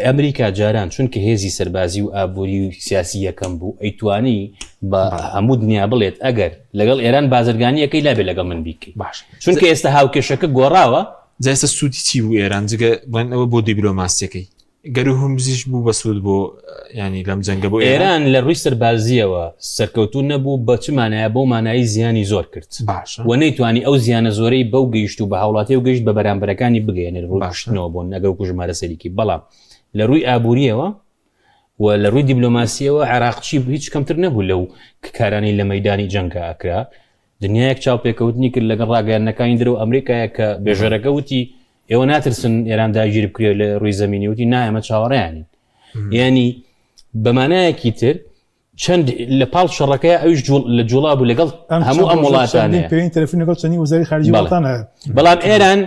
ئەمریکا جاران چونکە هێزی سەربازی و ئابووری و سیاسی یەکەم بوو ئەیتوانی بە هەموو دنیا بڵێت ئەگەر لەگەڵ ئێران بازرگانیەکەی لابێ لەگەڵ من بیکەی باش چونکە ئێستا هاوکێشەکە گۆڕاوە جایسە سوودی چی بوو ئێران جگە بڵێنەوە بۆ دیبلۆماسیەکەی گەر هەمزیش بوو بە سوود بۆ ینی لەم جەنگە بۆ ئێران لە ڕووی سەربازیەوە سەرکەوتون نەبوو بە چ مانایە بۆ مانایی زیانی زۆر کرد باش و نەیتوانی ئەو زیانە زۆرەی بەو گەیشت و بە هاوڵاتی و گەشت بە بەرامبەرەکانی بگەێنێت ڕووباشنەوە بۆ نەگەڵ ژمارە سەریکی بەڵام لە ڕووی ئابووریەوە و لە ڕووی دیبلۆماسیەوە عێراقچی هیچ کەمتر نەبوو لەو کارانەی لە مەیدانی جەنگە ئەکرا دنیایەک چاوپێکەوتنی کرد لەگەڵ ڕاگەیاندنەکانی درە و ئەمریکایە کە بێژەرەکە وتی ئێوە ناترسن ئێران داگیر بکرێت لە ڕووی زەمینی وتی نایەمە چاوەڕێیانین ینی بەمانایەکی تر چەند لە پاڵ شەڕەکەی ئەوش لە جوڵا بوو لەگەڵ هەموو ئەم وڵاتانەیە پێین تەلەفۆن لەگەڵ چەندی وەزاری خارجی وڵاتانە بەڵام ئێران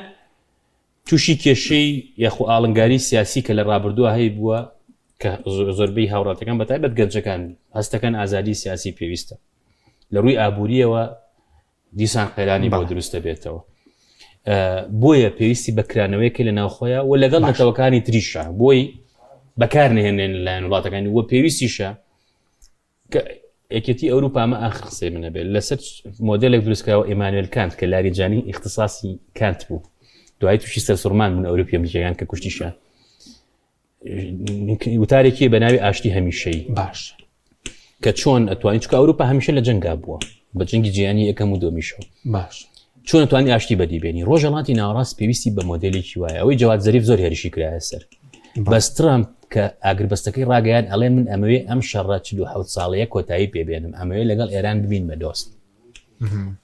تووشی کێشەی یاخو ئاڵنگاری سیاسی کە لە ڕابردووە هەیە بووە کە زۆربەی هاوڕاتەکان بەتایبەت گەنجەکان هەستەکەن ئازادی سیاسی پێویستە لە ڕووی ئابووریەوە دیسان خێرانی بۆ دروستە بێتەوە بۆیە پێویستی بەکرانەوەیکە لە ناوخۆیە و لەگەڵ نەتەوەکانی تریشە بۆی بەکار نهێنێن لەلایەن وڵاتەکانی وە پێویستیشە کە یەکێتی ئەوروپامە ئاخر قسەی منە بێت لەسەر مۆدلێک دروستکراوە ئێمانوێل کانت کە لاریجانی اختصاصی کانت بوو دوای تووشی سەرسوڕمان من ئەوروپی ئەمریکایان کە کوشتیشان وتارێکی بە ناوی ئاشتی هەمیشەی باش کە چۆن ئەتوانین چکە ئەوروپا هەمیشە لە جەنگا بووە بە جەنگی جیهانی یەکەم و دۆمیشەوە باش چۆن ئەتوانی ئاشتی بەدیبێنی ڕۆژهەڵاتی ناوەڕاست پێویستی بە مۆدلێکی وایە ئەوەی جەواد زەریف زۆر هێرشی کرایە سەر بەس ترامپ کە ئاگربەستەکەی ڕاگەیان ئەڵێ من ئەمەوێ ئەم شەڕە 47 ساڵەیە کۆتایی پێبێنم ئەمەوێ لەگەڵ ئێران ببین بە دۆست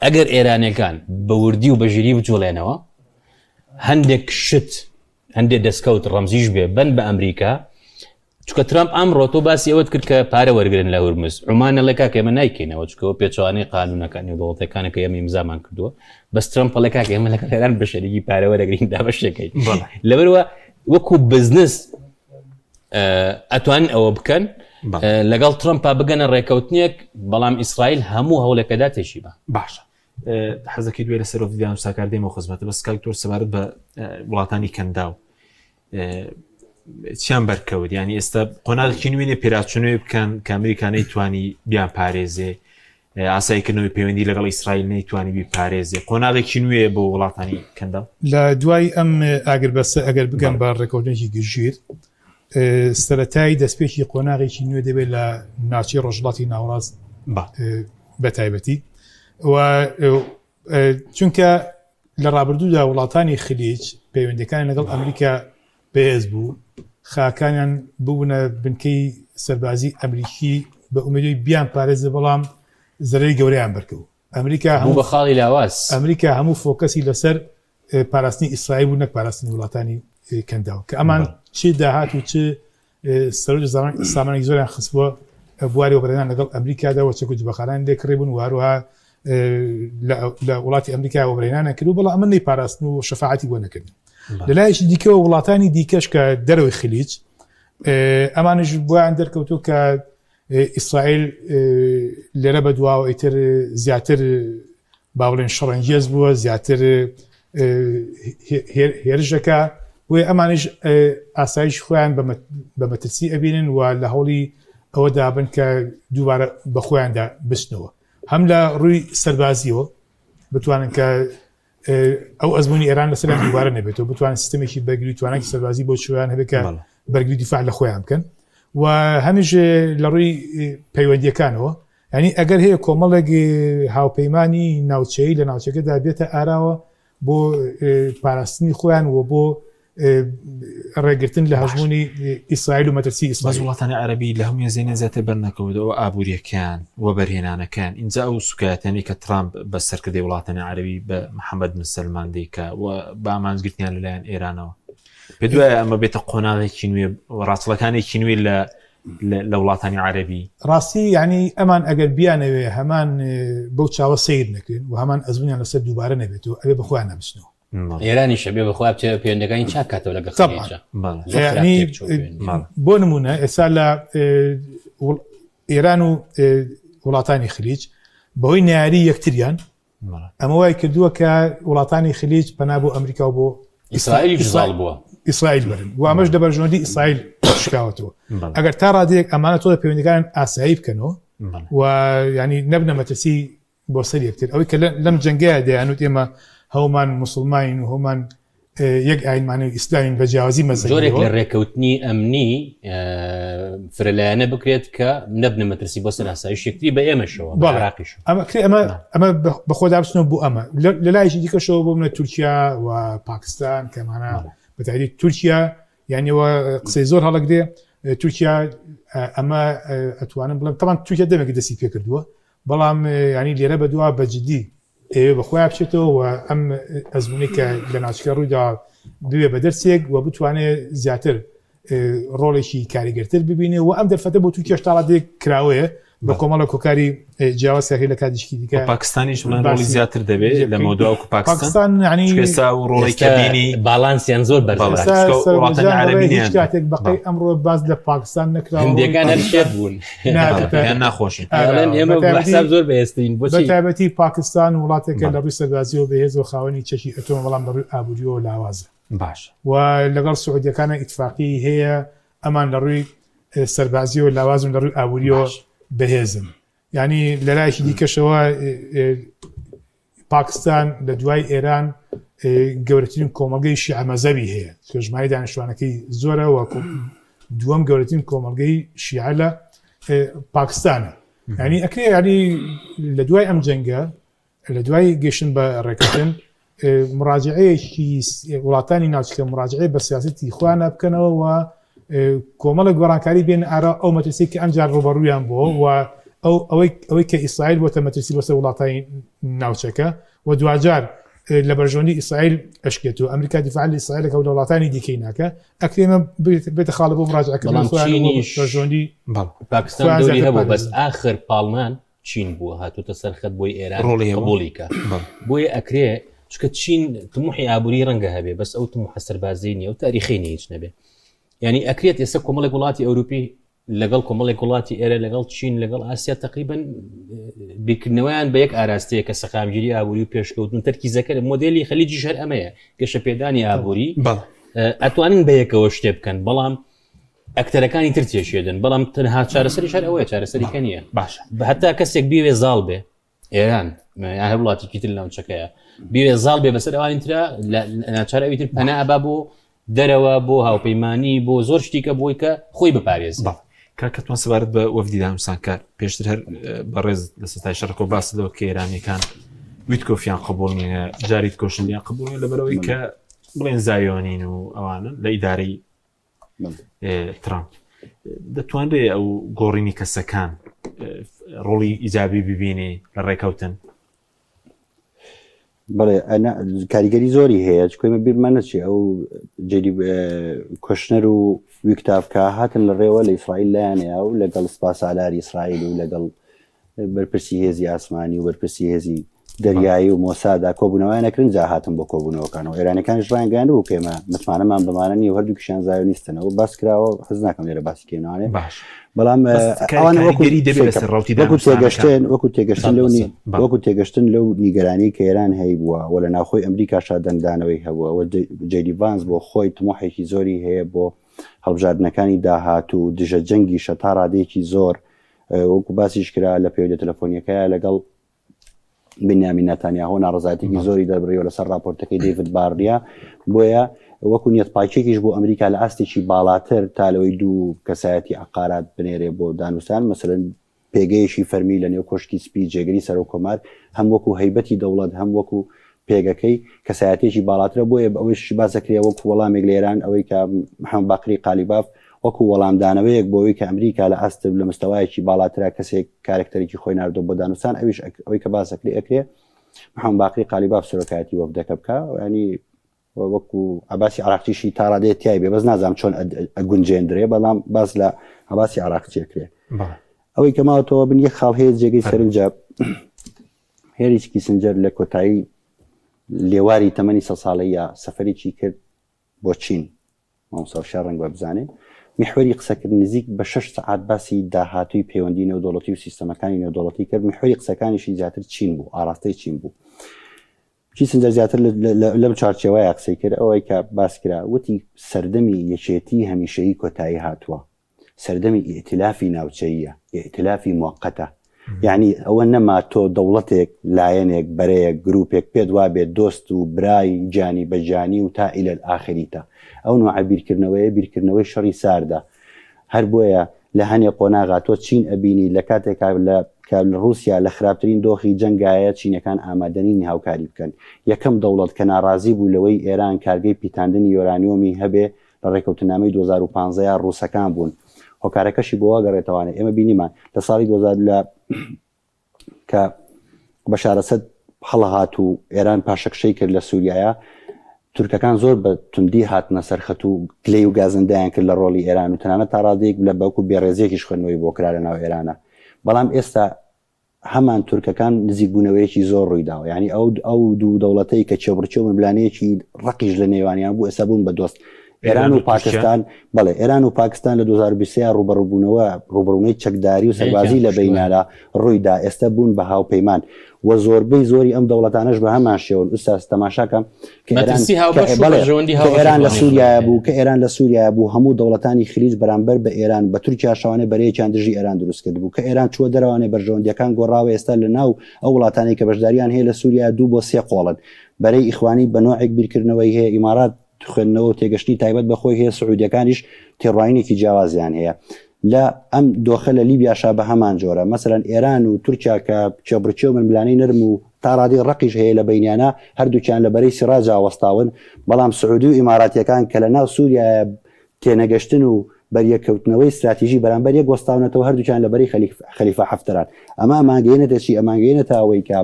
ئەگەر ئێرانەکان بە وردی و بەژیری بجوڵێنەوە هەندێک شت هەندێک دەستکەوت ڕەمزیش بێ بن بە ئەمریکا چکە ترامپ ئەمڕۆ تۆ باسی ئەوەت کرد کە پارە وەرگن لە هورمز عمانە لە کاک ئێمە نایکەینەوە چکەوە پێچوانەی قانونەکانی دەوڵەتەکانە کە ئێمە ئیمزامان کردووە بەس ترامپ لە کاک ئێمە لە کاتێران بە شەریکی پارە وەرەگرین دا بەشێکەکەی لەبەرەوە وەکو بزنس ئەتوان ئەوە بکەن لەگەڵ ترامپا بگەنە ڕێکەوتنیەک بەڵام ئیسرائیل هەموو هەوڵەکەدا تێشی بە باشە حەزەکەی دوێ لە سەرۆڤیان و ساکار دێمە خزمەتە بەس کاکتۆر سەبارەت بە وڵاتانی کەندا و چیان بەرکەوت ینی ئێستا قۆناغێکی نوێنێ پێراچونەوەی بکەن کە ئەمریکانەی توانی بیان پارێزێ ئاساییکردنەوەی پەیوەندی لەگەڵ ئیسرائیل نەیتوانی بی پارێزێ قۆناغێکی نوێ بۆ وڵاتانی کەندا لە دوای ئەم ئاگربەستە ئەگەر بگەم بە ڕێکەوتنێکی گژیر سەرەتایی دەستپێکی قۆناغێکی نوێ دەبێت لە ناوچەی ڕۆژهەڵاتی ناوەڕاست بە تایبەتی و چونکە لە ڕابردوودا وڵاتانی خلیج پەیوەندەکانی لەگەڵ ئەمریکا بەهێز بوو خاکانیان ببوونە بنکەی سەربازی ئەمریکی بە ئومێدی بیان پارێزە بەڵام زەرەری گەورەیان بەرکەوت ئەمریکا هەموو بە خاڵی لاواز ئەمریکا هەموو فۆکەسی لەسەر پاراستنی ئیسرائیل بوو نەک پاراستنی وڵاتانی کەنداوە کە ئەمان چی داهات و چ سەرۆک سامانێکی زۆریان خستبووە بواری وەبەرهێنان لەگەڵ ئەمریکادا و چەک و جبەخانان لێکڕێ بوون و هەروەها لە وڵاتی ئەمریکا وەبەرهێنانە کرد و بەڵام ئەمە نەیپاراستن و شەفاعەتی بۆ نەکردن لەلایەکی دیکەوە وڵاتانی دیکەش کە دەرەوەی خلیج ئەمانش بۆیان دەرکەوتو کە ئیسرائیل لێرە بە دواوە ئیتر زیاتر باوڵێن شەڕەنگێز بووە زیاتر هێرشەکە وێ ئەمانش ئاسایش خۆیان بە مەترسی ئەبینن و لە هەوڵی ئەوە دابن کە دووبارە بە خۆیاندا بچنەوە هەم لە ڕووی سەربازیەوە بتوانن کە ئەو ئەزمموی ئێران لەسەریان دووبارە نەبێتەوە بتوانن سیستمێکی بەرگری توانێکی سەربازی بۆ چویان هەبێت کە بەرگری دیفاع لە خۆیان بکەن و هەمیش لە ڕووی پەیوەندیەکانەوە ینی ئەگەر هەیە کۆمەڵێک هاوپەیمانی ناوچەیی لە ناوچەکەدا بێتە ئاراوە بۆ پاراستنی خۆیان و بۆ ڕێگرتن لە هەژمونی ئیسرائیل و مەترسی ئیسرائیل وڵاتانی عەرەبی لە هەموو زێنە زیاتر بەرنەکەوتەوە ئابوووریەکان وەبەرهێنانەکان اینجا ئەو سوکایەتەنی کە ترامپ بە سەرکردی وڵاتانی عەرەبی بە محەممەد بن سەلمان دیکە و بە ئامانجگرتیان لەلایەن ئێرانەوە پێ دوایە ئەمە بێتە قۆناغێکی نوێ ڕاستڵەکانێکی نوێ لە وڵاتانی عەرەبی ڕاستی یعنی ئەمان ئەگەر بیانەوێ هەمان بەو چاوە سیر نەکرێن و هەمان ئەزمونیان لەسەر دووبارە نەبێتەوە ئەوێ بەخۆیان نەبستنەوە ئێرانی شەبێ بەخوا پەیوەندەکانی چاک کاتەوە لەگەڵ بۆ نمونە ئێستا لە ئێران و وڵاتانی خلیج بەهۆی نیاری یەکتریان ئەمە وای کردووە کە وڵاتانی خلیج پەنا بۆ ئەمریکا و بۆ ئیسرائیل جزاڵ بووە ئیسرائیل برن و ئەمەش دەبەرژۆندی ئیسرائیل شکاوەتەوە ئەگەر تا ڕادێک ئەمانە تۆ پەیوەندەکان ئاسایی بکەنەوە و ینی نەبنە مەترسی بۆ سەر یەکتر ئەوەی کە لەم جەنگەیە دەیانوت ئێمە هەومان مسلمانین و هەمان یەک ئاینمانەوە ئیسلامین بە جیاوازی مەزەی جۆرێک لە ڕێکەوتنی ئەمنی فرەلایەنە بکرێت کە نەبنە مەترسی بۆ سەر ئاسایش یەکتری بە ئێمەشەوە عێراقیش ئەمە بەخۆدا بچنەوە بۆ ئەمە لەلایەکی دیکەشەوە بۆ منە تورکیا و پاکستان کەمانە بەتایبەتی تورکیا یانیەوە قسەی زۆر هەڵک دێ تورکیا ئەمە ئەتوانم بڵێم تەمان تورکیا دەمێک دەستی پێ کردووە بەڵام ینی لێرە بەدووا بەجددی ئێوە بەخۆیان بچێتەوە و ئەم ئەزمونی کە لە ناوچەکە ڕوویدا بوێ بە دەرسێک و بتوانێت زیاتر ڕۆڵێکی کاریگەرتر ببینێ و ئەم دەرفەتە بۆ تووکیش تا ڕادێک کراوەیە بە کۆمەڵە کۆکاری جیاوازی لە کاتیشکی دیکە پاکستانیش ڕۆڵی زیاتر دەبێت لە مۆدووا و پاکستان ینی ئێستا و ڕۆڵی کەبینی باڵانسیان زۆر وڵاتانی عەرەبی کاتێک بەقەی ئەمڕۆ باز لە پاکستان نەکراوە هەندێکان هەرشێت بوون ناخۆشی ئێمە حساب زۆر بەهێزترین بەتایبەتی پاکستان وڵاتێکە لە ڕووی سەربازیەوە بەهێز و خاوەنی چەکی ئەتۆم بەڵام لە ڕووی ئابووریەوە لاوازە باش و لەگەڵ سعودیەکانە ئیتفاقی هەیە ئەمان لە ڕووی سەربازیەوە لاوازن لە ڕووی ئابووریەوە بەهێزن ینی لەلایەکی دیکەشەوە پاکستان لە دوای ئێران گەورەترین کۆمەڵگەی شیعە مەزەبی هەیە کە ژماری دانیشتوانەکەی زۆرە و دووەم گەورەترین کۆمەڵگەی شیعە لە پاکستانە ینی ئەکرێ ینی لە دوای ئەم جەنگە لە دوای گەشتن بە ڕێکەوتن مراجعەیەکی وڵاتانی ناوچەکە مراجعەی بە سیاسەتی خۆیان بکەنەوە و کۆمەڵە گۆڕانکاری بێن ئارا ئەو مەترسی کە ئەمجار ڕوبەڕوویان بۆ و ئەوەی کە ئیسرائیل بۆتە مەترسی بەسەر وڵاتانی ناوچەکە و دوجار لە بەرژۆنی ئیسرائیل ئەشکێت و ئەمریکا دیفاع لە ئیسرائیلەکە و وڵاتانی دیکەی ناکە ئەکرێمە بێتە خاڵە بۆ مراجعەکردن بەرژۆنی پاکستان دەوری هەبوو بەس آخر پاڵمان چین بووە هاتوتە سەرخەت بۆی ئێران ڕۆڵیکە بۆیە ئەکرێ چکە چین تموحی ئابووری ڕەنگە هەبێ بەس ئەو تموحە سەربازی نیە و تاریخی نیە هیچ نەبێ یعنی ئەکرێت ئێستا کۆمەڵێک وڵاتی ئەوروپی لەگەڵ کۆمەڵێک وڵاتی ئێرە لەگەڵ چین لەگەڵ ئاسیا تقریبا بیرکردنەوەیان بە یەک ئاراستەیە کە سەقامگیری ئابووری و پێشکەوتن تەرکیزەکە مۆدێلی خەلیجی شەر ئەمەیە گەشە پێدانی ئابووری ئەتوانن بە یەکەوە شتێ بکەن بەڵام ئەکتەرەکانی تر تێشێدن بەڵام تەنها چارەسەری شار ئەوەیە چارەسەریکە نییە باشە هەتا کەسێک بیوێ زاڵ بێ ئێران هەر وڵاتێکی تر لەونچەکەیە بیوێ زاڵ بێ بەسەر ئەوانی ترە ناچارەوی تر پەنا ئەبا بۆ دەرەوە بۆ هاوپەیمانی بۆ زۆر شتیکە بۆی کە خۆی بپارێز کاکەتوان سەبارەت بە وەفدی داموسان کار پێشتر هەر بەڕێز لە سەتای شەڕکۆ باس لەوە کە ئێرانیەکان ویتکۆفیان قبوڵ نیە جاریت کۆشتنیان قبوڵ نیە لەبەرەوەی کە بڵێن زایۆنین و ئەوانن لە ئیدارەی ترامپ دەتوانرێ ئەو گۆڕینی کەسەکان ڕۆڵی ئیجابی ببینێ لە ڕێکەوتن بڵێ کاریگەری زۆری هەیە کوێمە بیرمان نەچێ ئەو جێری کوشنەر و ویکتافکە هاتن لە ڕێوە لە ئیسرائیل لایەنەیە و لەگەڵ سپاس سالاری ئیسرائیل و لەگەڵ بەرپرسی هێزی ئاسمانی و بەرپرسی هێزی دەریایی و مۆسادا کۆبوونەوەیان نەکردن جا هاتن بۆ کۆبوونەوەکانەوە ئێرانەکانیش ڕایگەیان بوو کێمە متمانەمان بەمانە نیە و هەردووکیشیان زایۆنیستنەوە باس کراوە حەز ناکەم لێرە باسی کێنەوەێ بەڵام وەکو تێگەشتن لەو نیگەرانی کە ئێران هەیە بووە و لە ناوخۆی ئەمریکاشا دەنگدانەوەی هەبووە و جێری ڤانس بۆ خۆی تمۆحێکی زۆری هەیە بۆ هەڵبژاردنەکانی داهات و دژە جەنگیشە تا ڕادێکی زۆر وەکو باسیش کرا لە پێوە تەلەفۆنیەکەیە لەگەڵ بنیامین نەتانیاهۆ ناڕزایەتێکی زۆری دەبڕیەوە لەسەر راپۆرتەکەی دەیڤد باردیا بۆیە وەکو نیەت پاچێکیش بۆ ئەمریکا لە ئاستێکی باڵاتر تا لەوەی دوو کەسایەتی عقارات بنێرێ بۆ دانوستان مەسەرەن پێگەیشی فەرمی لە نێو کۆشکی سپی جێگەری سەر و کۆمار هەم وەکو هەیبەتی دەوڵەت هەم وەکو پێگەکەی کەسایەتێکی باڵاترە بۆیە ئەوەیش باسەکرێ وەکو وەڵامێک لە ئێران ئەوەی کە محەممەد باقری قالیباف وەکو وەڵامدانەوەیەک بۆەوەی کە ئەمریکا لە ئاستە لە مستەوایەکی باڵاترا کەسێک کارکتەرێکی خۆی ناردۆ بۆ دانوستان ئەویش ئەوەی کە باسەکری ئەکرێ محەممەد باقری قالیباف سەرۆکایەتی وەفدەکە بکە ینی وەکو عباسی عراقیشی تا ڕادێت تای بێ بەس نازام چۆن ئەگونجێندرێ بەڵام باز لە عباسی عراقچێکرێ ئەوەی کە ماوەتەوە بن یەک خاڵ هەیە جێگەی سەرنجە هێریی کیسنجەر لە کۆتایی لێواری تەمەنی 100 ساڵەیە سەفەرێکی کرد بۆ چین مامۆستا ڕەنگ بە بزانێ میحوەری قسەکرد نزیک بە 6 سەعات باسی داهاتووی پەیوەندی نێودەوڵەتی و سیستەمەکانی نێودەوڵەتی کرد میحوەری قسەکانیشی زیاتر چین بوو ئاراستەی چین بوو کیسنجەر زیاتر لەم چارچێوەیە قسەی کرد ئەوەی کە باس کرا وتی سەردەمی یەکێتی هەمیشەیی کۆتایی هاتووە سەردەمی ئیئتلافی ناوچەییە ئیئتلافی موقەتە یعنی ئەوە نەما تۆ دەوڵەتێک لایەنێک بەرەیەک گروپێک پێت وا بێت دۆست و برای جانی بەجانی و تا ئیلە ئاخریتە ئەو نوع بیرکردنەوەی بیرکردنەوەی شەڕی ساردە هەر بۆیە لە هەنێ قۆناغا تۆ چین ئەبینی لە کاتێکا لە رووسیا لە خراپترین دۆخی جەنگایە چینەکان ئامادەنی هاوکاری بکەن یەکەم دەوڵەت کە ناڕازی بوو لەوەی ئێران کارگەی پیتاندنی یۆرانیۆمی هەبێ لە ڕێکەوتنامەی 2015 ڕووسەکان بوون هۆکارەکەشی بۆەوە گەڕێتەوانێت ئێمە بینیمان لە ساڵی 2000 کە بەشار ئەسەد هەڵەهات و ئێران پاشەکشەی کرد لە سووریایە تورکەکان زۆر بە توندی هاتنە سەرخەت و گلەی و گازندایان کرد لە ڕۆڵی ئێران و تەنانەت تا ڕادەیەک لە بەوکو بێڕێزیێکیش خوێندنەوەی بۆ کرا لە ناو ئێرانە بەڵام ئێستا هەمان تورکەکان نزیک بوونەوەیەکی زۆر ڕوویداوە ینی ئەو دوو دەوڵەتەی کە چێبڕچێ و ملانەیەکی ڕقیش لە نێوانیان بوو ئێستا بوون بە دۆست ئێران و پاکستان بەڵێ ئێران و پاکستان لە 2023 ڕوبەڕووبوونەوە ڕوبەڕوونەی چەکداری و سەربازی لە بینادا ڕوویدا ئێستا بوون بە هاوپەیمان و زۆربەی زۆری ئەم دەوڵەتانەش بە هەمان شێوە ئوستاس تەماشاکەم کە ئێران لە سووریا بوو کە ئێران لە سووریا بوو هەموو دەوڵەتانی خلیج بەرامبەر بە ئێران بە تورکیا شەوانێ بەرەیەکیان دژی ئێران دروست کرد بوو کە ئێران چوە دەروانێ بەرژەوەندیەکان گۆڕاوە ئێستا لە ناو ئەو وڵاتانی کە بەشداریان هەیە لە سووریا 2 بۆ 3 قۆڵن بەرەی ئیخوانی بە نوعێک بیرکردنەوەی هەیە ئیمارات خوێندنەوە تێگەشتی تایبەت بەخۆی هەیە سعودیەکانیش تێڕواینێکی جیاوازیان هەیە لە ئەم دۆخە لە لیبیاشا بە هەمان جۆرە مەسەرەن ئێران و تورکیا کە چێبڕچێ و منبلانەی نرم و تا ڕادی ڕقیش هەیە لە بینیانە هەردووکیان لە بەرەی سیراجا وەستاون بەڵام سعودی و ئیماراتیەکان کە لە ناو سووریا تێنەگەشتن و بەریەکەوتنەوەی استراتیژی بەرامبەر یەک وەستاونەتەوە هەردووکیان لە بەرەی خەلیفە حەفتەران ئەمە ئەمانگەیەنێتەچی ئەمانگەیەنێتە ئەوەی کە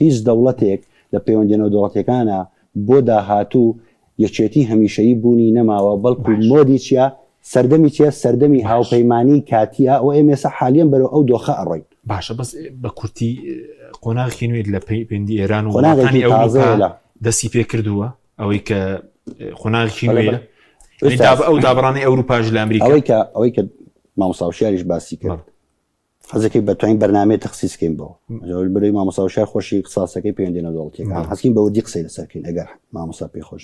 هیچ دەوڵەتێک لە پەیوەندیانەوە دەوڵەتەکانە بۆ داهاتوو یەکێتی هەمیشەیی بوونی نەماوە بەڵکو مۆدی چیە سەردەمی چیە سەردەمی هاوپەیمانی کاتیە و ئێمێسا حالیان بەرەو ئەو دۆخە ئەڕۆین باشە بەس بە کورتی قۆناغی نوێت لە پەیوەندی ئێران و قۆناغێکی تازەیە دەستی پێ کردووە ئەوەی کە قۆناغی نوێ ئەو دابڕانی ئەوروپاش لە ئەمریکا ئەوەی کە مامۆستاوشاریش باسی کرد حەزەکەی بەتوانین بەرنامەیە تەخسیسکەین بەوە بەرەوەی مامۆستاوشار خۆشی قساسەکەی پەیوەندیانە دەوڵەتیەکان حەزکەین بە وردی قسەی لەسەرکەین ئەگەر مامۆستا پێی خۆش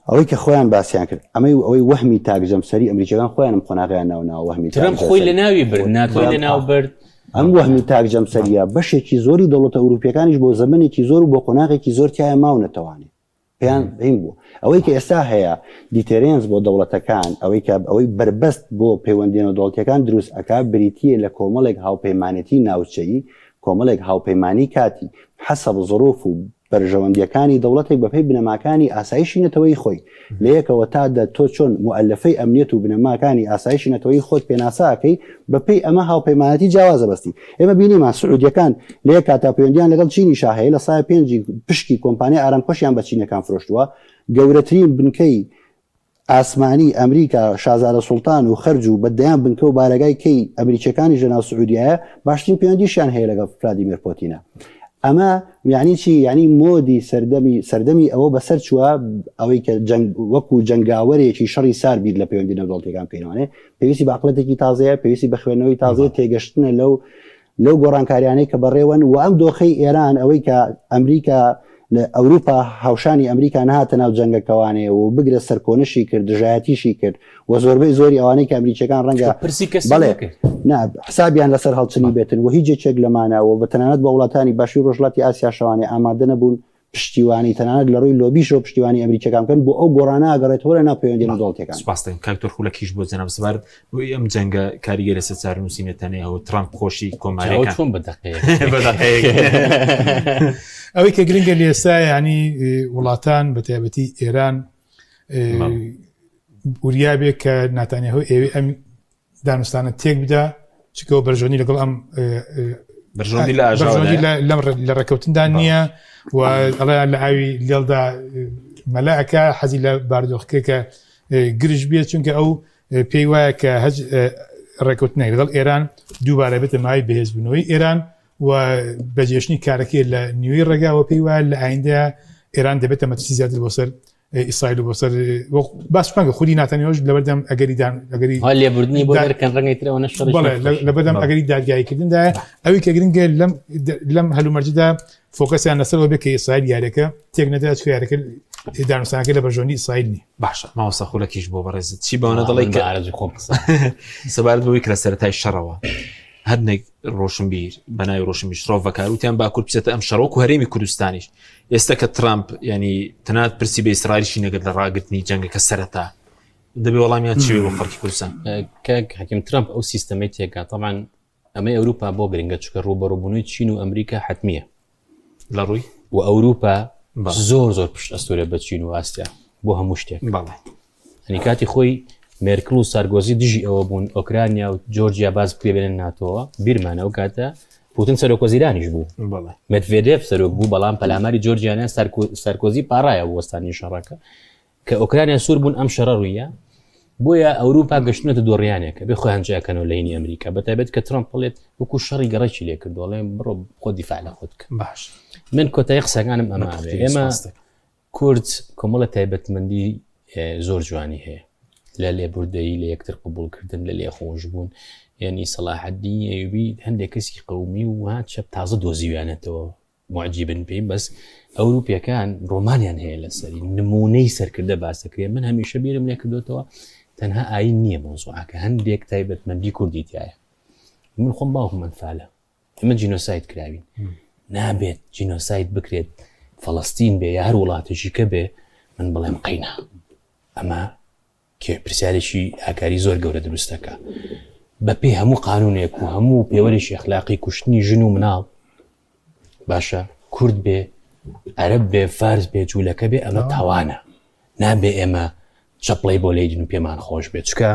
ئەوەی کە خۆیان باسییان کرد ئەوەی وەهمی تاگزەمسەری ئەمریکەکان خۆیانم قۆناغیان ناو وەهمی ترم خۆی لە ناوی برد ناتوانێت لە ناو برد ئەم وەهمی تاگزەمسەریە بەشێکی زۆری دەوڵەتە ئەوروپیەکانیش بۆ زەمنێکی زۆر و بۆ قۆناغێکی زۆر تایە ماونەتەوانێت پێیان هین بوو ئەوەی کە ئێستا هەیە دیتەرێنس بۆ دەوڵەتەکان ئەوەی بربەست بۆ پەیوەندیانە دەوڵەتەکان دروست ئەکا بریتیە لە کۆمەڵێک هاوپەیمانەتی ناوچەیی کۆمەڵێک هاوپەیمانی کاتی حەسەب زۆرۆف و بەرژەوەندیەکانی دەوڵەتێک بەپێی بنەماکانی ئاسایشی نەتەوەی خۆی لە یەکەوە تا تۆ چۆن موئەلفەی ئەمنیەت و بنەماکانی ئاسایشی نەتەوەی خۆت پێناساکەی بەپێی ئەمە هاوپەیمانەتی جیاوازە بەستی ئێمە بینیمان سعودیەکان لە یەک کاتا پەیوەندیان لەگەڵ چینی شاهەیە لە سای 5 پشکی کۆمپانیای ئارامکۆشیان بە چینەکان فرۆشتووە گەورەترین بنکەی ئاسمانی ئەمریکا شازادە سوڵتان و خەرج و بەدەیان بنکە و بارگای کەی ئەمریکەکانی ژەناو سعودیایە باشترین پەیوەندیشیان هەیە لەگەڵ ڤلادیمیر پۆتینە ئەمە یعنی چی یعنی مۆدی سەردەمی ئەوە بەسەر چووە ئەوەی کە وەکو جنگاوەرێکی شەڕی سار بیت لە پەیوەندی نەودەوڵەتیەکان پێیوانێ پێویستی باقلەتێکی تازەیە پێویستی بە خوێندنەوەی تازە تێگەشتنە لەو گۆڕانکاریانەی کە بەڕێوەن و ئەم دۆخەی ئێران ئەوەی کە ئەمریکا لە ئەوروپا هاوشانی ئەمریکا نهاتە ناو جەنگەکەوانەیە و بگرە سەرکۆنشی کرد دژایەتیشی کرد و زۆربەی زۆری ئەوانەی کە ئەمریکەکان ڕەنگە بەڵێ حسابیان لەسەر هەڵچنی بێتن و هیچ جێک لەمانەوە بە تەنانەت بە وڵاتانی باشی ڕۆژڵاتی ئاسیا شەوانێ ئامادە نەبوون پشتیوانی تەنانەت لە ڕووی لۆبیشەوە پشتیوانی ئەمریکەکان بکەن بۆ ئەو گۆڕانە ئەگەڕێتەوە لە ناو پەیوەندی نەودەوڵەتیەکان سپاسدەکەم کاکتۆر خولەکیش بۆ جەناب سپارت بۆی ئەم جەنگە کاریگەرە سەرچار نووسینەتەنەوە ترامپ خۆشی کۆمارەکان چۆن بەدەقەیە ئەوەی کە گرنگە لە ئێستا ینی وڵاتان بە تایبەتی ئێران وریا بێت کە ناتانیاهۆی ئێوەی ئەم دانوستانە تێک بدا چکەوە بەرژۆنی لەگەڵ ئەم لەم لە ڕێکەوتندا نییە و ئەڵێ لە ئاوی لێڵدا مەلاەکە حەزی لە باردۆخەکە کە گرش بێت چونکە ئەو پێی وایە کە هەج ڕێکەوتنێک لەگەڵ ئێران دووبارە بێتە مای بەهێزبوونەوەی ئێران و بەجێشتنی کارەکەی لە نیوەی ڕێگاوە پێی وایە لە ئایندەیە ئێران دەبێتە مەترسی زیاتر بۆ سەر ئیسرائیل و بۆ سەر باشمانگە خودی ناتەنیۆش لەبەردەم ئەگەری لێبوردنی بۆ دەرکەن ڕەنگەی ترەوە نەشڕ لەبەردەم ئەگەری دادگاییکردندا ئەوی کە گرنگە لەم هەلومەرجدا فۆکەسیان لەسەرەوە بێت کە ئیسرائیل یاریەکە تێک نەدات چ یاریەکە دانوستانەکەی لە بەرژۆنی ئیسرائیل نی باشە ماوەستا خولەکیش بۆ بەڕێزت چی بەوانە دەڵێ کە سەبارەت بەوەی کە لە سەرەتای شەڕەوە هەرنێک ڕۆشنبیر بەناوی ڕۆشنبیر شڕۆڤەکار وتیان باکوور بچێتە ئەم شەڕۆک و هەرێمی کوردستانیش ئێستا کە ترامپ ینی تەنات پرسی بە ئیسرائیلشی نەگەر لە ڕاگرتنی جەنگەکە سەرەتا دەبێ وەڵامیان چی بۆ خەڵکی کوردستان حکیم ترامپ ئەو سیستەمەی تێکا طبعاً ئەمەی ئەوروپا بۆ گرنگە چکە ڕوبەڕووبوونەوەی چین و ئەمریکا حتمیە لە ڕووی و ئەوروپا زۆر پشت ئەستۆرە بە چین و ئاستیا بۆ هەموو شتێک هەنی کاتی خۆی مێرکل و سارگۆزی دژی ئەوە بوون ئۆکرانیا و جۆرجیا باز پێبێنن ناتۆوە بیرمانە ئەو کاتە پوتین سەرۆکۆزیرانیش بوو مدڤێدێف سەرۆک بوو بەڵام پەلاماری جۆرجیانە سارکۆزی پاڕایە بۆ وەستانی شەڕەکە کە ئۆکرانیا سوور بوون ئەم شەڕە ڕوویە بۆیە ئەوروپا گەشتنێتە دۆڕیانێکە بێ خۆیان جیاکەنەوە لە هینی ئەمریکا بەتایبەت کە ترامپ بڵێت وەکو شەڕی گەڕێکی لێ کردوڵێ بڕۆ خۆ دیفاع لە خۆت بکە باش من کۆتایی قسەکانم ئەمە ئێمە کورد کۆمەڵە تایبەتمەندی زۆر جوانی هەیە لە لێبوردەیی لە یەکتر قبولکردن لە لێ خۆش بوون یعنی سەلاحەدین ئەیوبی هەندێک کەسی قەومی و هات شەب تازە دۆزیویانێتەوە معجیبن پێی بەس ئەوروپیەکان ڕۆمانیان هەیە لەسەری نمونەی سەرکردە باسەکرێ من هەمیشە بیرم لێ کردوتەوە تەنها ئاین نییە مۆزوعەکە هەندێک تایبەتمەندی کوردی تایە من خۆم باوکم منفعلە ئێمە جینۆساید کراوین نابێت جینۆساید بکرێت فەڵەستین بێ یا هەر وڵاتێکی کە بێ من بڵێم قەینا ئەمە کێ پرسیارێکی ئاکاری زۆر گەورە دروستەکە بەپێ هەموو قانونێک و هەموو پێوەرێکی ئەخلاقی کوشتنی ژن و مناڵ باشە کورد بێ عەرەب بێ فارس بێ جوولەکە بێ ئەمە تاوانە نابێ ئێمە چەپڵەی بۆ لەیدن و پێمان خۆش بێت چکە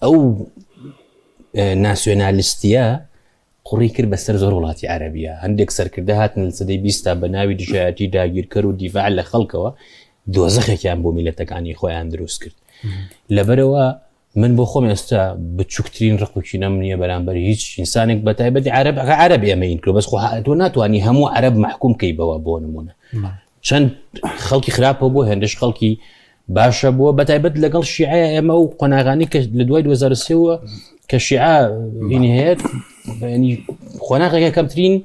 ئەو ناسیۆنالیستیە قوڕی کرد بەسەر زۆر وڵاتی عەرەبیە هەندێک سەرکردە هاتن لە سەدەی 20 بە ناوی دژایەتی داگیرکەر و دیفاع لە خەڵکەوە دۆزەخێکیان بۆ میلەتەکانی خۆیان دروست کرد لەبەرەوە من بۆ خۆم ئێستا بچووکترین ڕقوچینەم نییە بەرامبەر هیچ ئینسانێک بەتایبەتی عەرەب ئێمەین کرد بەس خۆ تۆ ناتوانانی هەموو عەرەب محکوم کەی بەوە بۆ نمونە چەند خەڵکی خراپە بۆ هێندش خەڵکی باشە بووە بەتایبەت لەگەڵ شیعە ئێمە و قۆناغانی کە لە دوای 2023 کە شیعە هینی هەیەت خۆناغێکە کەمترین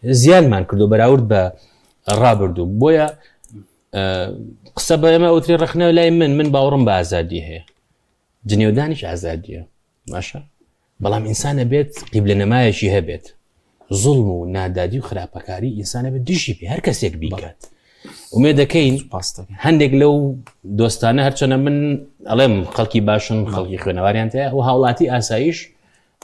زیانمان کردو بەراورد بە ڕابردوو بۆیە قسە بە ئێمە ئەوتری ڕخنەوە لای من باوەڕم بە ئازادی هەیە جنێودانیش ئازادیە باشە بەڵام ئینسانە بێت قیبلە نەمایەکی هەبێت زوڵم و نادادی و خراپەکاری ئینسانە بێت دژی پێ هەر کەسێک بیکات ومێ دەکەین هەندێک لەو دۆستانە هەرچەنە من ئەڵێم خەڵکی باشن خەڵکی خوێنەواریان هەیە و هاوڵاتی ئاسایش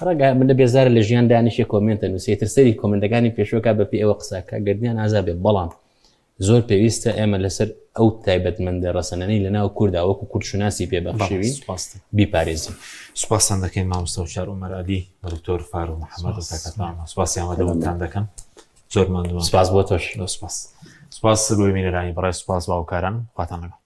ڕگە من لە بێزارە لە ژیان دانیشە کۆمنتە نووسێتتر سەری کۆمنتەکانی پێشوەکە بەپی ئەوە قساکە گردیان ئازا بێت بەڵام زۆر پێویستە ئێمە لەسەر ئەو تایبەتمەندە ڕەسەنەی لەناو کووردا وەکو کورتشناسی پێبەخشیوین بیپارێزین سوپاسان دەکەین مامۆستا هوشار عومەرعەلی دکتۆر فاروق محەممەد سوپاسی ئەمەدەمتان دەکەم زۆر مندووە سپاس بۆ تۆش سپاس بۆی مینەرانی بەڕای سوپاس باوکاران خواتان لەگەڵ